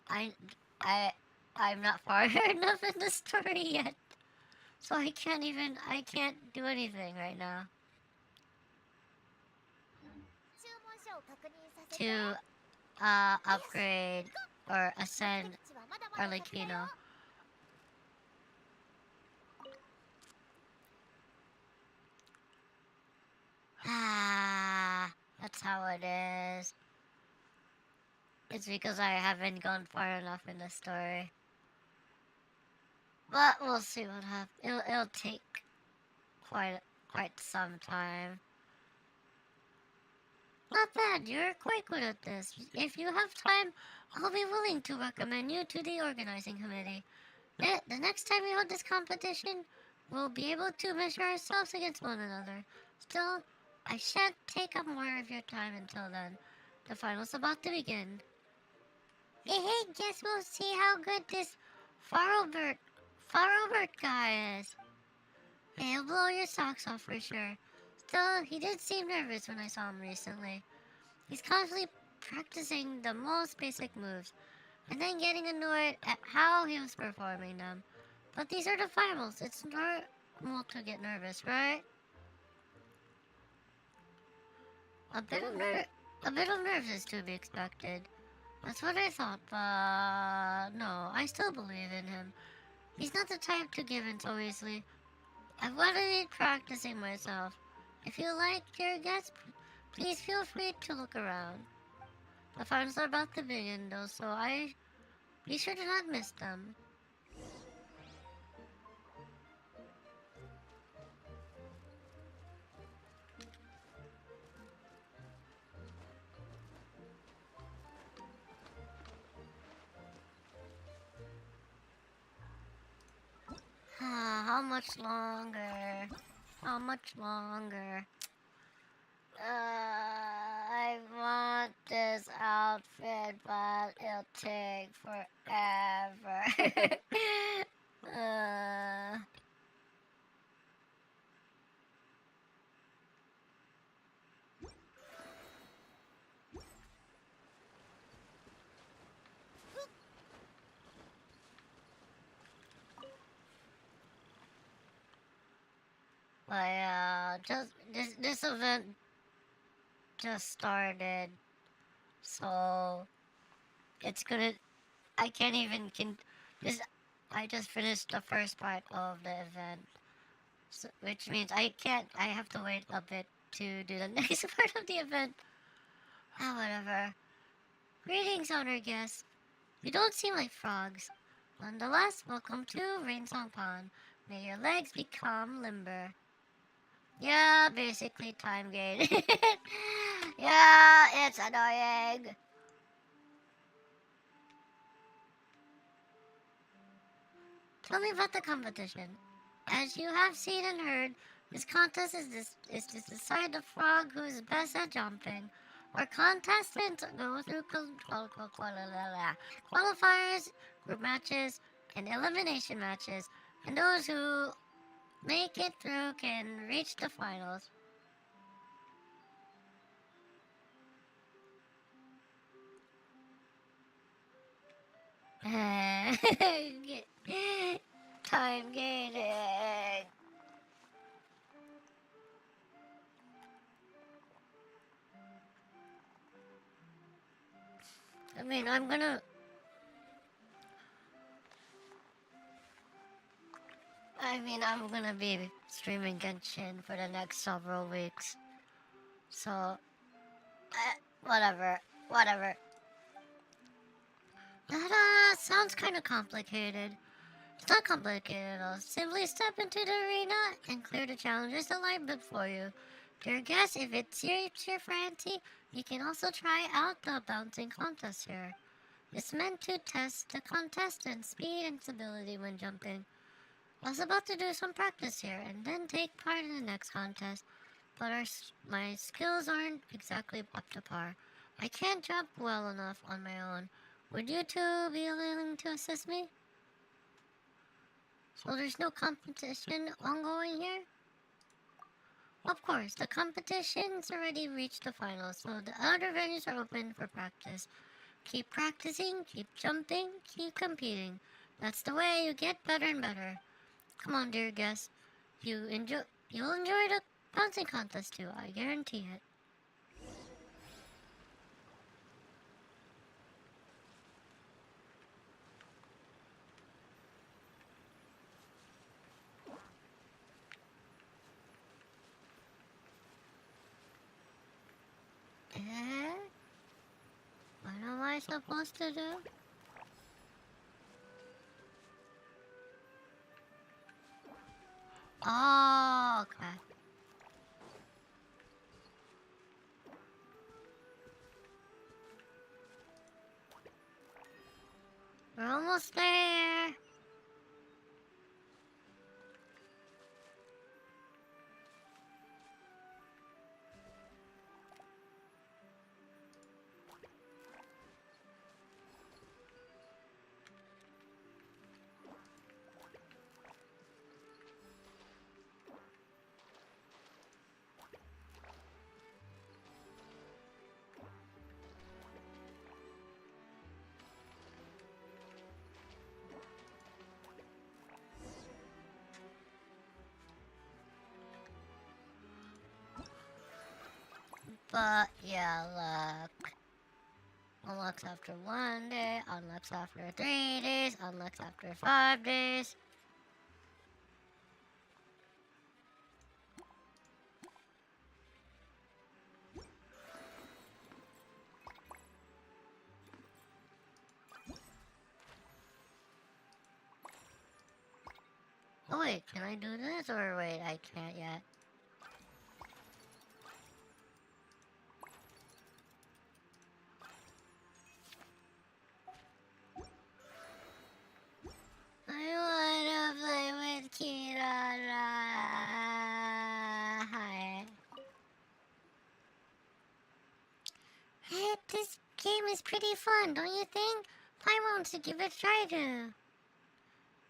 I'm not far enough in the story yet, so I can't do anything right now to upgrade or ascend Arlecchino. That's how it is. It's because I haven't gone far enough in the story. But we'll see what happens. It'll take quite some time. Not bad, you're quite good at this. If you have time, I'll be willing to recommend you to the organizing committee. The next time we hold this competition, we'll be able to measure ourselves against one another. Still, I shan't take up more of your time until then. The final's about to begin. Hey, guess we'll see how good this Farrelbert guy is. He'll blow your socks off for sure. Still, he did seem nervous when I saw him recently. He's constantly practicing the most basic moves, and then getting annoyed at how he was performing them. But these are the finals. It's normal to get nervous, right? A bit of nerves is to be expected. That's what I thought, but no, I still believe in him. He's not the type to give in so easily. I've wanted to be practicing myself. If you like your guests, please feel free to look around. The finals are about to begin though, so be sure to not miss them. How much longer? How much longer? I want this outfit, but it'll take forever. Just this event just started, so it's gonna. I can't even I just finished the first part of the event, so, which means I have to wait a bit to do the next part of the event. Whatever. Greetings, honored guests. You don't seem like frogs. Nonetheless, welcome to Rainsong Pond. May your legs become limber. Yeah, basically time gain. Yeah, it's annoying. Tell me about the competition. As you have seen and heard, this contest is to decide the frog who is best at jumping. Our contestants go through qualifiers, group matches, and elimination matches, and those who make it through can reach the finals. Time gating. I mean, I'm gonna be streaming Genshin for the next several weeks. So, whatever. That sounds kind of complicated. It's not complicated at all. Simply step into the arena and clear the challenges that lie before you. Dear guest, if it's your fancy, you can also try out the bouncing contest here. It's meant to test the contestant's speed and stability when jumping. I was about to do some practice here and then take part in the next contest, but my skills aren't exactly up to par. I can't jump well enough on my own. Would you two be willing to assist me? So there's no competition ongoing here? Of course, the competition's already reached the finals, so the other venues are open for practice. Keep practicing, keep jumping, keep competing. That's the way you get better and better. Come on, dear guest. You'll enjoy the bouncing contest too, I guarantee it. What am I supposed to do? Oh, okay. We're almost there. But yeah, look. Unlocks after 1 day, unlocks after 3 days, unlocks after 5 days. Oh wait, can I do this or wait, I can't yet. I wanna play with KIRARA. Hi. Hey, this game is pretty fun, don't you think? I want to give it a try too.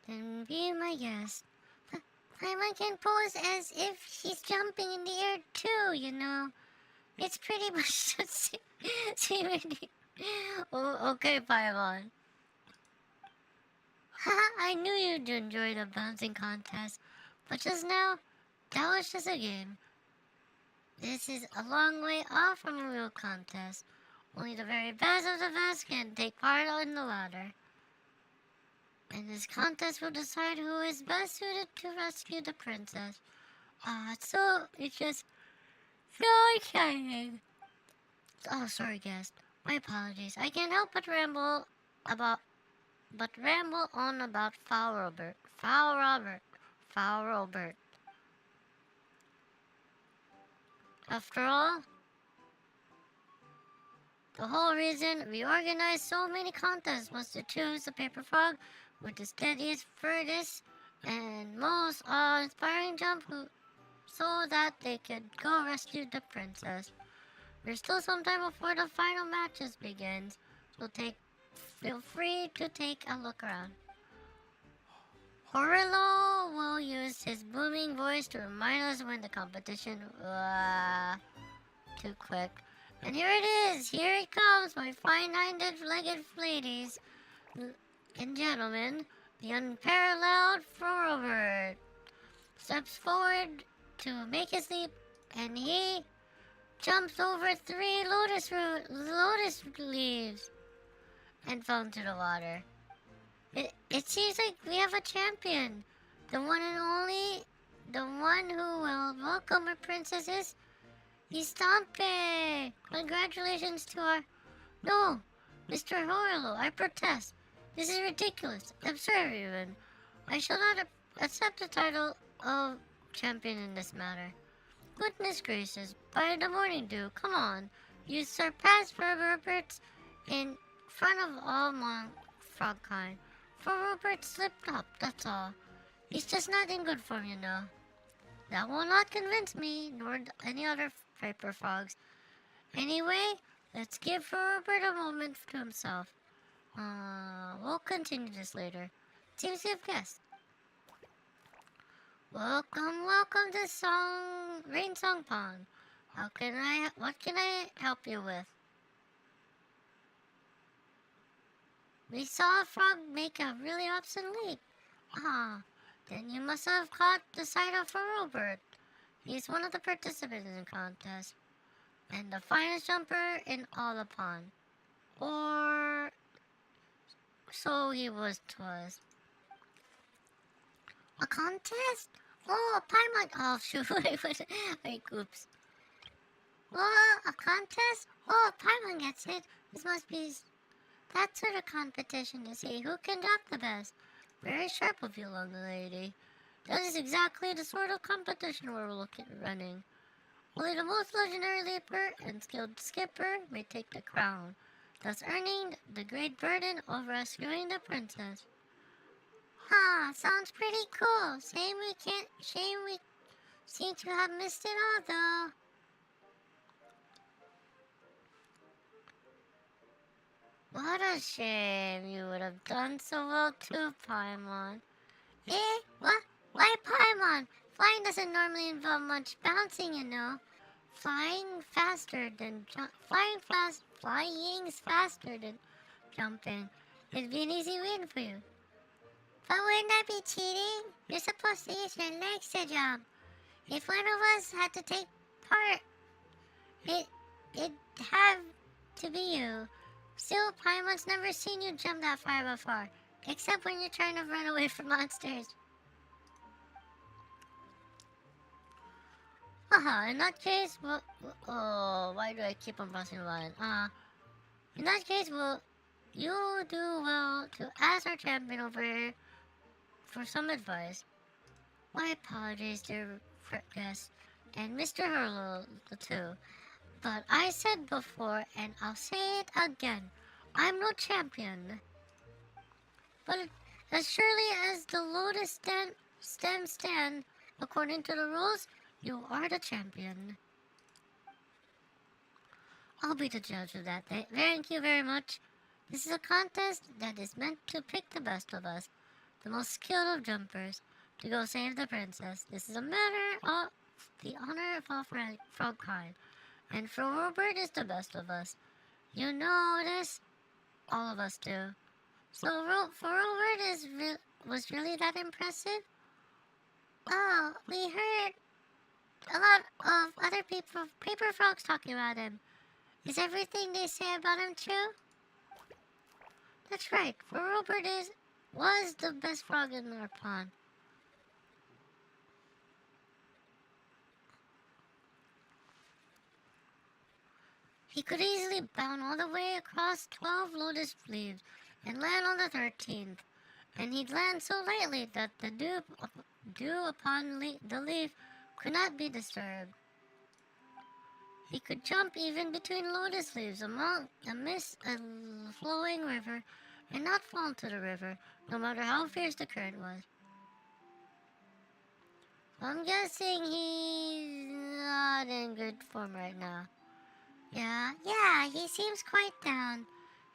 Then be my guest. Paimon can pose as if he's jumping in the air too, you know. It's pretty much the same. Oh, okay, Paimon. I knew you'd enjoy the bouncing contest, but just now, that was just a game. This is a long way off from a real contest. Only the very best of the best can take part in the latter. And this contest will decide who is best suited to rescue the princess. It's just so exciting. Oh, sorry, guest. My apologies. I can't help but ramble on about Foul Robert. After all, the whole reason we organized so many contests was to choose the paper frog with the steadiest, furthest, and most awe-inspiring jump so that they could go rescue the princess. There's still some time before the final matches begins, so feel free to take a look around. Horilo will use his booming voice to remind us when the competition... too quick. And here it is! Here it comes, my fine-minded legged ladies and gentlemen. The unparalleled Florobird steps forward to make his leap, and he jumps over 3 lotus leaves and fell into the water. It seems like we have a champion. The one and only, the one who will welcome our princesses. He's Stompe! Congratulations to our... No! Mr. Horlo, I protest. This is ridiculous. Absurd even. I shall not accept the title of champion in this matter. Goodness gracious, by the morning dew, come on. You surpassed Roberts in front of all frog kind. For Robert slipped up, that's all. He's just not in good form, you know. That will not convince me, nor any other Piper Frogs. Anyway, let's give Robert a moment to himself. We'll continue this later. Seems you've guessed. Welcome to Rain Song Pond. What can I help you with? We saw a frog make a really obscene leap. Then you must have caught the sight of Robert. He's one of the participants in the contest, and the finest jumper in all the pond. Or so he was to us. A contest? Oh, a Paimon. Oh, shoot. Wait, oops. Oh, a contest? Oh, Paimon gets it. This must be that sort of competition to see who can jump the best. Very sharp of you, young lady. That is exactly the sort of competition we're running. Only the most legendary leaper and skilled skipper may take the crown, thus earning the great burden of rescuing the princess. Sounds pretty cool. Shame we seem to have missed it all, though. What a shame. You would have done so well too, Paimon. What? Why Paimon? Flying doesn't normally involve much bouncing, you know. Flying's faster than jumping. It'd be an easy win for you. But wouldn't that be cheating? You're supposed to use your legs to jump. If one of us had to take part, it'd have to be you. Still, Paimon's never seen you jump that far before, except when you're trying to run away from monsters. In that case, why do I keep on pressing the button? In that case, you do well to ask our champion over here for some advice. My apologies, dear guest, and Mr. Hurlo, too. But I said before, and I'll say it again, I'm no champion. But as surely as the lotus stems stand, according to the rules, you are the champion. I'll be the judge of that. Thank you very much. This is a contest that is meant to pick the best of us, the most skilled of jumpers, to go save the princess. This is a matter of the honor of all frog kind. And Robert is the best of us. You know this? All of us do. So Robert was really that impressive? Oh, we heard a lot of other paper frogs talking about him. Is everything they say about him true? That's right. Robert was the best frog in our pond. He could easily bound all the way across 12 lotus leaves and land on the 13th. And he'd land so lightly that the dew upon the leaf could not be disturbed. He could jump even between lotus leaves amidst a flowing river and not fall into the river, no matter how fierce the current was. I'm guessing he's not in good form right now. Yeah, he seems quite down.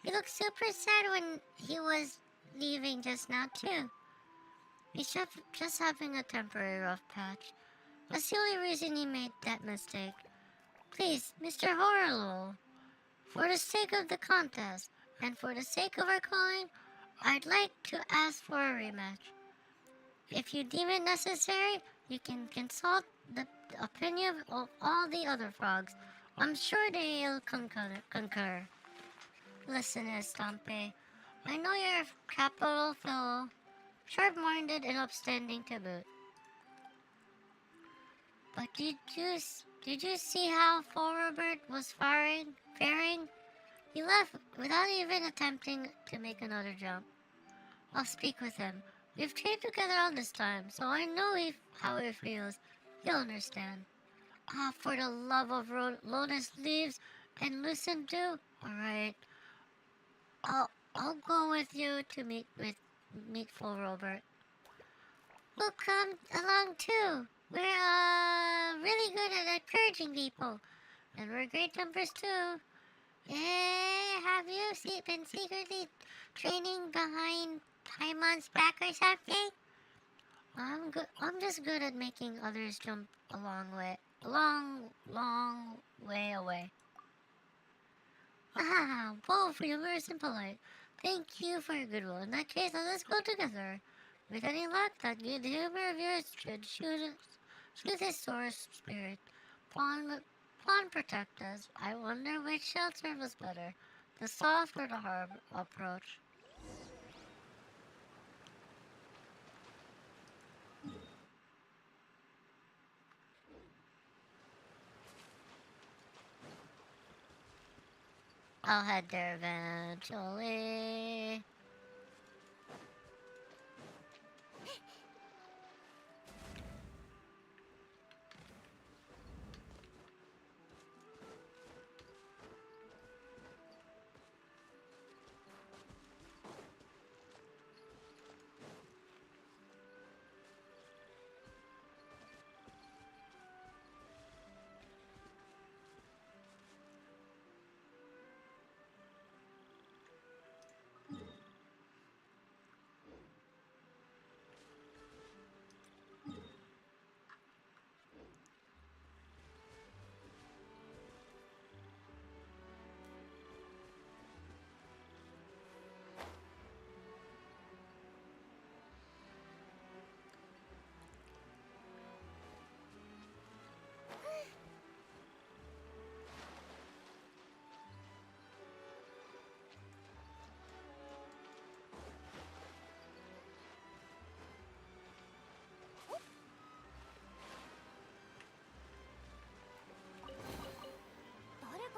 He looked super sad when he was leaving just now, too. He's just having a temporary rough patch. That's the only reason he made that mistake. Please, Mr. Horrorlol, for the sake of the contest, and for the sake of our calling, I'd like to ask for a rematch. If you deem it necessary, you can consult the opinion of all the other frogs. I'm sure they'll concur. Listen, Estampe, I know you're a capital fellow, sharp-minded and upstanding to boot. But did you see how Forward was faring? He left without even attempting to make another jump. I'll speak with him. We've trained together all this time, so I know how he feels. He'll understand. Ah, for the love of lotus leaves and loosened dew. All right, I'll go with you to meet Full Robert. We'll come along too. We're really good at encouraging people, and we're great jumpers too. Have you been secretly training behind Paimon's back or something? I'm just good at making others jump a long way away. Ah, both humorous and polite. Thank you for your goodwill. In that case, let's go together. With any luck, that good humor of yours should shoot his source spirit. Pawn protect us. I wonder which shall serve us better, the soft or the hard approach. I'll head there eventually.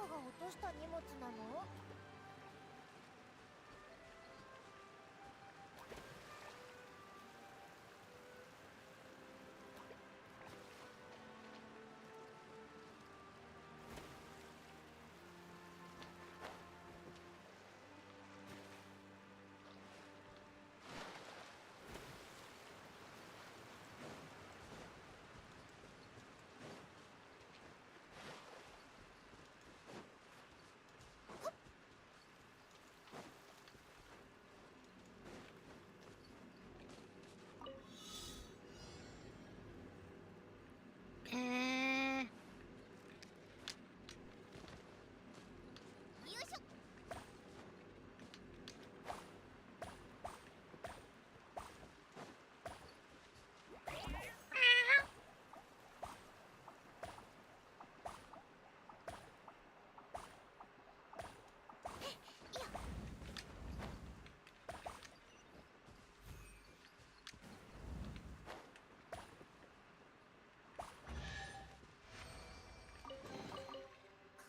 落とした荷物なの？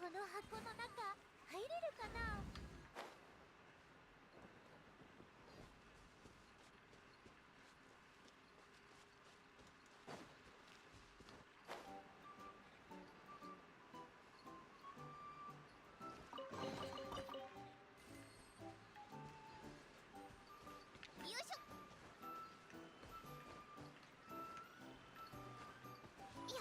この箱の中入れるかな？よいしょ。いや。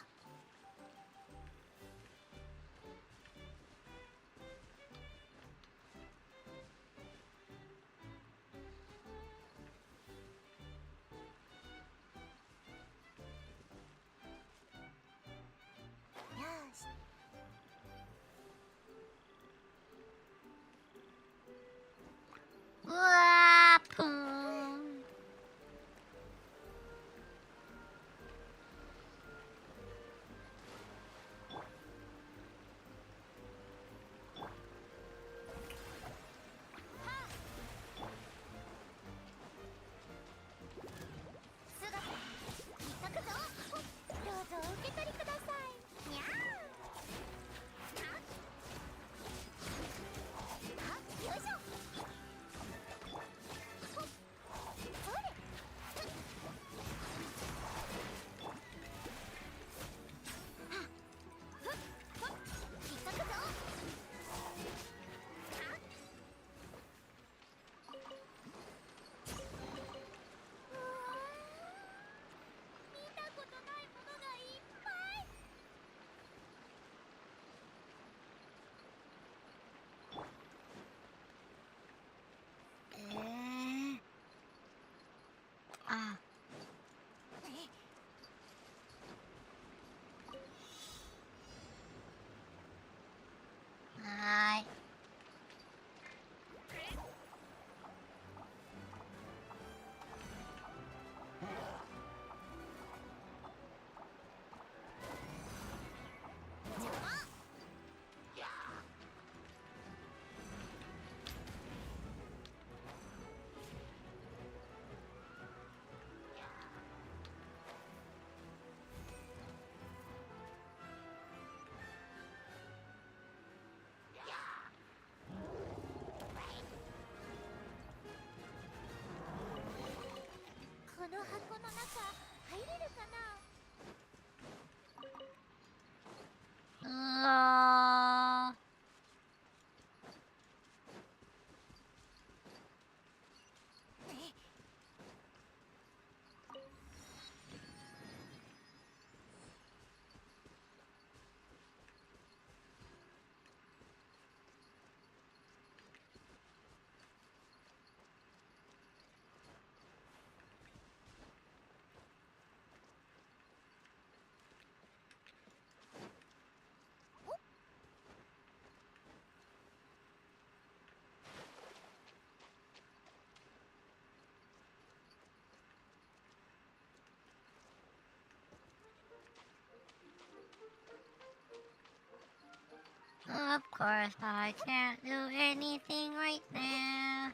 Of course, I can't do anything right now.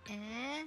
Eh?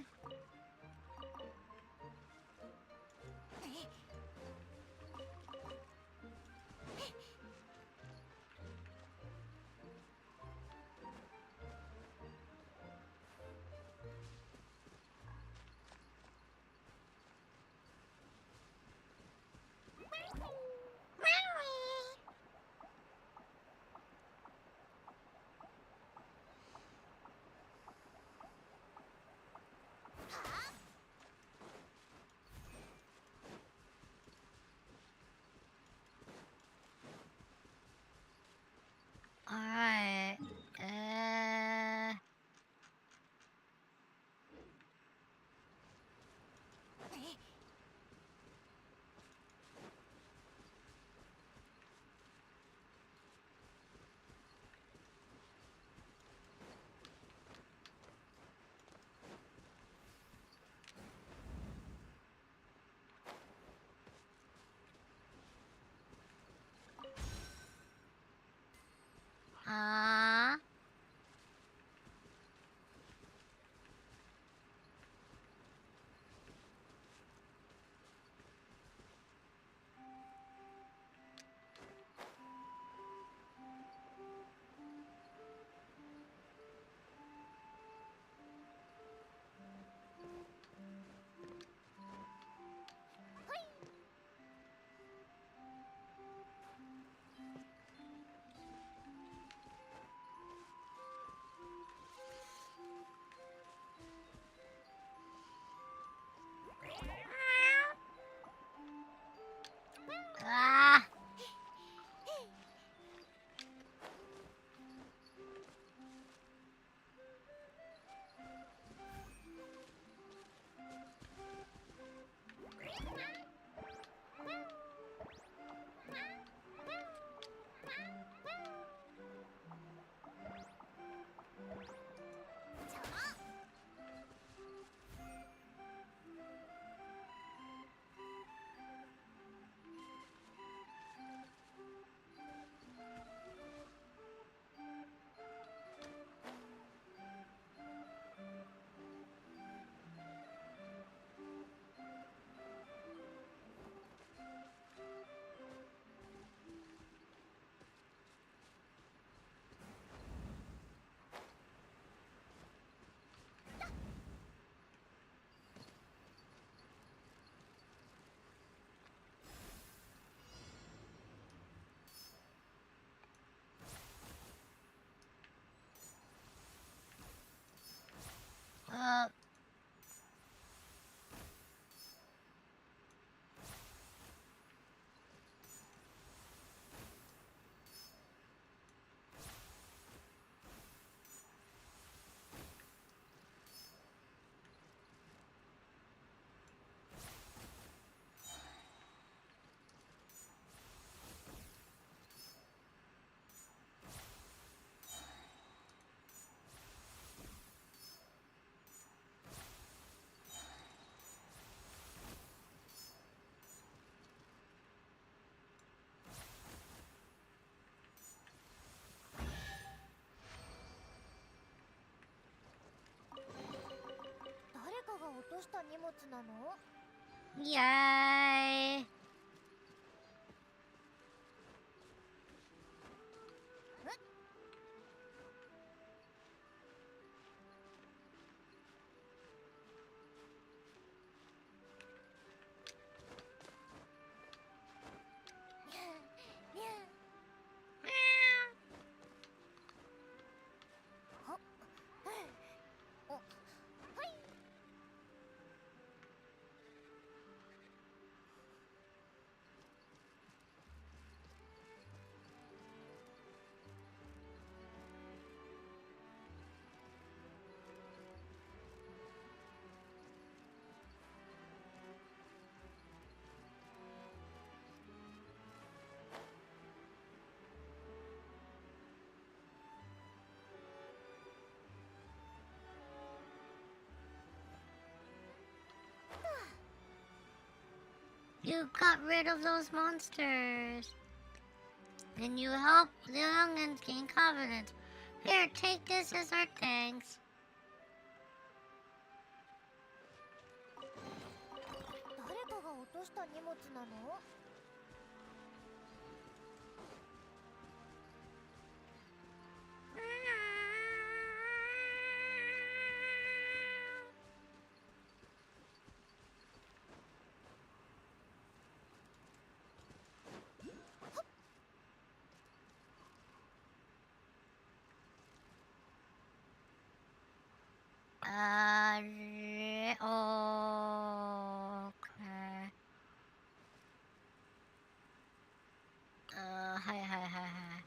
Alright. Ah! Yay! You got rid of those monsters. And you help the youngins gain confidence. Here, take this as our thanks. 誰かが落とした荷物なの？Okay. はいはいはいはい。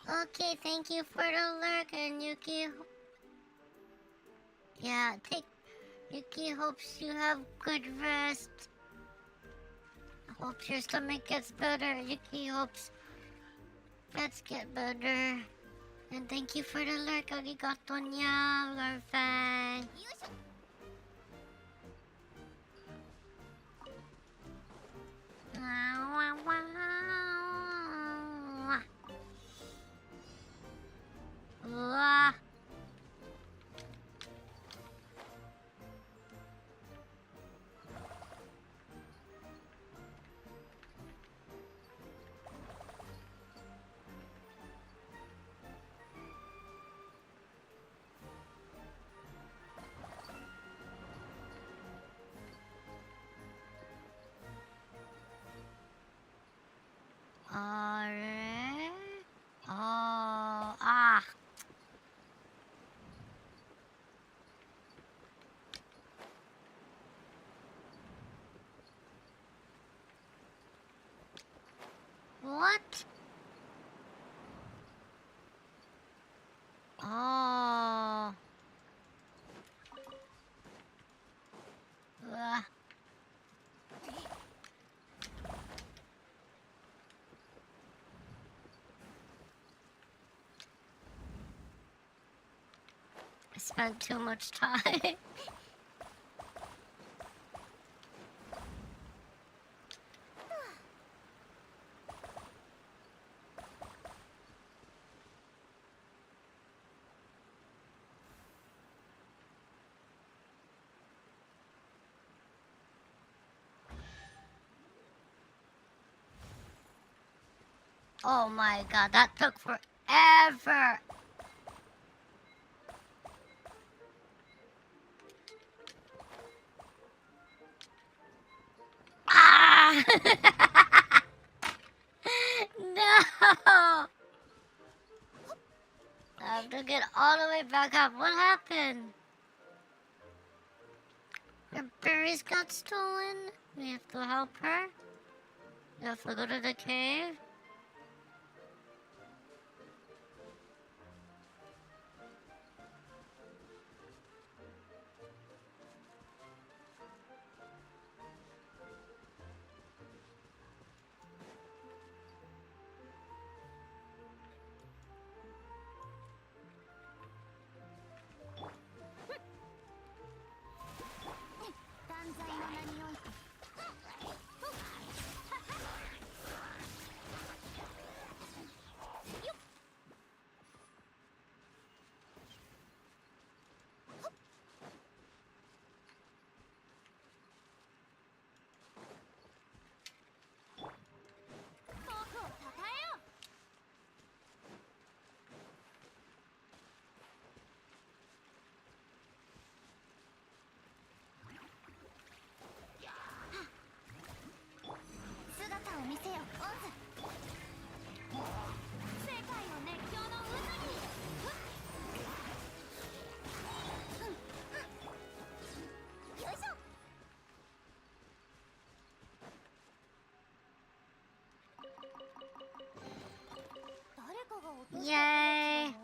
Okay, thank you for the lurk, and Yuki. Yeah, Yuki hopes you have good rest. Hope your stomach gets better. Yuki hopes pets get better. And thank you for the lurk, arigato nya, Lurfang. うわ。あれ？あ。What? Oh. うわ。I spent too much time. Oh my god, that took forever. Ah! No! I have to get all the way back up. What happened? Her berries got stolen. We have to help her. We have to go to the cave. どうイエーイ。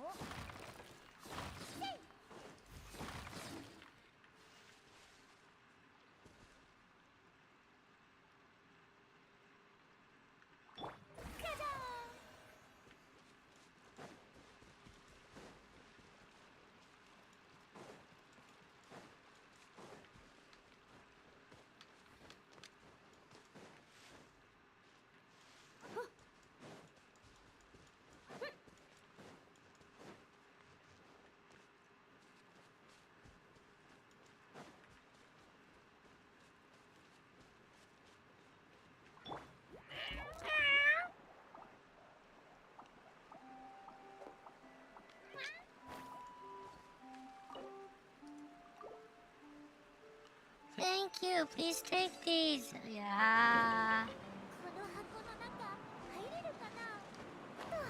したの？ Thank you. Please take these. Yeah. この箱の中入れるかな？と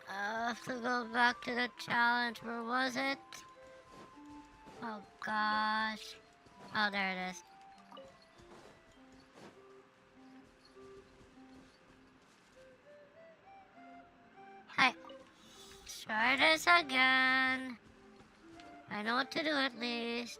I have to go back to the challenge. Where was it? Oh gosh. Oh, there it is. Hi. Try this again. I know what to do at least.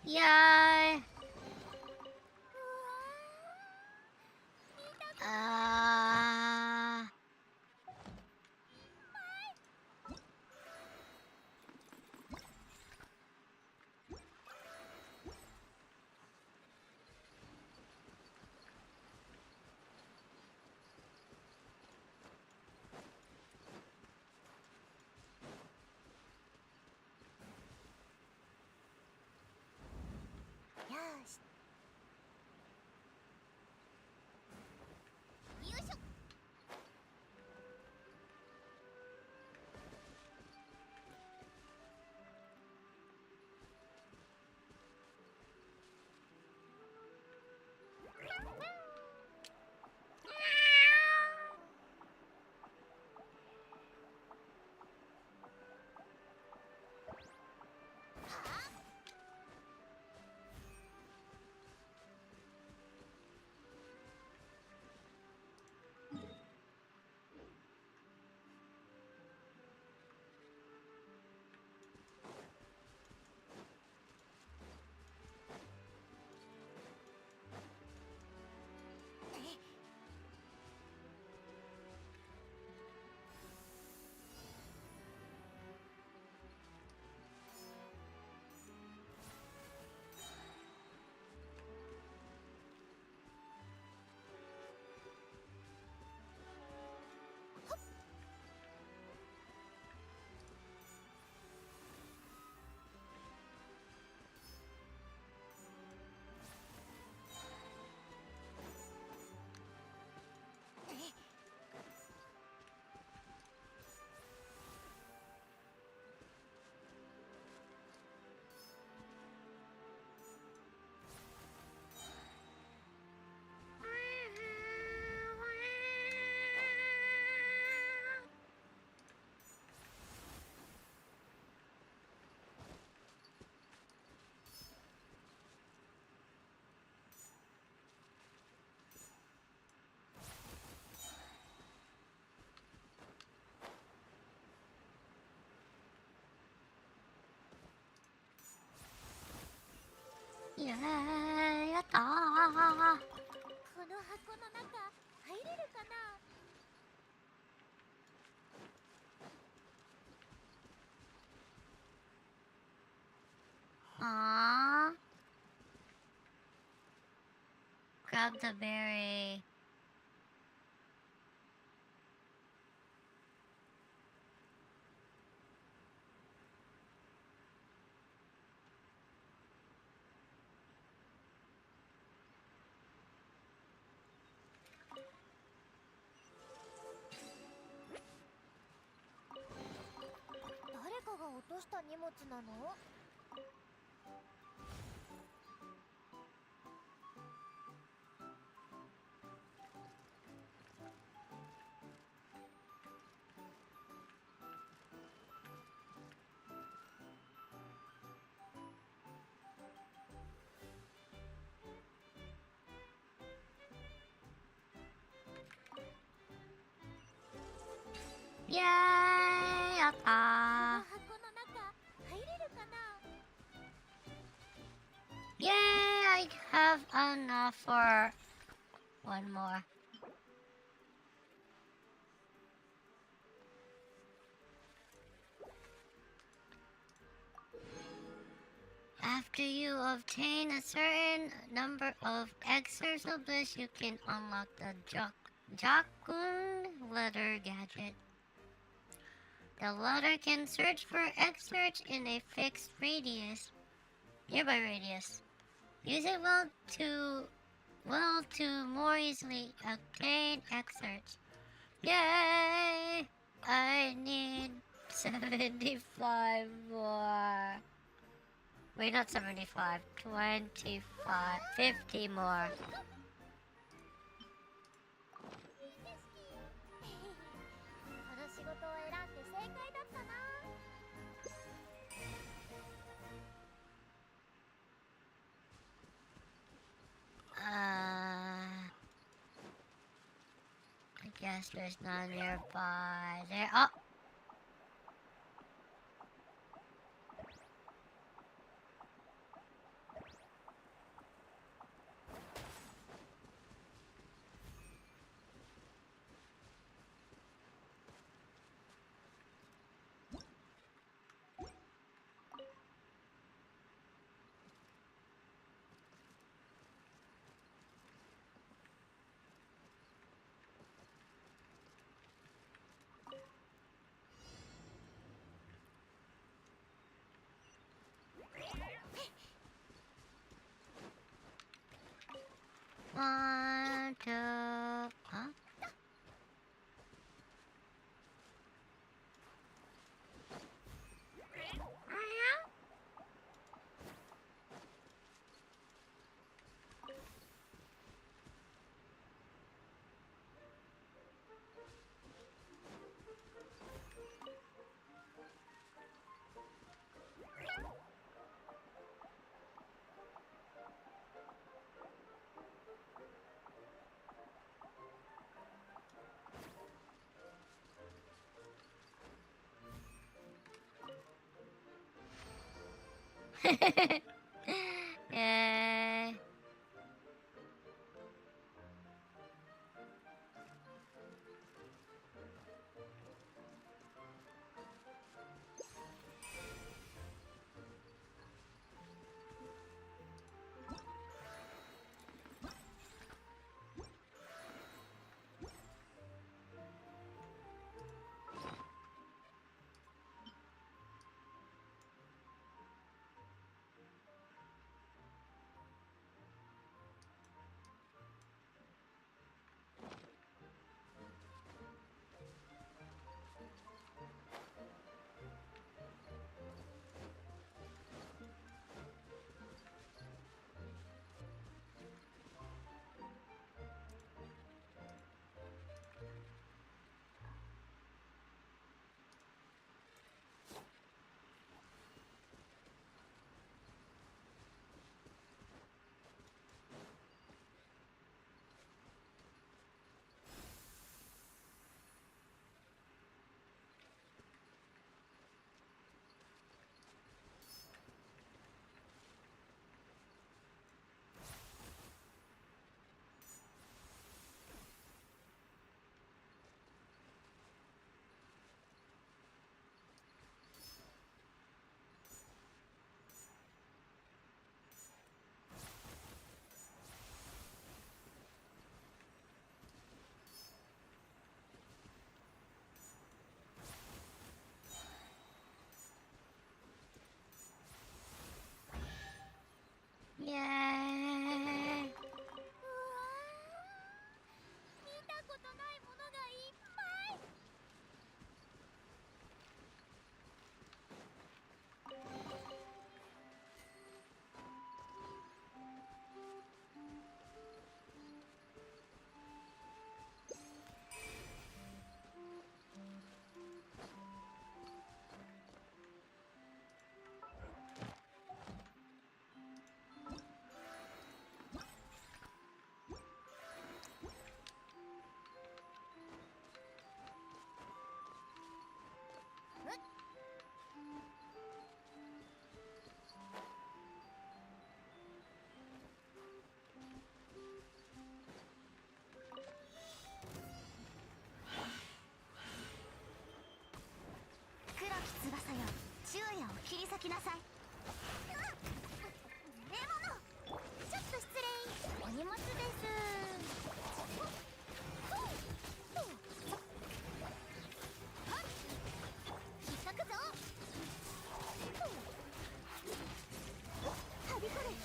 Yay! Ah. イエーイやったー。この箱の中入れるかな。Aww. Grab the berry. Yay! やったー。Yay! I have enough for one more. After you obtain a certain number of excerpts of bliss, you can unlock the Jakun letter gadget. The letter can search for excerpts in a fixed nearby radius. Use it to more easily obtain excerpts. Yay! I need 75 more. Wait, not 75, 25, 50 more. 仕事を選んで正解だったな。I guess there's none nearby. There. Oh. One, two, huh? Yay. 切り裂きなさい。レモノ、ちょっと失礼。お荷物です。引っかくぞ。はびこれ。よ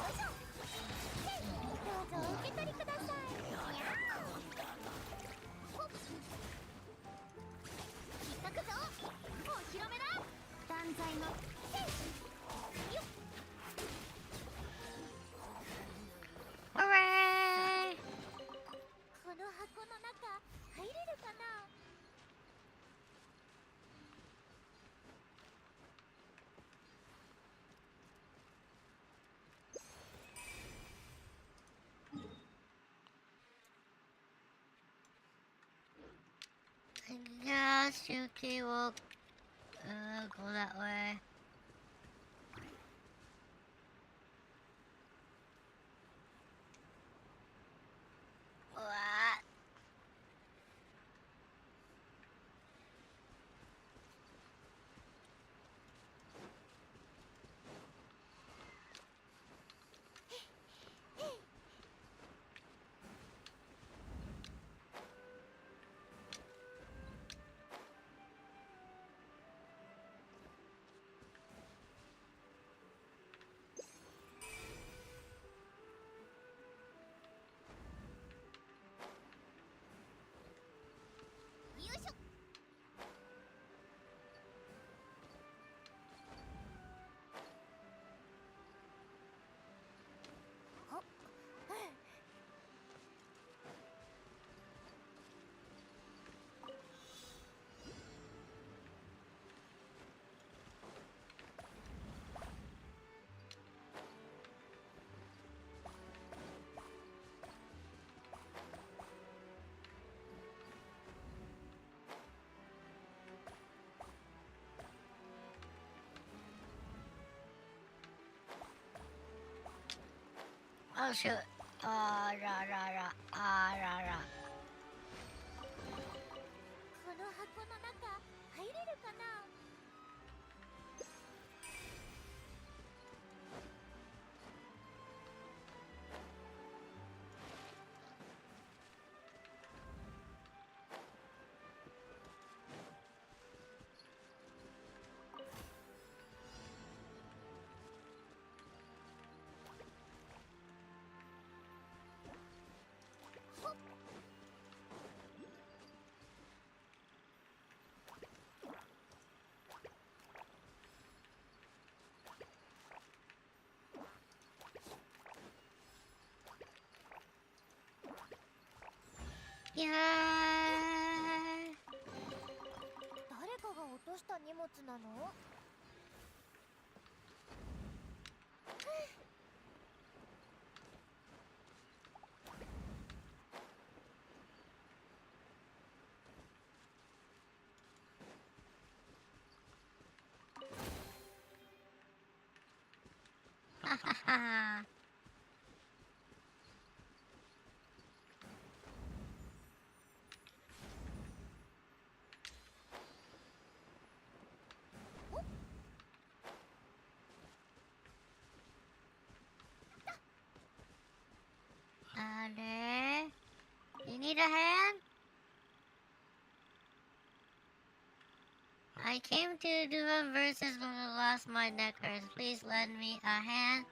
いしょ。どうぞお受け取りください。引っかくぞ。お披露目だ。断罪のよっ。Hooray! この箱の中入れるかな。I guess Yuuki will go that way. What? Oh shoot. Ra ra ra. Ra ra. この箱の中入れるかな。Yay! 誰かが落とした荷物なの？Ha ha ha. Ale, you need a hand? I came to do a versus when I lost my neckers. Please lend me a hand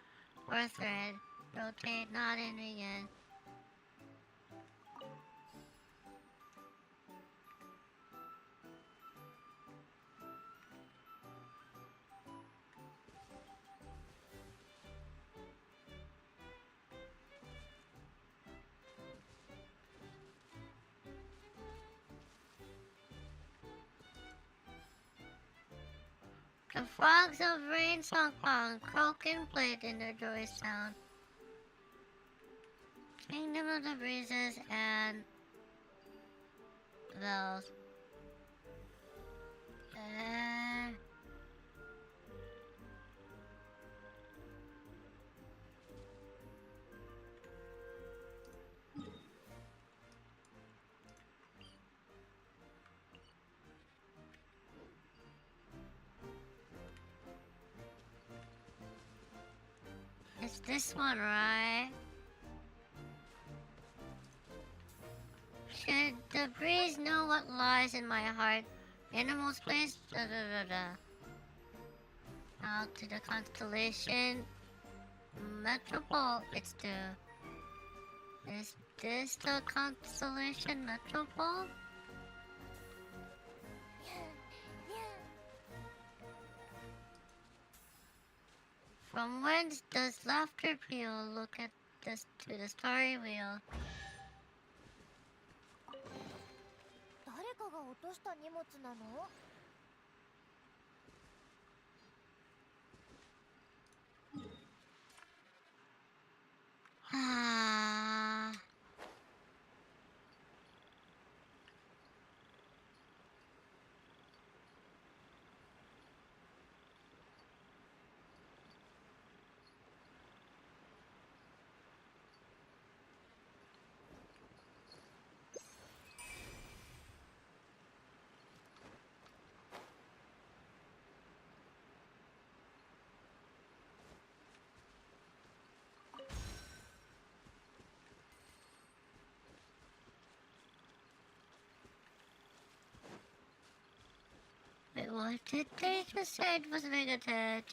or thread. Rotate, not in again. The frogs of rain song pong, croak and played in their joyous sound. Kingdom of the breezes and bells. this one, right? Should the breeze know what lies in my heart? Animals place. Out to the constellation Metropole. It's the. Is this the constellation Metropole? From whence does laughter peal? Look at this to the starry wheel. 誰かが落とした荷物なの？Ah. Wait, what did they just say? It was negative.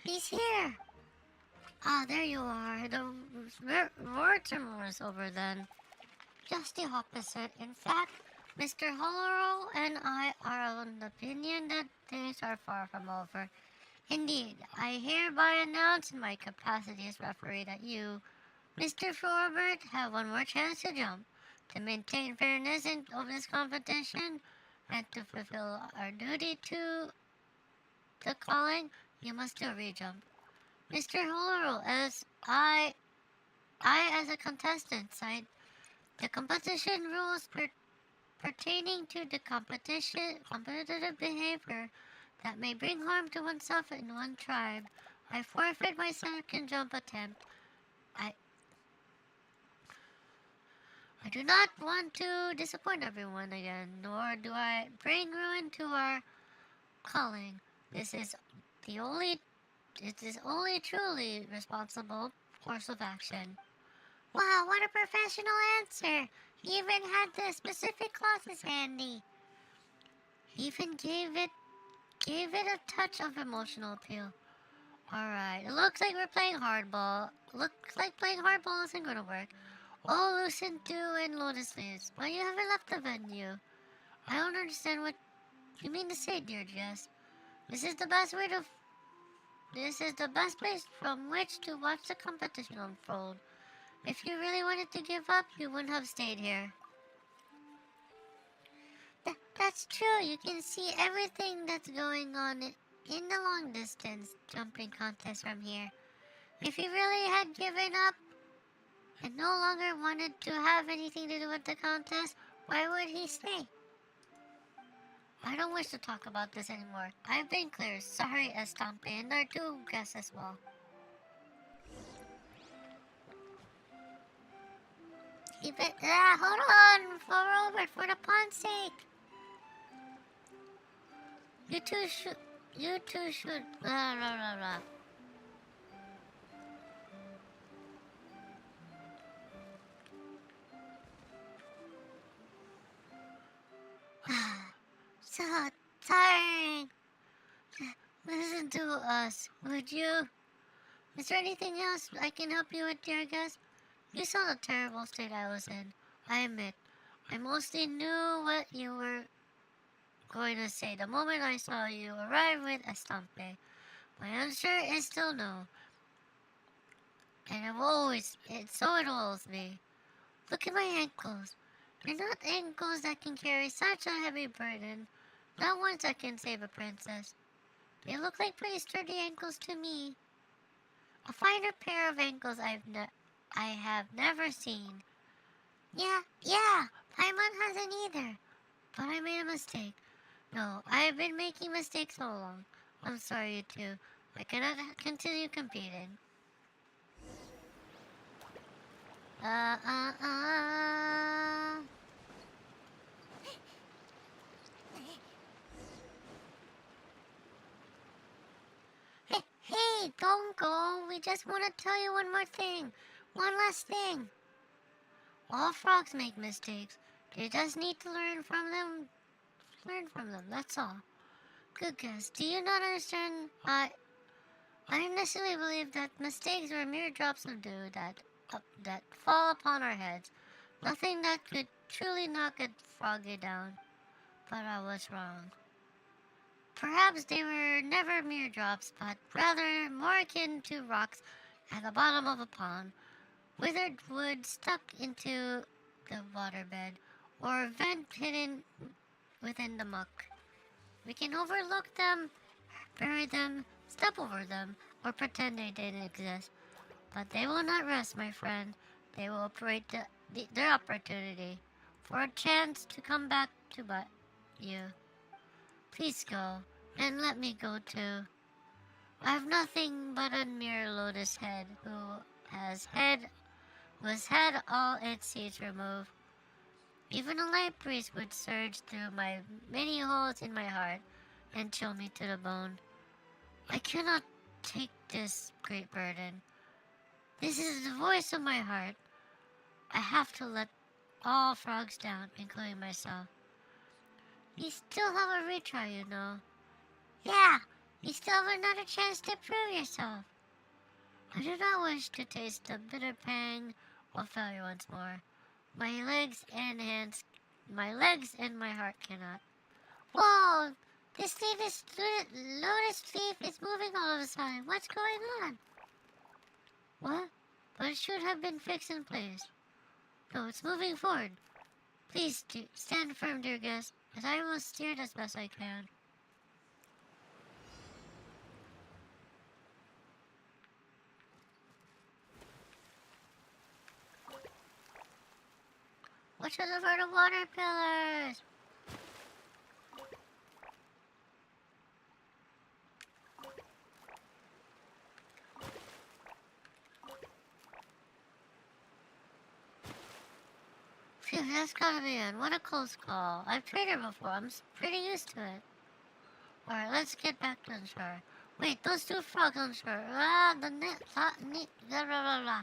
He's here! Ah, there you are. The Mortimer is over then. Just the opposite. In fact, Mr. Hollow and I are of the opinion that things are far from over. Indeed, I hereby announce in my capacity as referee that you, Mr. Forbert, have one more chance to jump. To maintain fairness of this competition and to fulfill our duty to the calling, you must do a re-jump. Mr. Hollow, as I as a contestant cite the competition rules pertaining to the competitive behavior that may bring harm to oneself in one tribe. I forfeit my second jump attempt. I do not want to disappoint everyone again, nor do I bring ruin to our calling. It is only truly responsible course of action. Wow, what a professional answer! He even had the specific clauses handy. He even gave it a touch of emotional appeal. Alright, it looks like we're playing hardball. Looks like playing hardball isn't gonna work. Oh, Lucent Dew and Lotus Leaves. Why you haven't left the venue? I don't understand what you mean to say, dear Jess. This is the best place from which to watch the competition unfold. If you really wanted to give up, you wouldn't have stayed here. That's true. You can see everything that's going on in the long distance jumping contest from here. If he really had given up and no longer wanted to have anything to do with the contest, why would he stay? I don't wish to talk about this anymore. I've been clear. Sorry, Estampe, and our two guests as well. Keep it. Hold on, for the pond's sake. you two should blah blah blah blah. So tiring. Listen to us, would you? Is there anything else I can help you with, dear guest? You saw the terrible state I was in. I admit, I mostly knew what you were going to say the moment I saw you arrive with Estampe. My answer is still no. And it soils me. Look at my ankles. They're not ankles that can carry such a heavy burden. Not ones that can save a princess. They look like pretty sturdy ankles to me. A finer pair of ankles I have never seen. Yeah, Paimon hasn't either. But I made a mistake. No, I've been making mistakes all along. I'm sorry, you two. I cannot continue competing. Hey, don't go. We just want to tell you one more thing. One last thing. All frogs make mistakes. They just need to learn from them. That's all. Good guess. Do you not understand? I necessarily believe that mistakes are mere drops of dew that fall upon our heads. Nothing that could truly knock a froggy down. But I was wrong. Perhaps they were never mere drops, but rather more akin to rocks at the bottom of a pond, withered wood stuck into the waterbed, or a vent hidden within the muck. We can overlook them, bury them, step over them, or pretend they didn't exist. But they will not rest, my friend. They will operate their opportunity for a chance to come back to bite you. Please go, and let me go too. I have nothing but a mere lotus head who has had all its seeds removed. Even a light breeze would surge through my many holes in my heart and chill me to the bone. I cannot take this great burden. This is the voice of my heart. I have to let all frogs down, including myself. You still have a retry, you know. Yeah, you still have another chance to prove yourself. I do not wish to taste the bitter pang of failure once more. My legs and my heart cannot. Whoa! This lotus leaf is moving all of a sudden. What's going on? What? But it should have been fixed in place. No, it's moving forward. Please stand firm, dear guest, as I will steer it as best I can. Watch out for the water pillars! Phew, that's gotta be it. What a close call. I've played her before. I'm pretty used to it. Alright, let's get back to the shore. Wait, those two frogs on shore. The net. Blah, blah, blah, blah.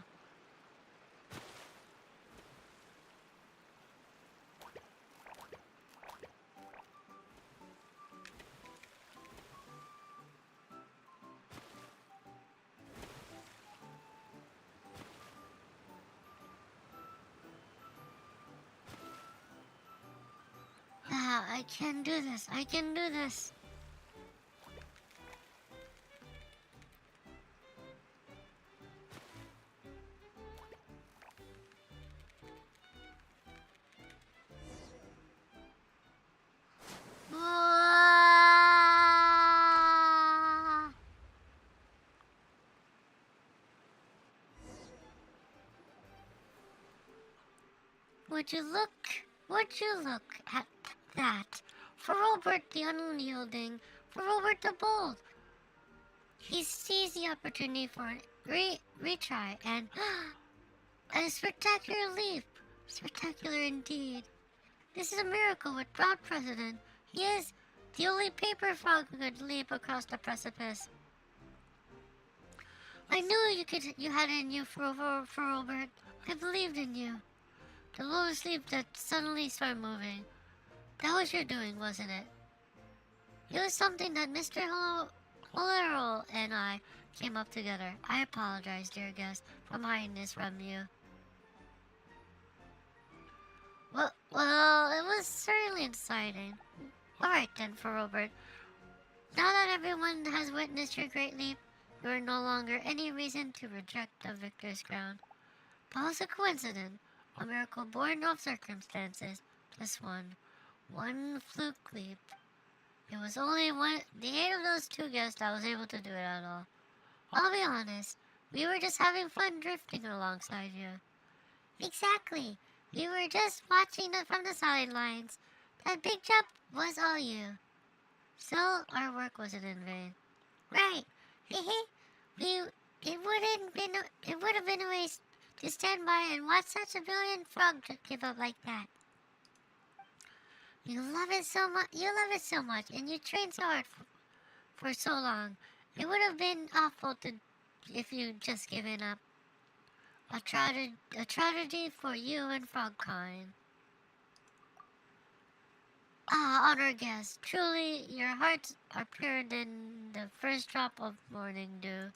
I can do this. I can do this. Would you look at that? For Robert the Unyielding, for Robert the Bold. He sees the opportunity for a retry and a spectacular leap. Spectacular indeed. This is a miracle without precedent. He is The only paper frog who could leap across the precipice. I knew you had it in you for Robert. I believed in you. The lotus leaf that suddenly started moving. That was your doing, wasn't it? It was something that Mr. Holero and I came up together. I apologize, dear guest, for hiding this from you. Well, it was certainly exciting. Alright then, for Robert. Now that everyone has witnessed your great leap, there are no longer any reason to reject the victor's crown. But it was a coincidence, a miracle born of circumstances. Just one fluke leap. It was only the aid of those two guests that was able to do it at all. I'll be honest, we were just having fun drifting alongside you. Exactly. We were just watching it from the sidelines. That big jump was all you. So our work wasn't in vain. Right. It would have been a waste to stand by and watch such a brilliant frog give up like that. You love it so much, and you trained so hard for so long. It would have been awful if you just given up. A tragedy for you and Frogkind. Ah, honored guest, truly your hearts are purer than the first drop of morning dew.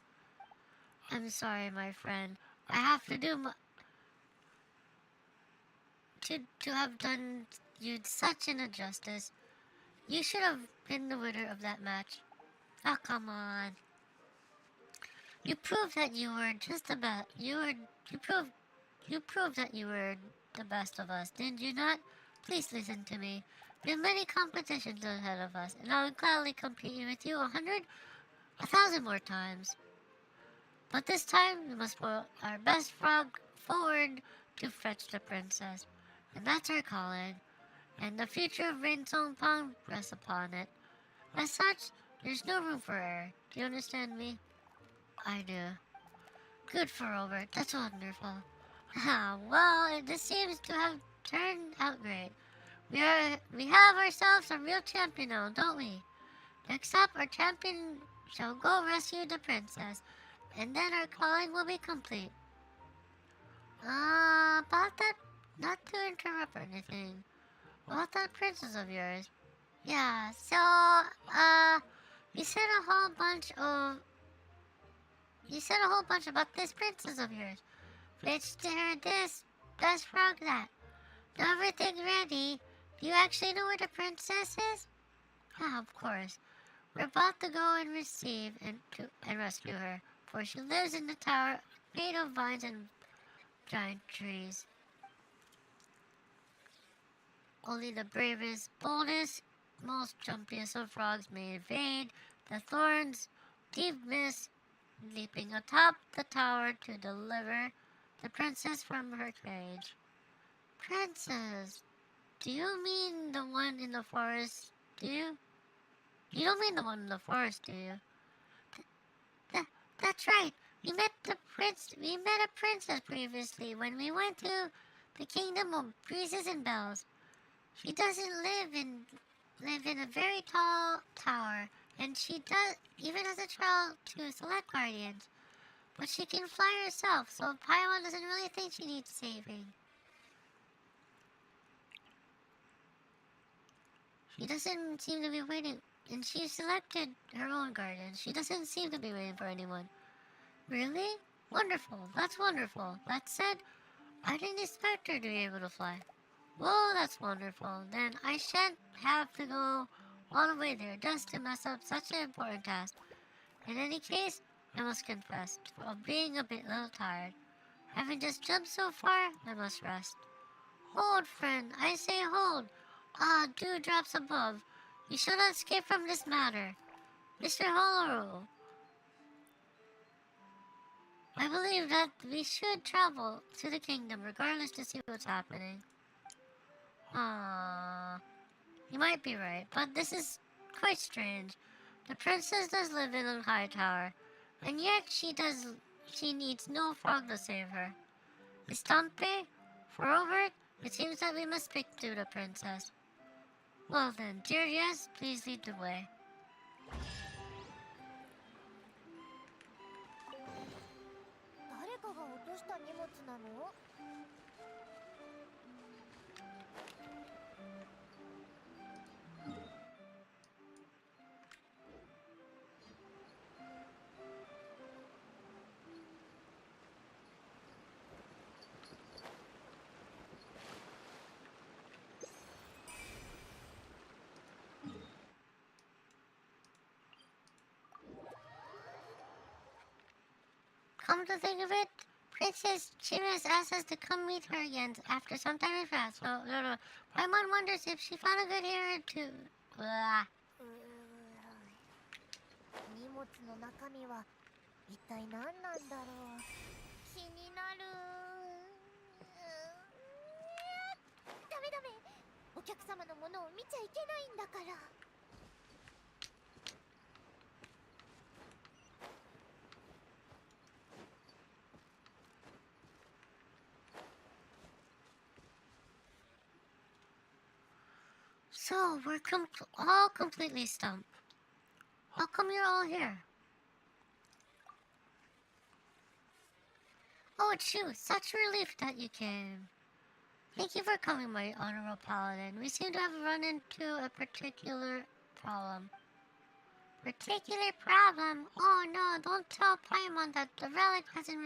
I'm sorry, my friend. I have to do to have done you such an injustice. You should have been the winner of that match. Oh, come on. You proved that you were just the best. You proved that you were the best of us, did you not? Please listen to me. We have many competitions ahead of us, and I will gladly compete with you 1,000 more times. But this time, we must put our best frog forward to fetch the princess. And that's our calling. And the future of Rainstone Pond rests upon it. As such, there's no room for error. Do you understand me? I do. Good for Robert. That's wonderful. Well, this seems to have turned out great. We have ourselves a real champion now, don't we? Next up, our champion shall go rescue the princess, and then our calling will be complete. About that, not to interrupt or anything. About that princess of yours. Yeah, so, you said a whole bunch about this princess of yours. Bitch to her this, best frog that. Now everything's ready. Do you actually know where the princess is? Ah, of course. We're about to go and rescue her, for she lives in the tower made of vines and giant trees. Only the bravest, boldest, most jumpiest of frogs may evade the thorns, deep mist, leaping atop the tower to deliver the princess from her cage. Princess? Do you mean the one in the forest, do you? You don't mean the one in the forest, do you? That's right. We met a princess previously when we went to the kingdom of breezes and bells. She doesn't live in a very tall tower, and she even has a trial to select guardians. But she can fly herself, so Paimon doesn't really think she needs saving. She doesn't seem to be waiting, and she selected her own guardian. She doesn't seem to be waiting for anyone. Really? Wonderful. That's wonderful. That said, I didn't expect her to be able to fly. Well, that's wonderful. Then I shan't have to go all the way there just to mess up such an important task. In any case, I must confess, of being a little tired. Having just jumped so far, I must rest. Hold, friend, I say hold. Ah, dewdrops above. You shall not escape from this matter. Mr. Hollow, I believe that we should travel to the kingdom regardless to see what's happening. Ah, you might be right, but this is quite strange. The princess does live in a high tower, and yet she needs no frog to save her. Estampe, for Robert, it seems that we must speak to the princess. Well then, dear yes, please lead the way. 誰かが落とした荷物なの？ Come to think of it, Princess Chimus asked us to come meet her again after some time has passed. Paimon wonders if she found a good hero to... Blah. 荷物の中身は一体何なんだろう。気になる。ダメダメ。お客様のものを見ちゃいけないんだから。So, we're all completely stumped. How come you're all here? Oh, it's you. Such relief that you came. Thank you for coming, my honorable paladin. We seem to have run into a particular problem. Particular problem? Oh no, don't tell Paimon that the relic hasn't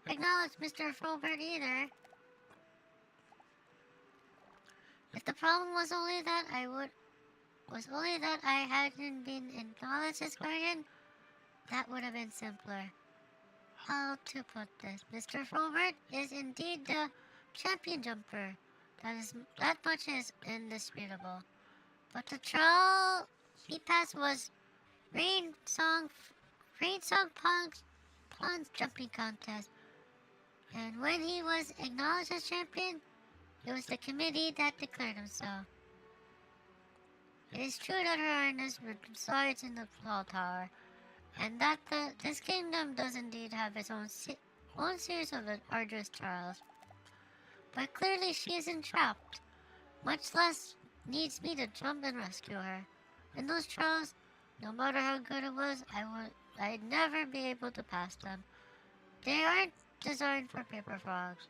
acknowledged Mr. Frobert either. If the problem was only that I hadn't been acknowledged as guardian, that would have been simpler. How to put this? Mr. Frobert is indeed the champion jumper. That much is indisputable. But the trial he passed was Rain Song Pond's jumping contest. And when he was acknowledged as champion, it was the committee that declared him so. It is true that Her Highness resides in the Tall Tower, and that this kingdom does indeed have its own series of arduous trials. But clearly she is entrapped, much less needs me to jump and rescue her. In those trials, no matter how good it was, I'd never be able to pass them. They aren't designed for paper frogs.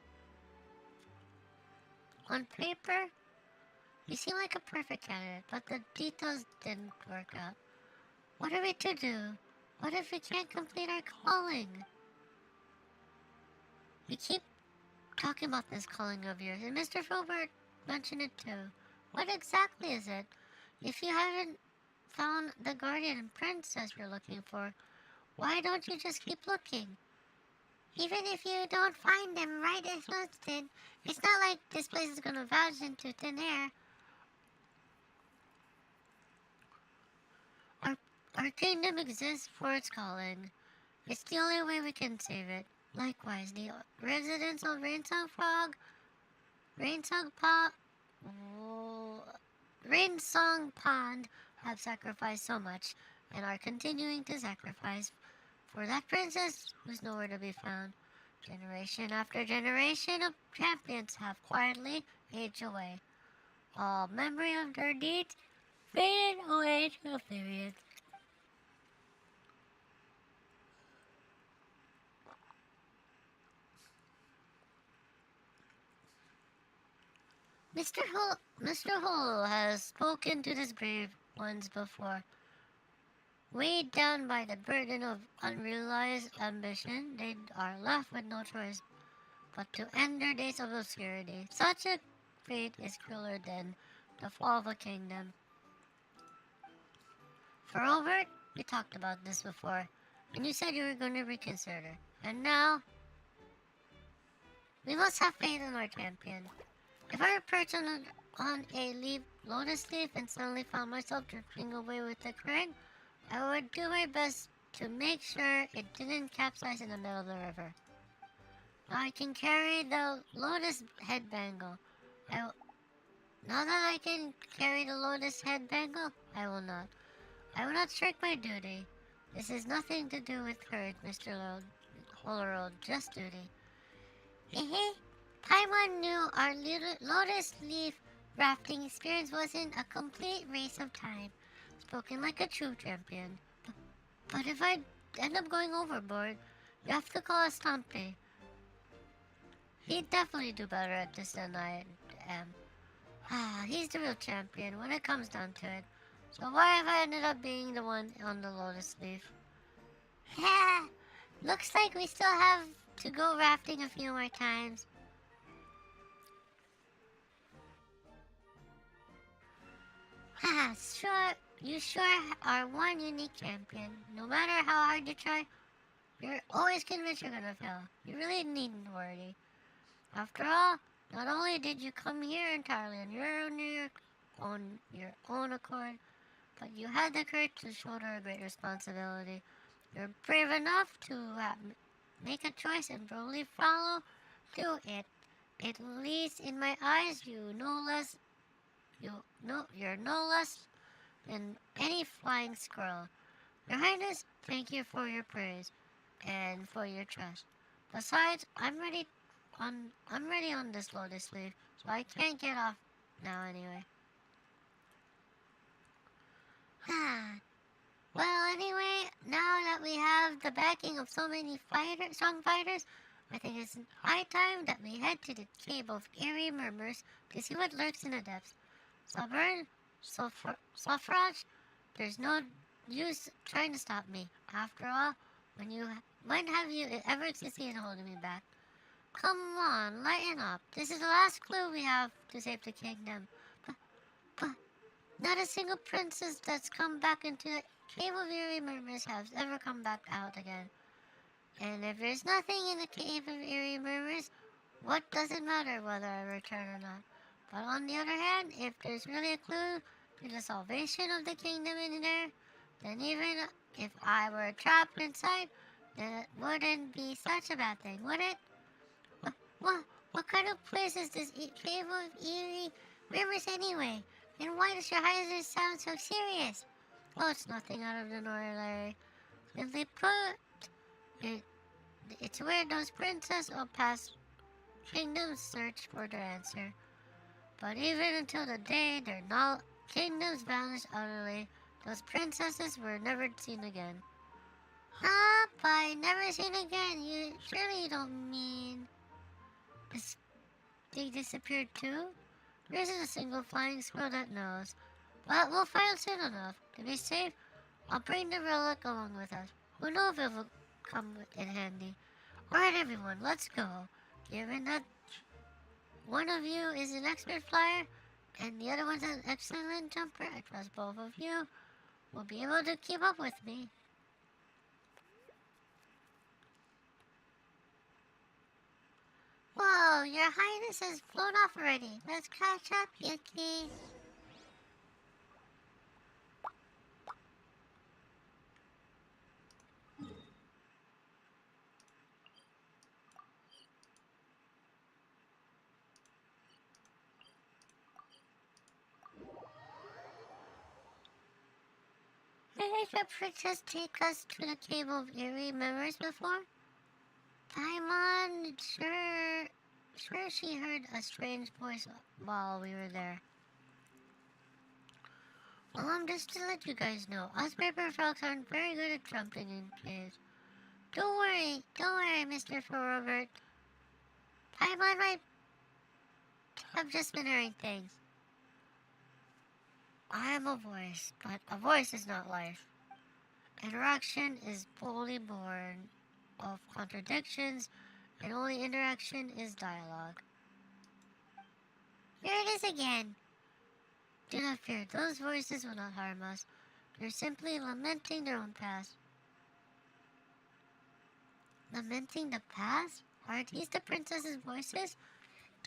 On paper, you seem like a perfect candidate, but the details didn't work out. What are we to do? What if we can't complete our calling? We keep talking about this calling of yours, and Mr. Filbert mentioned it too. What exactly is it? If you haven't found the guardian and princess you're looking for, why don't you just keep looking? Even if you don't find them right this instant, it's not like this place is gonna vanish into thin air. Our kingdom exists for its calling. It's the only way we can save it. Likewise, the residents of Rainsong Pond have sacrificed so much and are continuing to sacrifice for that princess who's nowhere to be found. Generation after generation of champions have quietly aged away. All memory of their deeds faded away to oblivion. Mr. Hull has spoken to these brave ones before. Weighed down by the burden of unrealized ambition, they are left with no choice but to end their days of obscurity. Such a fate is crueler than the fall of a kingdom. For Robert, we talked about this before, and you said you were going to reconsider. And now, we must have faith in our champion. If I were perched on a lotus leaf and suddenly found myself drifting away with the current, I would do my best to make sure it didn't capsize in the middle of the river. Now I can carry the lotus head bangle. Now that I can carry the lotus head bangle, I will not. I will not shirk my duty. This has nothing to do with courage, Mr. Holorold, just duty. Paimon knew our lotus leaf rafting experience wasn't a complete waste of time. Spoken like a true champion. But if I end up going overboard, you have to call Stompe. He'd definitely do better at this than I am. He's the real champion when it comes down to it. So why have I ended up being the one on the lotus leaf? Yeah, looks like we still have to go rafting a few more times. Sure, you sure are one unique champion. No matter how hard you try, you're always convinced you're gonna fail. You really needn't worry. After all, not only did you come here entirely on your own accord, but you had the courage to shoulder a great responsibility. You're brave enough to make a choice and boldly follow through it. At least in my eyes, you're no less than any flying squirrel. Your Highness, thank you for your praise and for your trust. Besides, I'm ready on this lotus leaf, so I can't get off now anyway. Well, anyway, now that we have the backing of so many strong fighters, I think it's high time that we head to the Cave of Eerie Murmurs to see what lurks in the depths. Stubborn, Suffrage, there's no use trying to stop me. After all, when have you ever succeeded in holding me back? Come on, lighten up. This is the last clue we have to save the kingdom. But not a single princess that's come back into the Cave of Eerie Murmurs has ever come back out again. And if there's nothing in the Cave of Eerie Murmurs, what does it matter whether I return or not? But on the other hand, if there's really a clue to the salvation of the kingdom in there, then even if I were trapped inside, then it wouldn't be such a bad thing, would it? What kind of place is this Cave of Eerie Murmurs anyway? And why does your Highness sound so serious? Oh, it's nothing out of the ordinary. Simply put, it's where those princesses of past kingdoms search for their answer. But even until the day their kingdoms vanished utterly, those princesses were never seen again. By never seen again, you surely don't mean they disappeared too? There isn't a single flying squirrel that knows. But we'll find soon enough. To be safe, I'll bring the relic along with us. Who knows if it will come in handy. Alright everyone, let's go. Given that one of you is an expert flyer, and the other one's an excellent jumper, I trust both of you will be able to keep up with me. Whoa, your Highness has flown off already. Let's catch up, Yuuki. Did the princess take us to the Cave of Eerie Murmurs before? Paimon, sure she heard a strange voice while we were there. Well, just to let you guys know, us paper frogs aren't very good at jumping in caves. Don't worry, Mr. Robert. Paimon might have just been hearing things. I am a voice, but a voice is not life. Interaction is boldly born of contradictions, and only interaction is dialogue. Here it is again. Do not fear, those voices will not harm us. They're simply lamenting their own past. Lamenting the past? Are these the princesses' voices?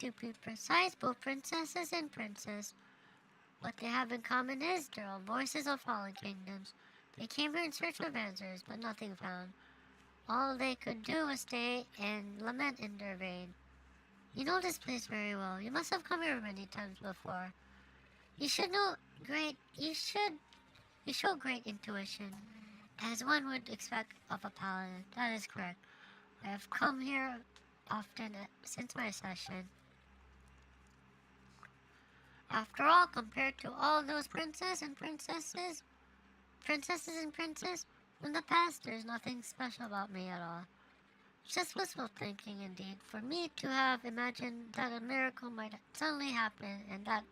To be precise, both princesses and princes. What they have in common is they're all voices of fallen kingdoms. They came here in search of answers, but nothing found. All they could do was stay and lament in their vein. You know this place very well. You must have come here many times before. You should know you show great intuition, as one would expect of a paladin. That is correct. I have come here often since my session. After all, compared to all those princesses and princes from the past, there's nothing special about me at all. Just wishful thinking, indeed, for me to have imagined that a miracle might suddenly happen and that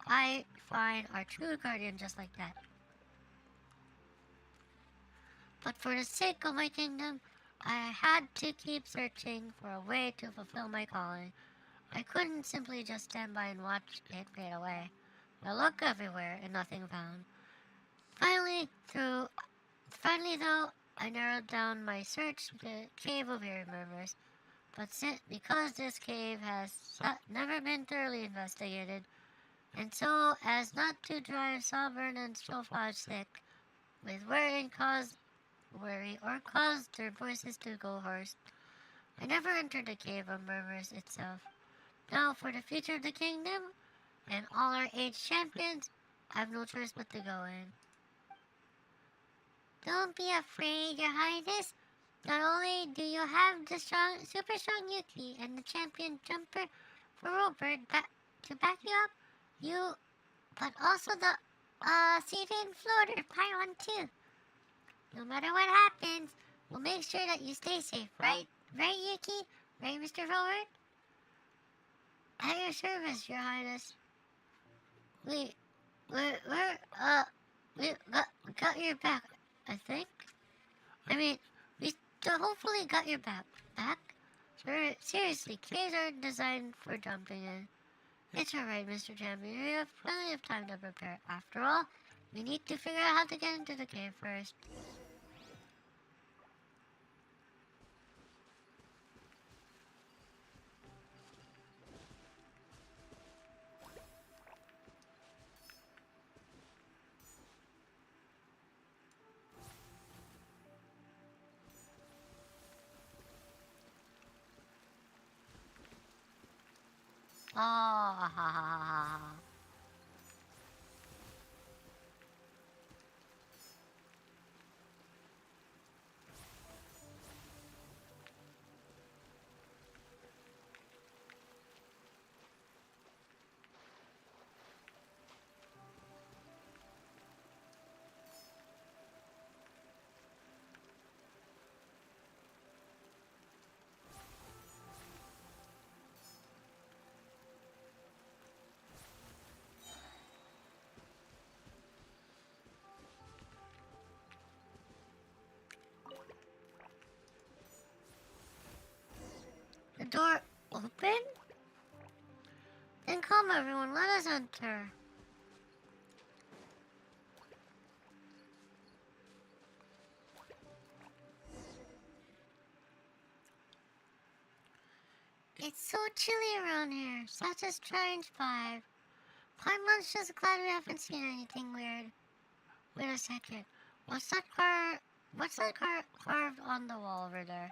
I find our true guardian just like that. But for the sake of my kingdom, I had to keep searching for a way to fulfill my calling. I couldn't simply just stand by and watch it fade away. I looked everywhere and nothing found. Finally, though, I narrowed down my search to the Cave of Eerie Murmurs. But because this cave has never been thoroughly investigated, and so as not to drive Sovereign and Strophage sick with worry or cause their voices to go hoarse, I never entered the Cave of Murmurs itself. Now, for the future of the kingdom and all our aged champions, I have no choice but to go in. Don't be afraid, Your Highness. Not only do you have the super strong Yuuki and the champion jumper for Robert to back you up, but also the seated floater Pyron too. No matter what happens, we'll make sure that you stay safe, right? Right, Yuuki? Right, Mr. Robert? At your service, Your Highness. We got your back, I think. I mean, we hopefully got your back. Seriously, caves aren't designed for jumping in. It's alright, Mr. Champion. We have plenty of time to prepare. After all, we need to figure out how to get into the cave first. Oh, ha ha ha ha. The door open? Then come everyone, let us enter. It's so chilly around here, such a strange vibe. Paimon's just glad we haven't seen anything weird. Wait a second, what's that carved on the wall over there?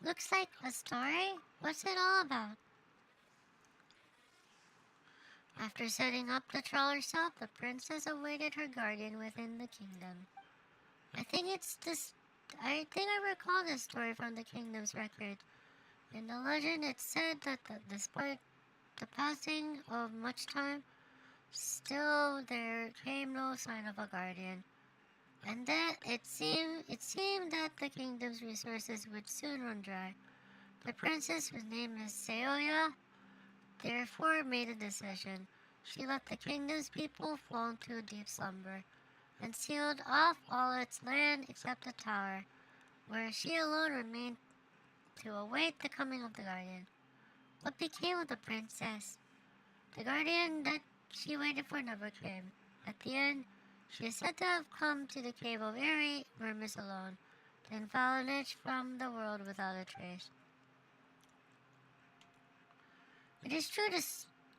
Looks like a story? What's it all about? After setting up the troll herself, the princess awaited her guardian within the kingdom. I think I recall this story from the kingdom's record. In the legend, it said that despite the passing of much time, still there came no sign of a guardian. And that it seemed that the kingdom's resources would soon run dry. The princess, whose name is Seoya, therefore made a decision. She let the kingdom's people fall into a deep slumber, and sealed off all its land except the tower, where she alone remained to await the coming of the guardian. What became of the princess? The guardian that she waited for never came. At the end, she is said to have come to the Cave of Eerie Murmurs alone, then vanished from the world without a trace. It is true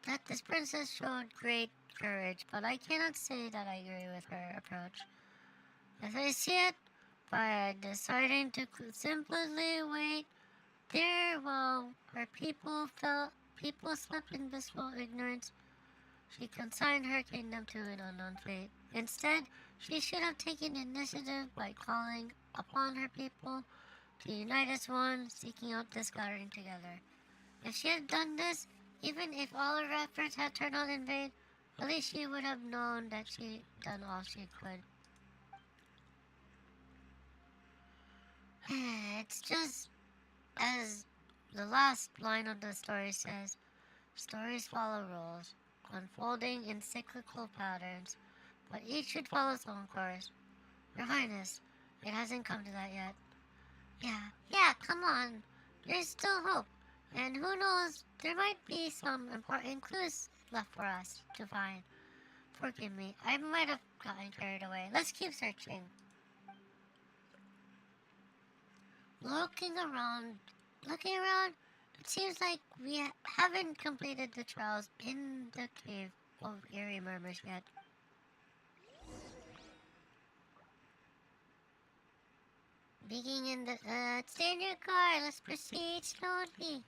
that this princess showed great courage, but I cannot say that I agree with her approach. As I see it, by deciding to simply wait there while her people slept in blissful ignorance, she consigned her kingdom to an unknown fate. Instead, she should have taken initiative by calling upon her people to unite as one, seeking out this gathering together. If she had done this, Even if all her efforts had turned out in vain, at least she would have known that she'd done all she could. It's just as the last line of the story says, stories follow rules, unfolding in cyclical patterns, but each should follow its own course. Your Highness, it hasn't come to that yet. Yeah, come on. There's still hope. And who knows, there might be some important clues left for us to find. Forgive me, I might have gotten carried away. Let's keep searching. Looking around, it seems like we haven't completed the trials in the Cave of Eerie Murmurs yet. Digging in the, stay in your car, let's proceed slowly.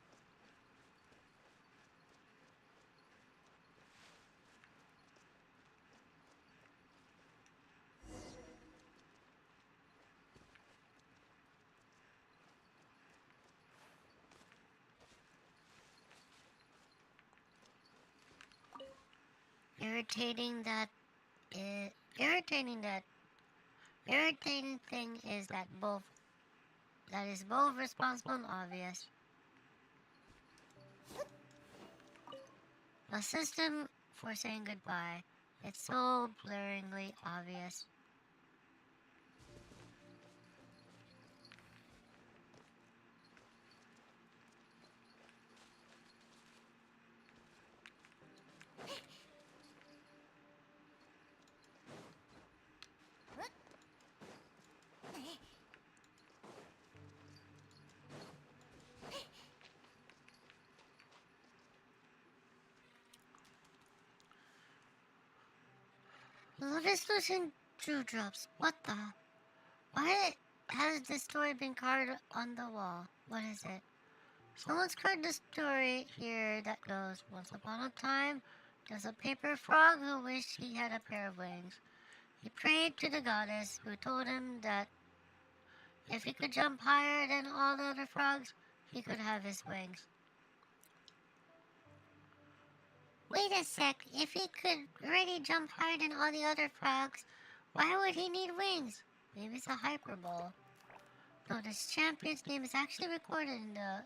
Irritating thing is that is both responsible and obvious. A system for saying goodbye. It's so blaringly obvious. Lotus Lucian Dewdrops. What the? Why has this story been carved on the wall? What is it? Someone's carved a story here that goes, once upon a time, there's a paper frog who wished he had a pair of wings. He prayed to the goddess, who told him that if he could jump higher than all the other frogs, he could have his wings. Wait a sec, if he could already jump higher than all the other frogs, why would he need wings? Maybe it's a hyperbole. No, this champion's name is actually recorded in the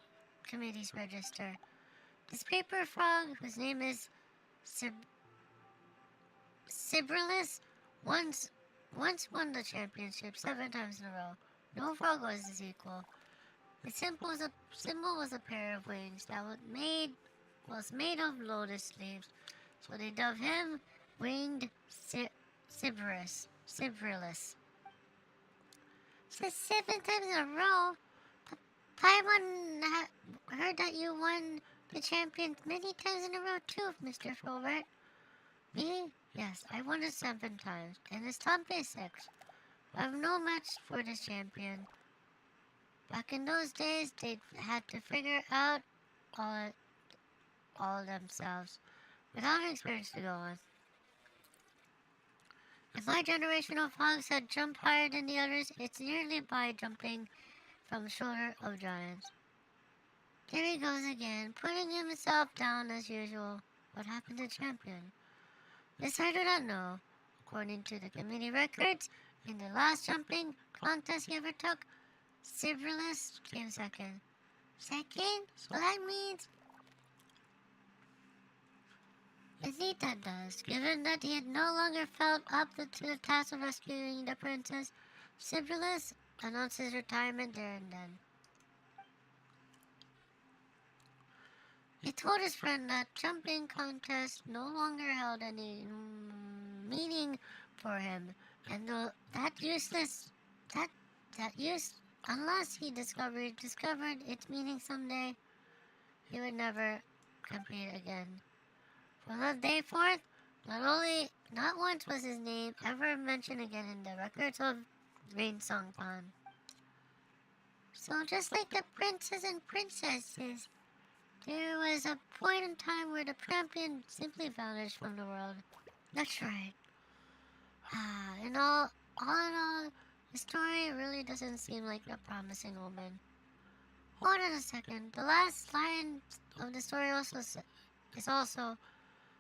committee's register. This paper frog, whose name is Sibrillus, once won the championship 7 times in a row. No frog was his equal. The symbol was a pair of wings that was made of lotus leaves, so they dubbed him Winged Sibrillus. Says 7 times in a row. Paimon heard that you won the champion many times in a row too, Mr. Filbert. Me? Yes, I won it 7 times, and it's top 6. I'm no match for this champion. Back in those days, they had to figure out all themselves, without an experience to go on. If my generation of hogs had jumped higher than the others, it's nearly by jumping from the shoulder of giants. There he goes again, putting himself down as usual. What happened to the champion? This I do not know. According to the committee records, in the last jumping contest he ever took, Sibrillus came second. Second? So that means... Indeed that does. Given that he had no longer felt up to the task of rescuing the princess, Sibrillus announced his retirement there and then. He told his friend that jumping contest no longer held any meaning for him, and unless he discovered its meaning someday, he would never compete again. From that day forth, not once was his name ever mentioned again in the records of Rainsong Pond. So just like the princes and princesses, there was a point in time where the champion simply vanished from the world. That's right. In all in all, the story really doesn't seem like a promising omen. Hold on a second. The last line of the story also is also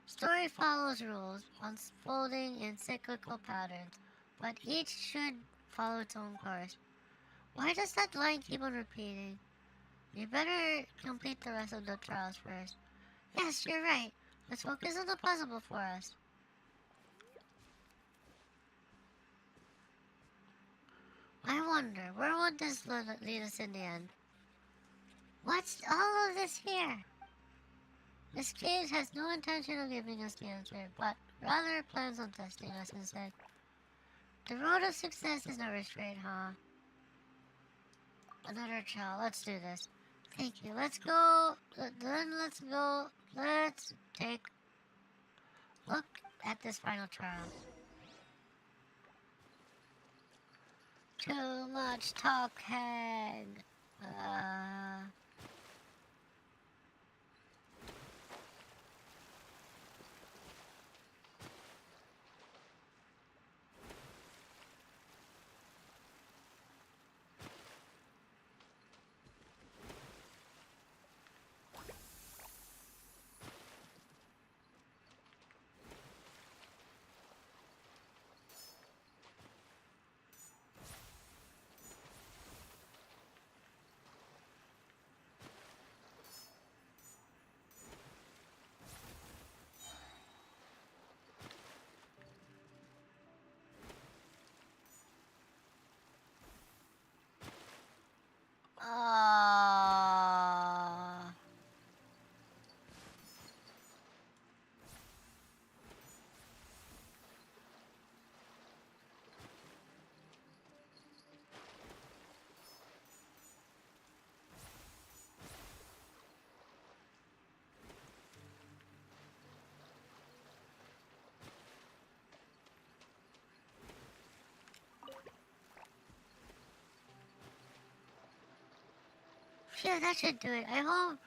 story follows rules, unfolding in cyclical patterns, but each should follow its own course. Why does that line keep on repeating? You better complete the rest of the trials first. Yes, you're right. Let's focus on the puzzle before us. I wonder, where would this lead us in the end? What's all of this here? This cage has no intention of giving us the answer, but rather plans on testing us instead. The road of success is never straight, huh? Another trial, let's do this. Thank you, let's go. Let's take a look at this final trial. Too much talking. Yeah, that should do it. I hope.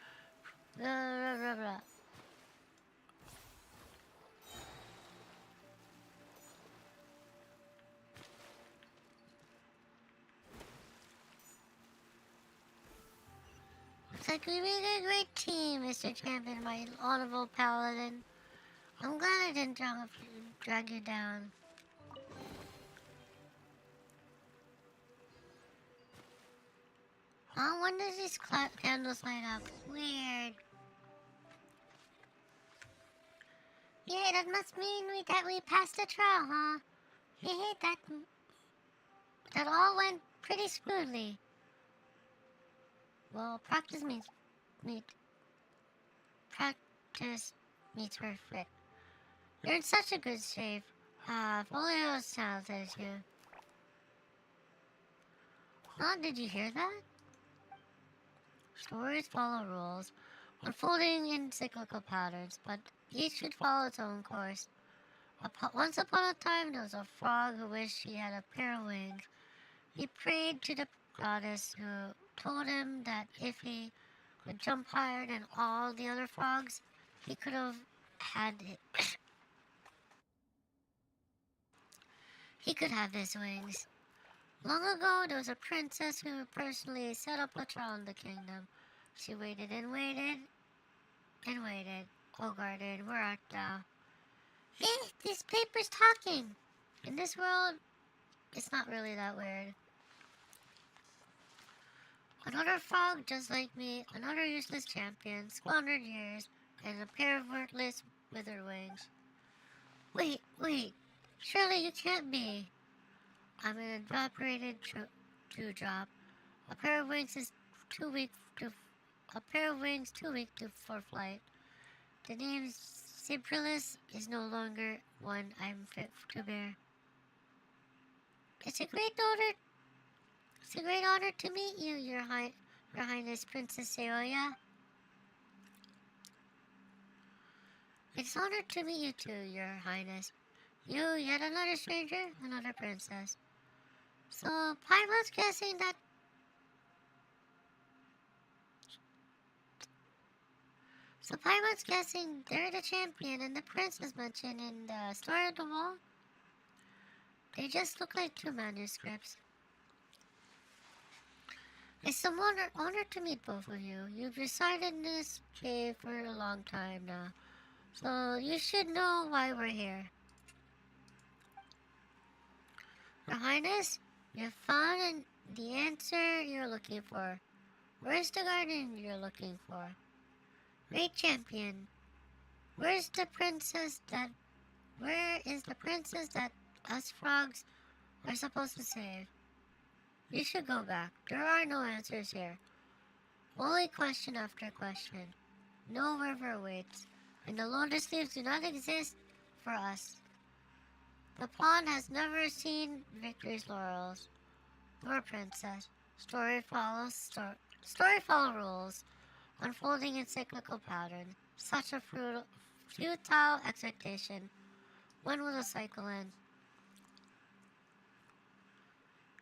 Looks like we made a great team, Mr. Champion, my honorable paladin. I'm glad I didn't drag you down. Oh, when does these candles light up? Weird. Yeah, that must mean that we passed the trial, huh? Yeah, that all went pretty smoothly. Well, practice meets perfect. You're in such a good shape. Folio is talented as you. Huh? Did you hear that? Stories follow rules, unfolding in cyclical patterns, but each should follow its own course. Once upon a time, there was a frog who wished he had a pair of wings. He prayed to the goddess, who told him that if he could jump higher than all the other frogs, he could have had it. He could have his wings. Long ago, there was a princess who personally set up a trial in the kingdom. She waited and waited and waited. Oh, Garden, where art thou? Hey, this paper's talking! In this world, it's not really that weird. Another frog just like me, another useless champion, squandered years, and a pair of worthless withered wings. Wait, surely you can't be. I'm an evaporated dewdrop. A pair of wings too weak for flight. The name Cyprilis is no longer one I'm fit to bear. It's a great honor to meet you, Your Highness Princess Seoya. It's an honor to meet you too, Your Highness. You, yet another stranger, another princess. So, Paimon's guessing that... they're the champion and the princess mentioned in the story of the wall. They just look like two manuscripts. It's an honor to meet both of you. You've resided in this cave for a long time now, so you should know why we're here. Your Highness, you found the answer you're looking for. Where's the garden you're looking for? Great champion. Where is the princess that us frogs are supposed to save? You should go back. There are no answers here. Only question after question. No river waits, and the lotus leaves do not exist for us. The pawn has never seen victory's laurels, nor princess. Story follow rules, unfolding in cyclical pattern. Such a futile expectation. When will the cycle end?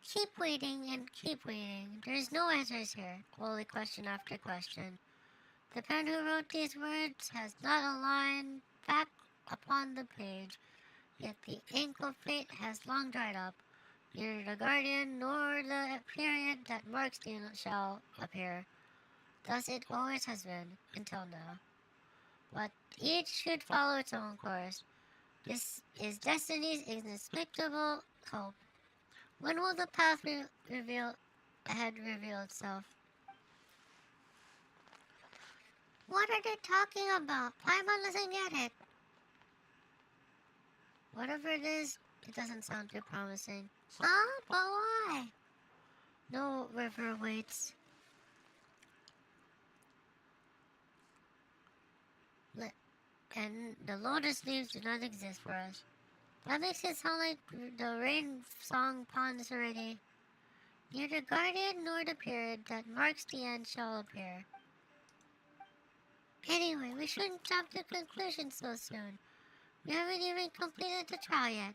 Keep waiting and keep waiting. There's no answers here. Only question after question. The pen who wrote these words has not a line back upon the page, yet the ink of fate has long dried up. Neither the guardian nor the period that marks the end shall appear. Thus it always has been, until now. But each should follow its own course. This is destiny's inexplicable hope. When will the path reveal itself? What are they talking about? Paimon doesn't get it. Whatever it is, it doesn't sound too promising. Huh? But why? No river waits. And the lotus leaves do not exist for us. That makes it sound like the rain song ponds already. Neither guardian nor the period that marks the end shall appear. Anyway, we shouldn't jump to conclusions so soon. We haven't even completed the trial yet.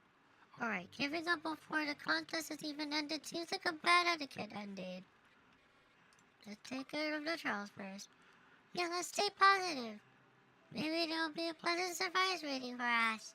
Alright, giving up before the contest has even ended seems like a bad etiquette indeed. Let's take care of the trials first. Yeah, let's stay positive. Maybe there'll be a pleasant surprise waiting for us.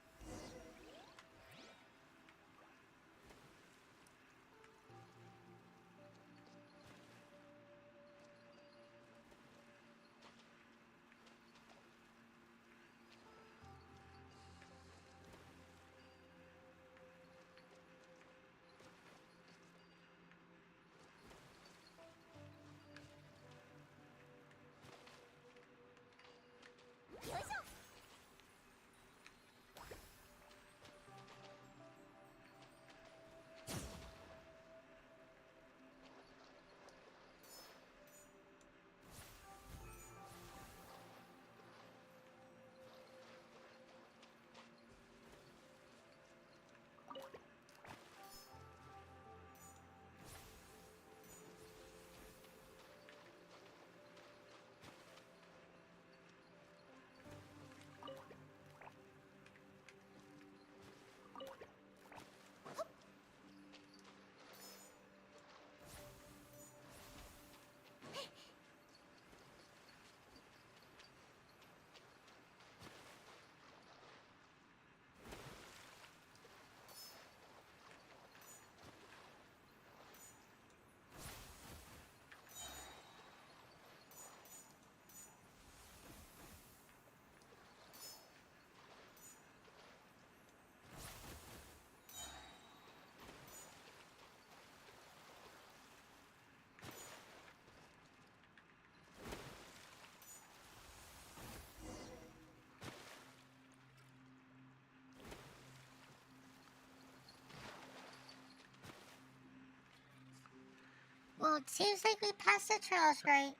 Well, it seems like we passed the trials, right?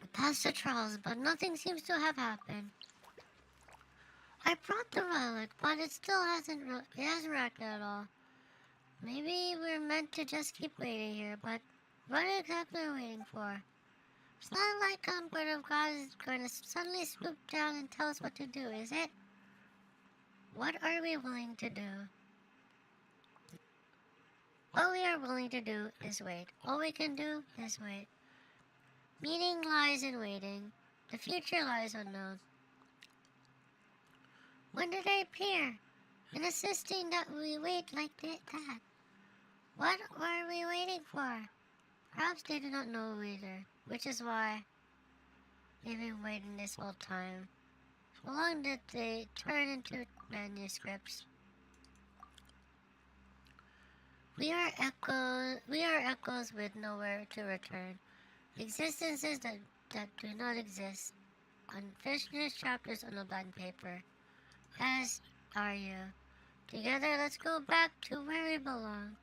We passed the trials, but nothing seems to have happened. I brought the relic, but it still hasn't reacted at all. Maybe we're meant to just keep waiting here, but what exactly are we waiting for? It's not like Word of God is going to suddenly swoop down and tell us what to do, is it? What are we willing to do? What we are willing to do is wait. All we can do is wait. Meaning lies in waiting. The future lies unknown. When did I appear? And insisting that we wait like that? What were we waiting for? Perhaps they do not know either, which is why they've been waiting this whole time. So long did they turn into manuscripts. We are echoes with nowhere to return. Existences that do not exist. Unfinished chapters on a blank paper. As are you. Together, let's go back to where we belong.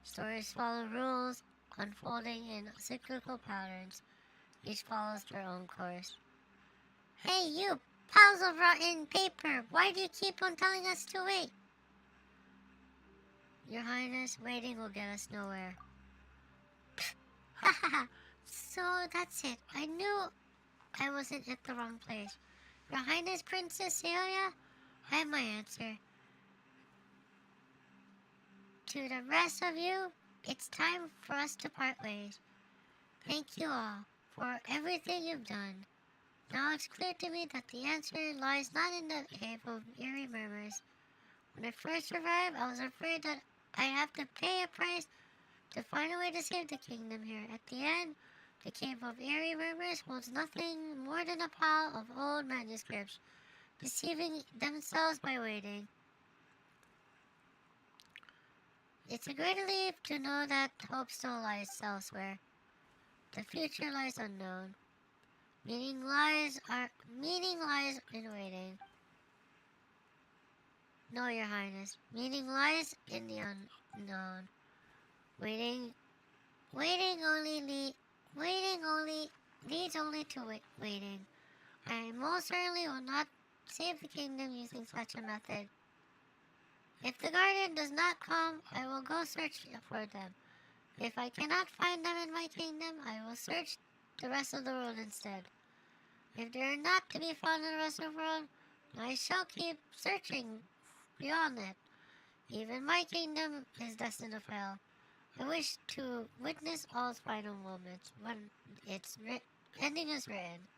Stories follow rules, unfolding in cyclical patterns. Each follows their own course. Hey, you piles of rotten paper! Why do you keep on telling us to wait? Your Highness, waiting will get us nowhere. Haha, so that's it. I knew I wasn't at the wrong place. Your Highness, Princess Celia, I have my answer. To the rest of you, it's time for us to part ways. Thank you all for everything you've done. Now it's clear to me that the answer lies not in the cave of eerie murmurs. When I first arrived, I was afraid that I'd have to pay a price to find a way to save the kingdom here. At the end, the cave of eerie murmurs holds nothing more than a pile of old manuscripts, deceiving themselves by waiting. It's a great relief to know that hope still lies elsewhere. The future lies unknown. Meaning lies in waiting. No, Your Highness. Meaning lies in the unknown. Waiting only leads to waiting. I most certainly will not save the kingdom using such a method. If the guardian does not come, I will go search for them. If I cannot find them in my kingdom, I will search the rest of the world instead. If they are not to be found in the rest of the world, I shall keep searching beyond it. Even my kingdom is destined to fail. I wish to witness all its final moments when its ending is written.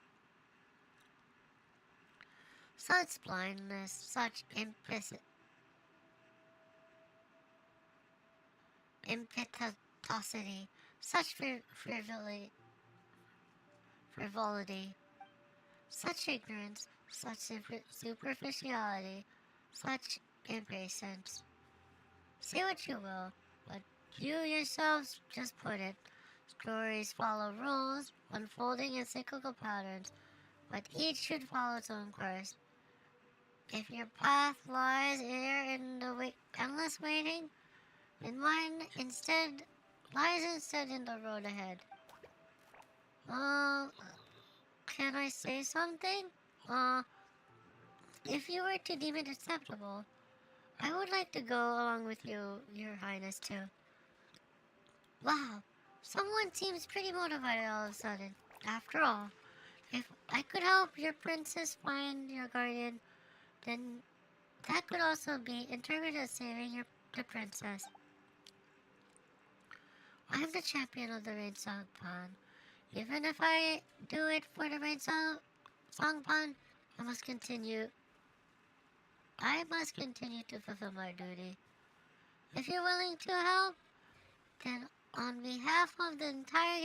Such blindness, such impetuosity, such frivolity, such ignorance, such superficiality, such impatience. Say what you will, but you yourselves just put it. Stories follow rules, unfolding in cyclical patterns, but each should follow its own course. If your path lies here in the endless waiting, then mine lies instead in the road ahead. Can I say something? If you were to deem it acceptable, I would like to go along with you, Your Highness, too. Wow, someone seems pretty motivated all of a sudden. After all, if I could help your princess find your guardian, then that could also be interpreted as saving the princess. I'm the champion of the Rain Song Pond. Even if I do it for the Rain Song Pond, I must continue to fulfill my duty. If you're willing to help, then on behalf of the entire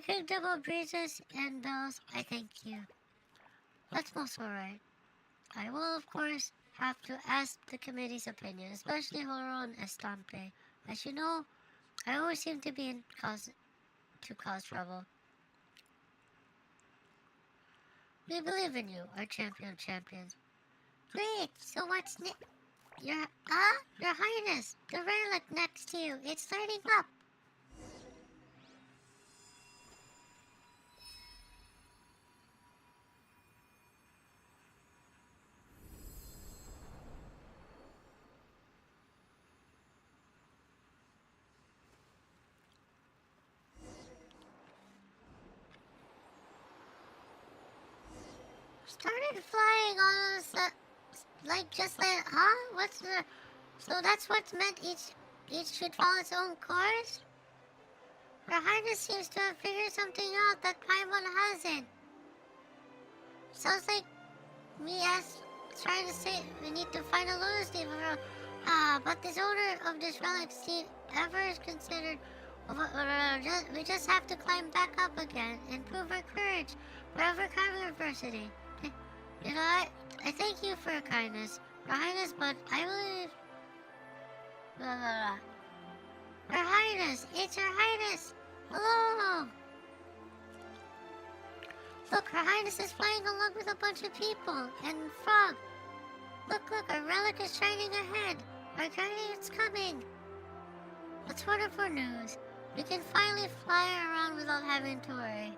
kingdom of breezes and bells, I thank you. That's most alright. I will, of course, have to ask the committee's opinion, especially Horo and Estampe. As you know, I always seem to be cause trouble. We believe in you, our champion of champions. Great, so what's next? Your Highness, the relic next to you, it's lighting up. Started flying all of a like just like, huh? What's the? So that's what's meant. Each should follow its own course. Your Highness seems to have figured something out that Paimon hasn't. Sounds like me trying to say we need to find a lotus leaf But this owner of this relic ever is considered. We just have to climb back up again and prove our courage for overcoming adversity. You know, I thank you for your kindness, Your Highness, but I believe. Blah, blah, blah. Your Highness, it's Your Highness. Hello. Look, Her Highness is flying along with a bunch of people and frog. Look, our relic is shining ahead. Our guardian's coming. That's wonderful news. We can finally fly around without having to worry.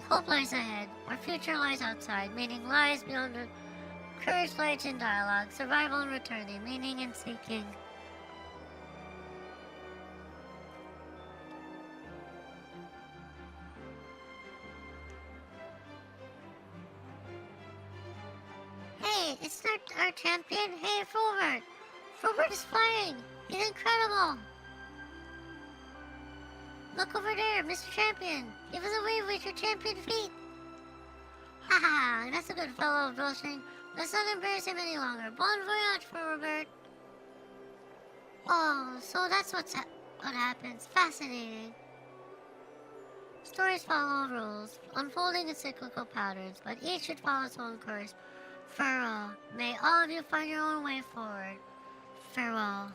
Hope lies ahead. Our future lies outside, meaning lies beyond the courage lies in dialogue, survival and returning, meaning and seeking. Hey, it's not our champion. Hey, Forward! Forward is flying! He's incredible! Look over there, Mr. Champion! Give us a wave with your champion feet! Haha, that's a good fellow, Brolsing. Let's not embarrass him any longer. Bon voyage, Forward! Oh, so that's what happens. Fascinating. Stories follow rules, unfolding in cyclical patterns, but each should follow its own course. Farewell. May all of you find your own way forward. Farewell.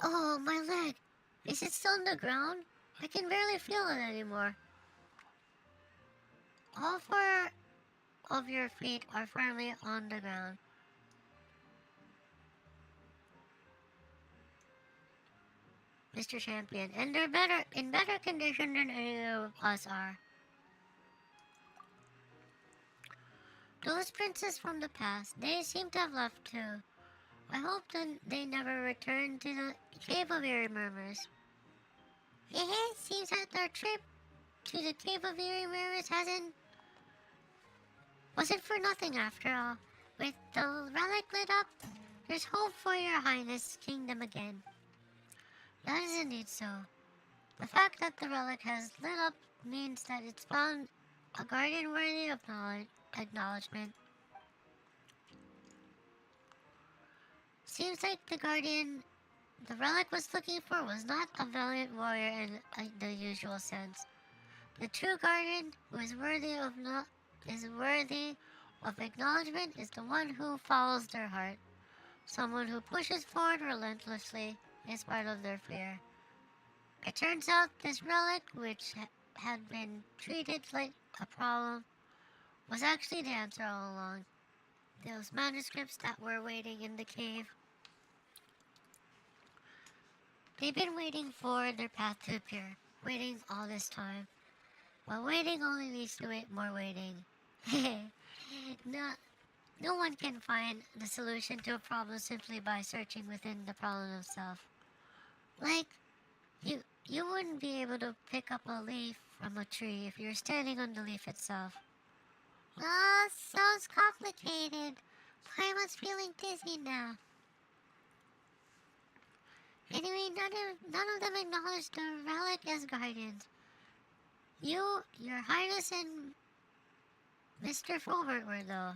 Oh, my leg. Is it still on the ground? I can barely feel it anymore. All four of your feet are firmly on the ground. Mr. Champion, and they're in better condition than any of us are. Those princes from the past, they seem to have left too. I hope that they never return to the Cave of Eerie Murmurs. It seems that our trip to the Cave of Eerie Murmurs wasn't for nothing after all. With the relic lit up, there's hope for your Highness' kingdom again. That is indeed so. The fact that the relic has lit up means that it's found a guardian worthy of acknowledgement. Seems like the guardian the relic was looking for was not a valiant warrior in the usual sense. The true guardian who is worthy of acknowledgement is the one who follows their heart. Someone who pushes forward relentlessly in spite of their fear. It turns out this relic, which had been treated like a problem, was actually the answer all along. Those manuscripts that were waiting in the cave. They've been waiting for their path to appear, waiting all this time. But waiting only leads to more waiting. No one can find the solution to a problem simply by searching within the problem itself. Like, you wouldn't be able to pick up a leaf from a tree if you're standing on the leaf itself. Ah, sounds complicated. Paimon's feeling dizzy now. Anyway, none of them acknowledge the relic as guardians. You, Your Highness, and Mr. Fulbert were though.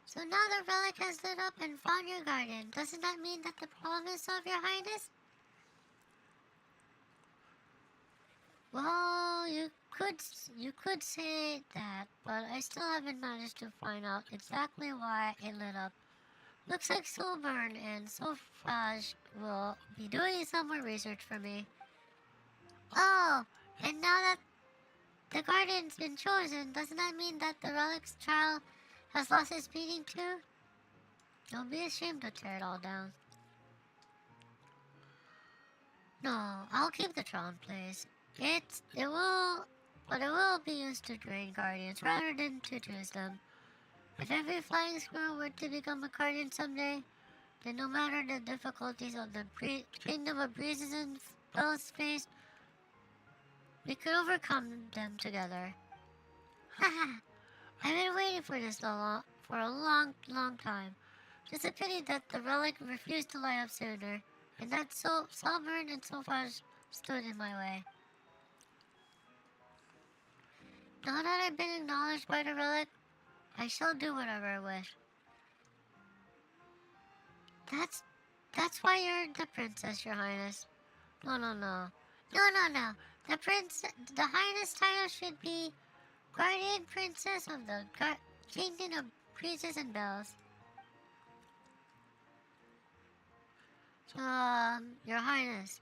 So now the relic has lit up and found your guardian. Doesn't that mean that the problem is solved, Your Highness? Well, you could say that, but I still haven't managed to find out exactly why it lit up. Looks like Soulburn and Sofrage will be doing some more research for me. Oh, and now that the guardian's been chosen, doesn't that mean that the relic's trial has lost its meaning too? Don't be ashamed to tear it all down. No, I'll keep the trial in place. It will be used to train guardians rather than to choose them. If every flying squirrel were to become a guardian someday, then no matter the difficulties of the Kingdom of Breezes and Spells faced, we could overcome them together. Haha, I've been waiting for this for a long, long time. Just a pity that the relic refused to light up sooner, and that Sovereign and so far stood in my way. Now that I've been acknowledged by the relic, I shall do whatever I wish. That's why you're the princess, Your Highness. No. The Highness title should be Guardian Princess of the Kingdom of Breezes and Bells. Your Highness,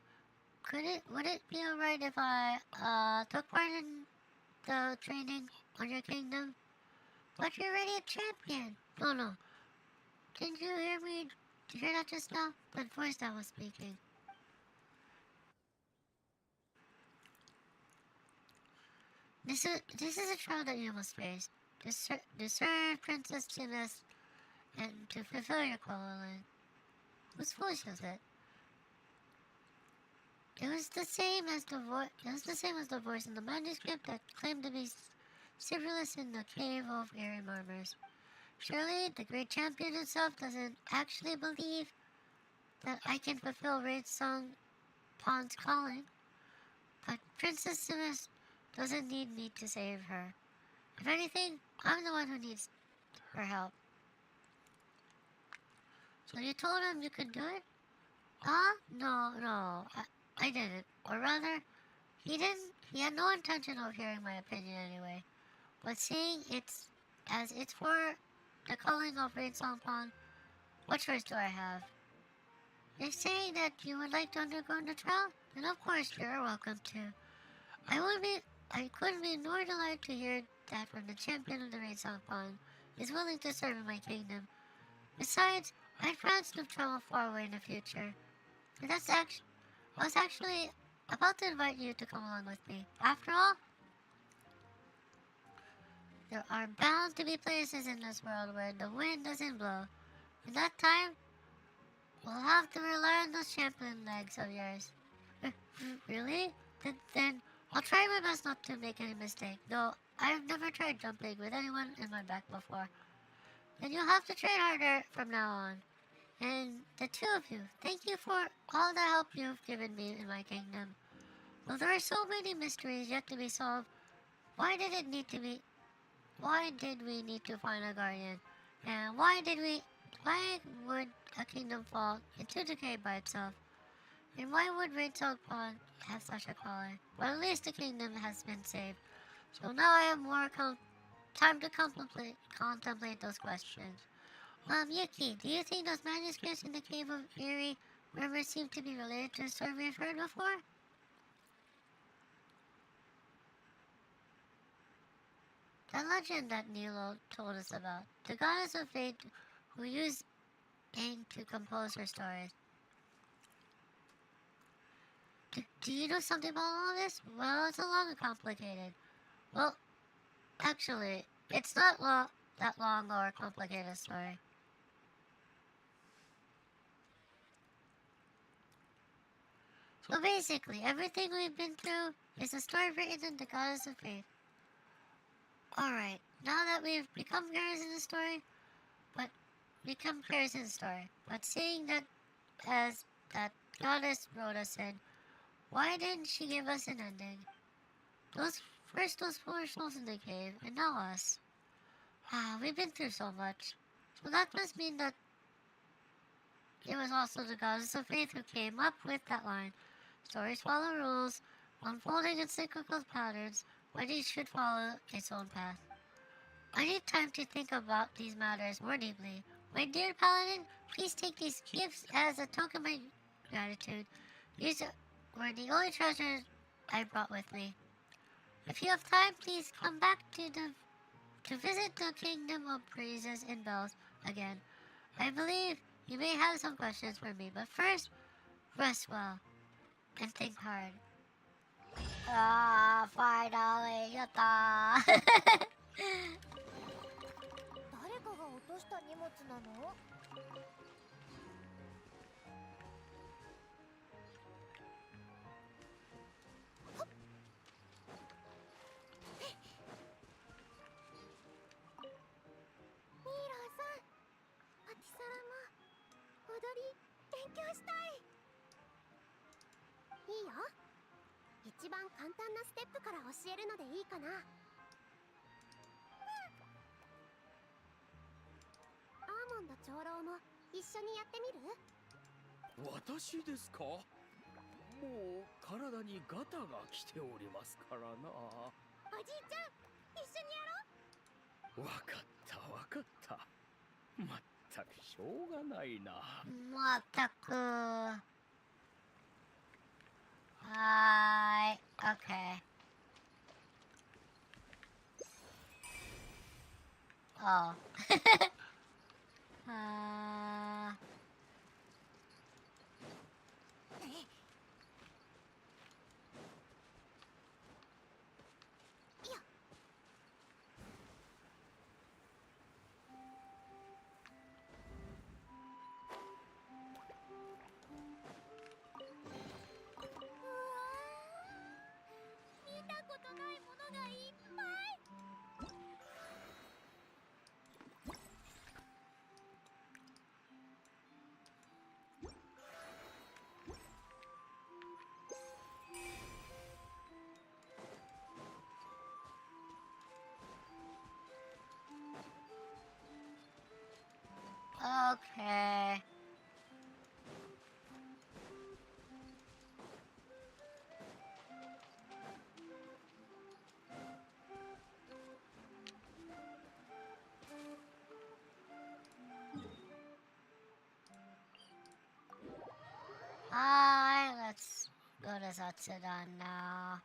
would it be alright if I, took part in the training on your kingdom? But you're already a champion. No. Didn't you hear that just now? The voice that was speaking. This is a trial that you must face. To serve Princess Timidness and to fulfill your calling. Whose voice was it? It was the same as the voice in the manuscript that claimed to be Syphilis in the Cave of Eerie Murmurs. Surely the great champion himself doesn't actually believe that I can fulfill Raid Song Pawn's calling. But Princess Simus doesn't need me to save her. If anything, I'm the one who needs her help. So you told him you could do it? No, I didn't. Or rather, he had no intention of hearing my opinion anyway. But seeing it's for the calling of Raid Song Pawn, what choice do I have? If saying that you would like to undergo the trial, then of course you're welcome to. I couldn't be nor delighted to hear that from the champion of the Raid Song Pawn is willing to serve in my kingdom. Besides, I had plans to travel far away in the future. And I was actually about to invite you to come along with me. After all, there are bound to be places in this world where the wind doesn't blow. In that time, we'll have to rely on those champion legs of yours. Really? Then I'll try my best not to make any mistake, though I've never tried jumping with anyone in my back before. Then you'll have to train harder from now on. And the two of you, thank you for all the help you've given me in my kingdom. Though there are so many mysteries yet to be solved, why did we need to find a guardian? And why would a kingdom fall into decay by itself? And why would Raid Song Pawn have such a calling? Well, at least the kingdom has been saved. So now I have more time to contemplate those questions. Yuuki, do you think those manuscripts in the Cave of Eerie Murmurs seem to be related to a story we've heard before? The legend that Nilo told us about, the goddess of fate who used ink to compose her stories. Do you know something about all this? Well, it's a long and complicated. Well, actually, it's not that long or complicated story. So basically, everything we've been through is a story written in the goddess of faith. Alright, now that we've become characters in the story, but seeing that as that goddess wrote us in, why didn't she give us an ending? Those four souls in the cave, and now us. We've been through so much. So that must mean that it was also the goddess of faith who came up with that line. Stories follow rules, unfolding in cyclical patterns, but each should follow its own path. I need time to think about these matters more deeply. My dear Paladin, please take these gifts as a token of my gratitude. These were the only treasures I brought with me. If you have time, please come back to visit the Kingdom of Breezes and Bells again. I believe you may have some questions for me, but first, rest well and think hard. Finally, やった。誰かが落とした荷物なの？一番簡単なステップから教えるのでいいかな。アーモンド長老も一緒にやってみる？私ですか？もう体にガタが来ておりますからな。おじいちゃん、一緒にやろう。わかったわかった。まったくしょうがないな。まったく。はーい。Okay. Oh. Okay. Hi, let's go to Satsudan now.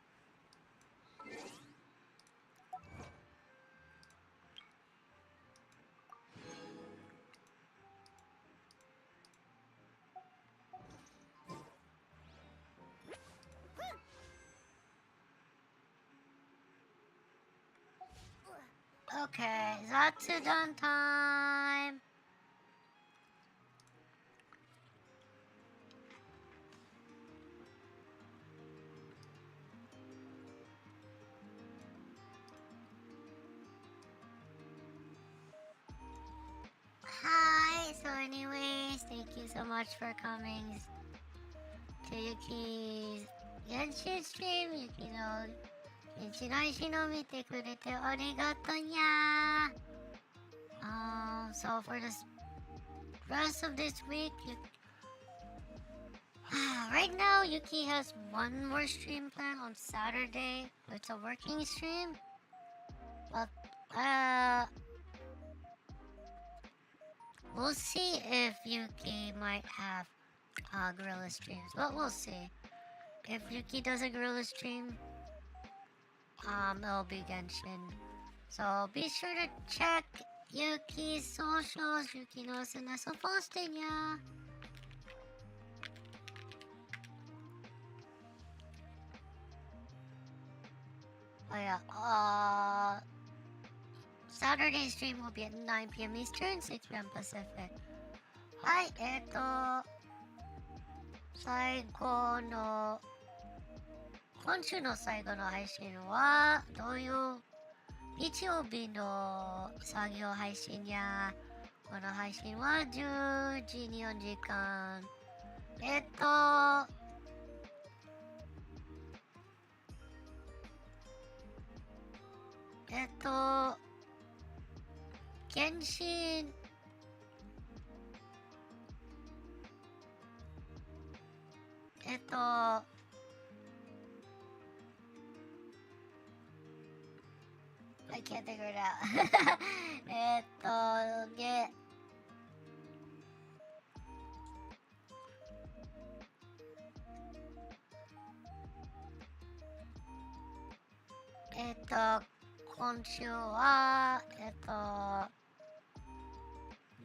Okay, Zatsudan time. Hi, so anyways, thank you so much for coming to Yuki's Genshin stream. Yuki no Genshin no mite kurete arigato nya. So for the rest of this week, right now Yuki has one more stream planned on Saturday. It's a working stream, but we'll see if Yuki might have gorilla streams, but we'll see. If Yuki does a gorilla stream, it'll be Genshin. So be sure to check Yuki's socials. Yuki no SNS will posting ya. Oh yeah, Saturday stream will be at 9 p.m. Eastern, 6 p.m. Pacific. はい、最後の今週の最後の配信は日曜日の作業配信や、この配信は10時に4時間Genshin I can't figure it out. 今週は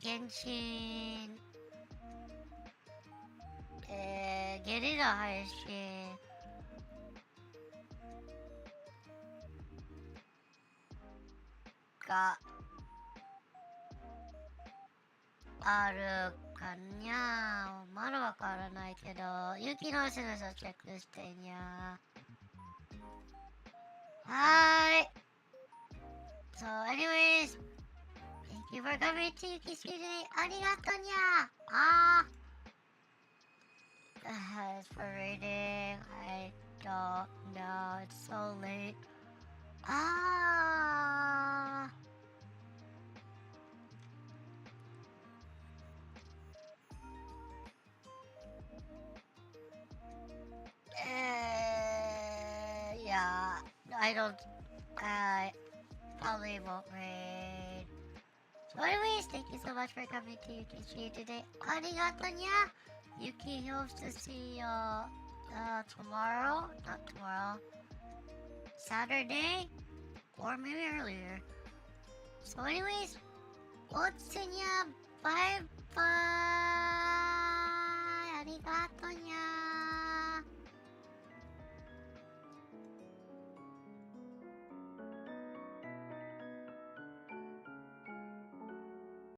原神ゲリラ配信があるかにゃ。まだわからないけど、雪の SNS をチェックしてにゃ。はーい。So anyways, thank you for coming to Yuki's today. ありがとにゃ。As for reading, I don't I don't. I probably won't raid. So, anyways, thank you so much for coming to Yuki Stream today. Arigato nya. Yuki hopes to see you tomorrow. Not tomorrow. Saturday, or maybe earlier. So, anyways, otsu nya. Bye bye. Arigato nya.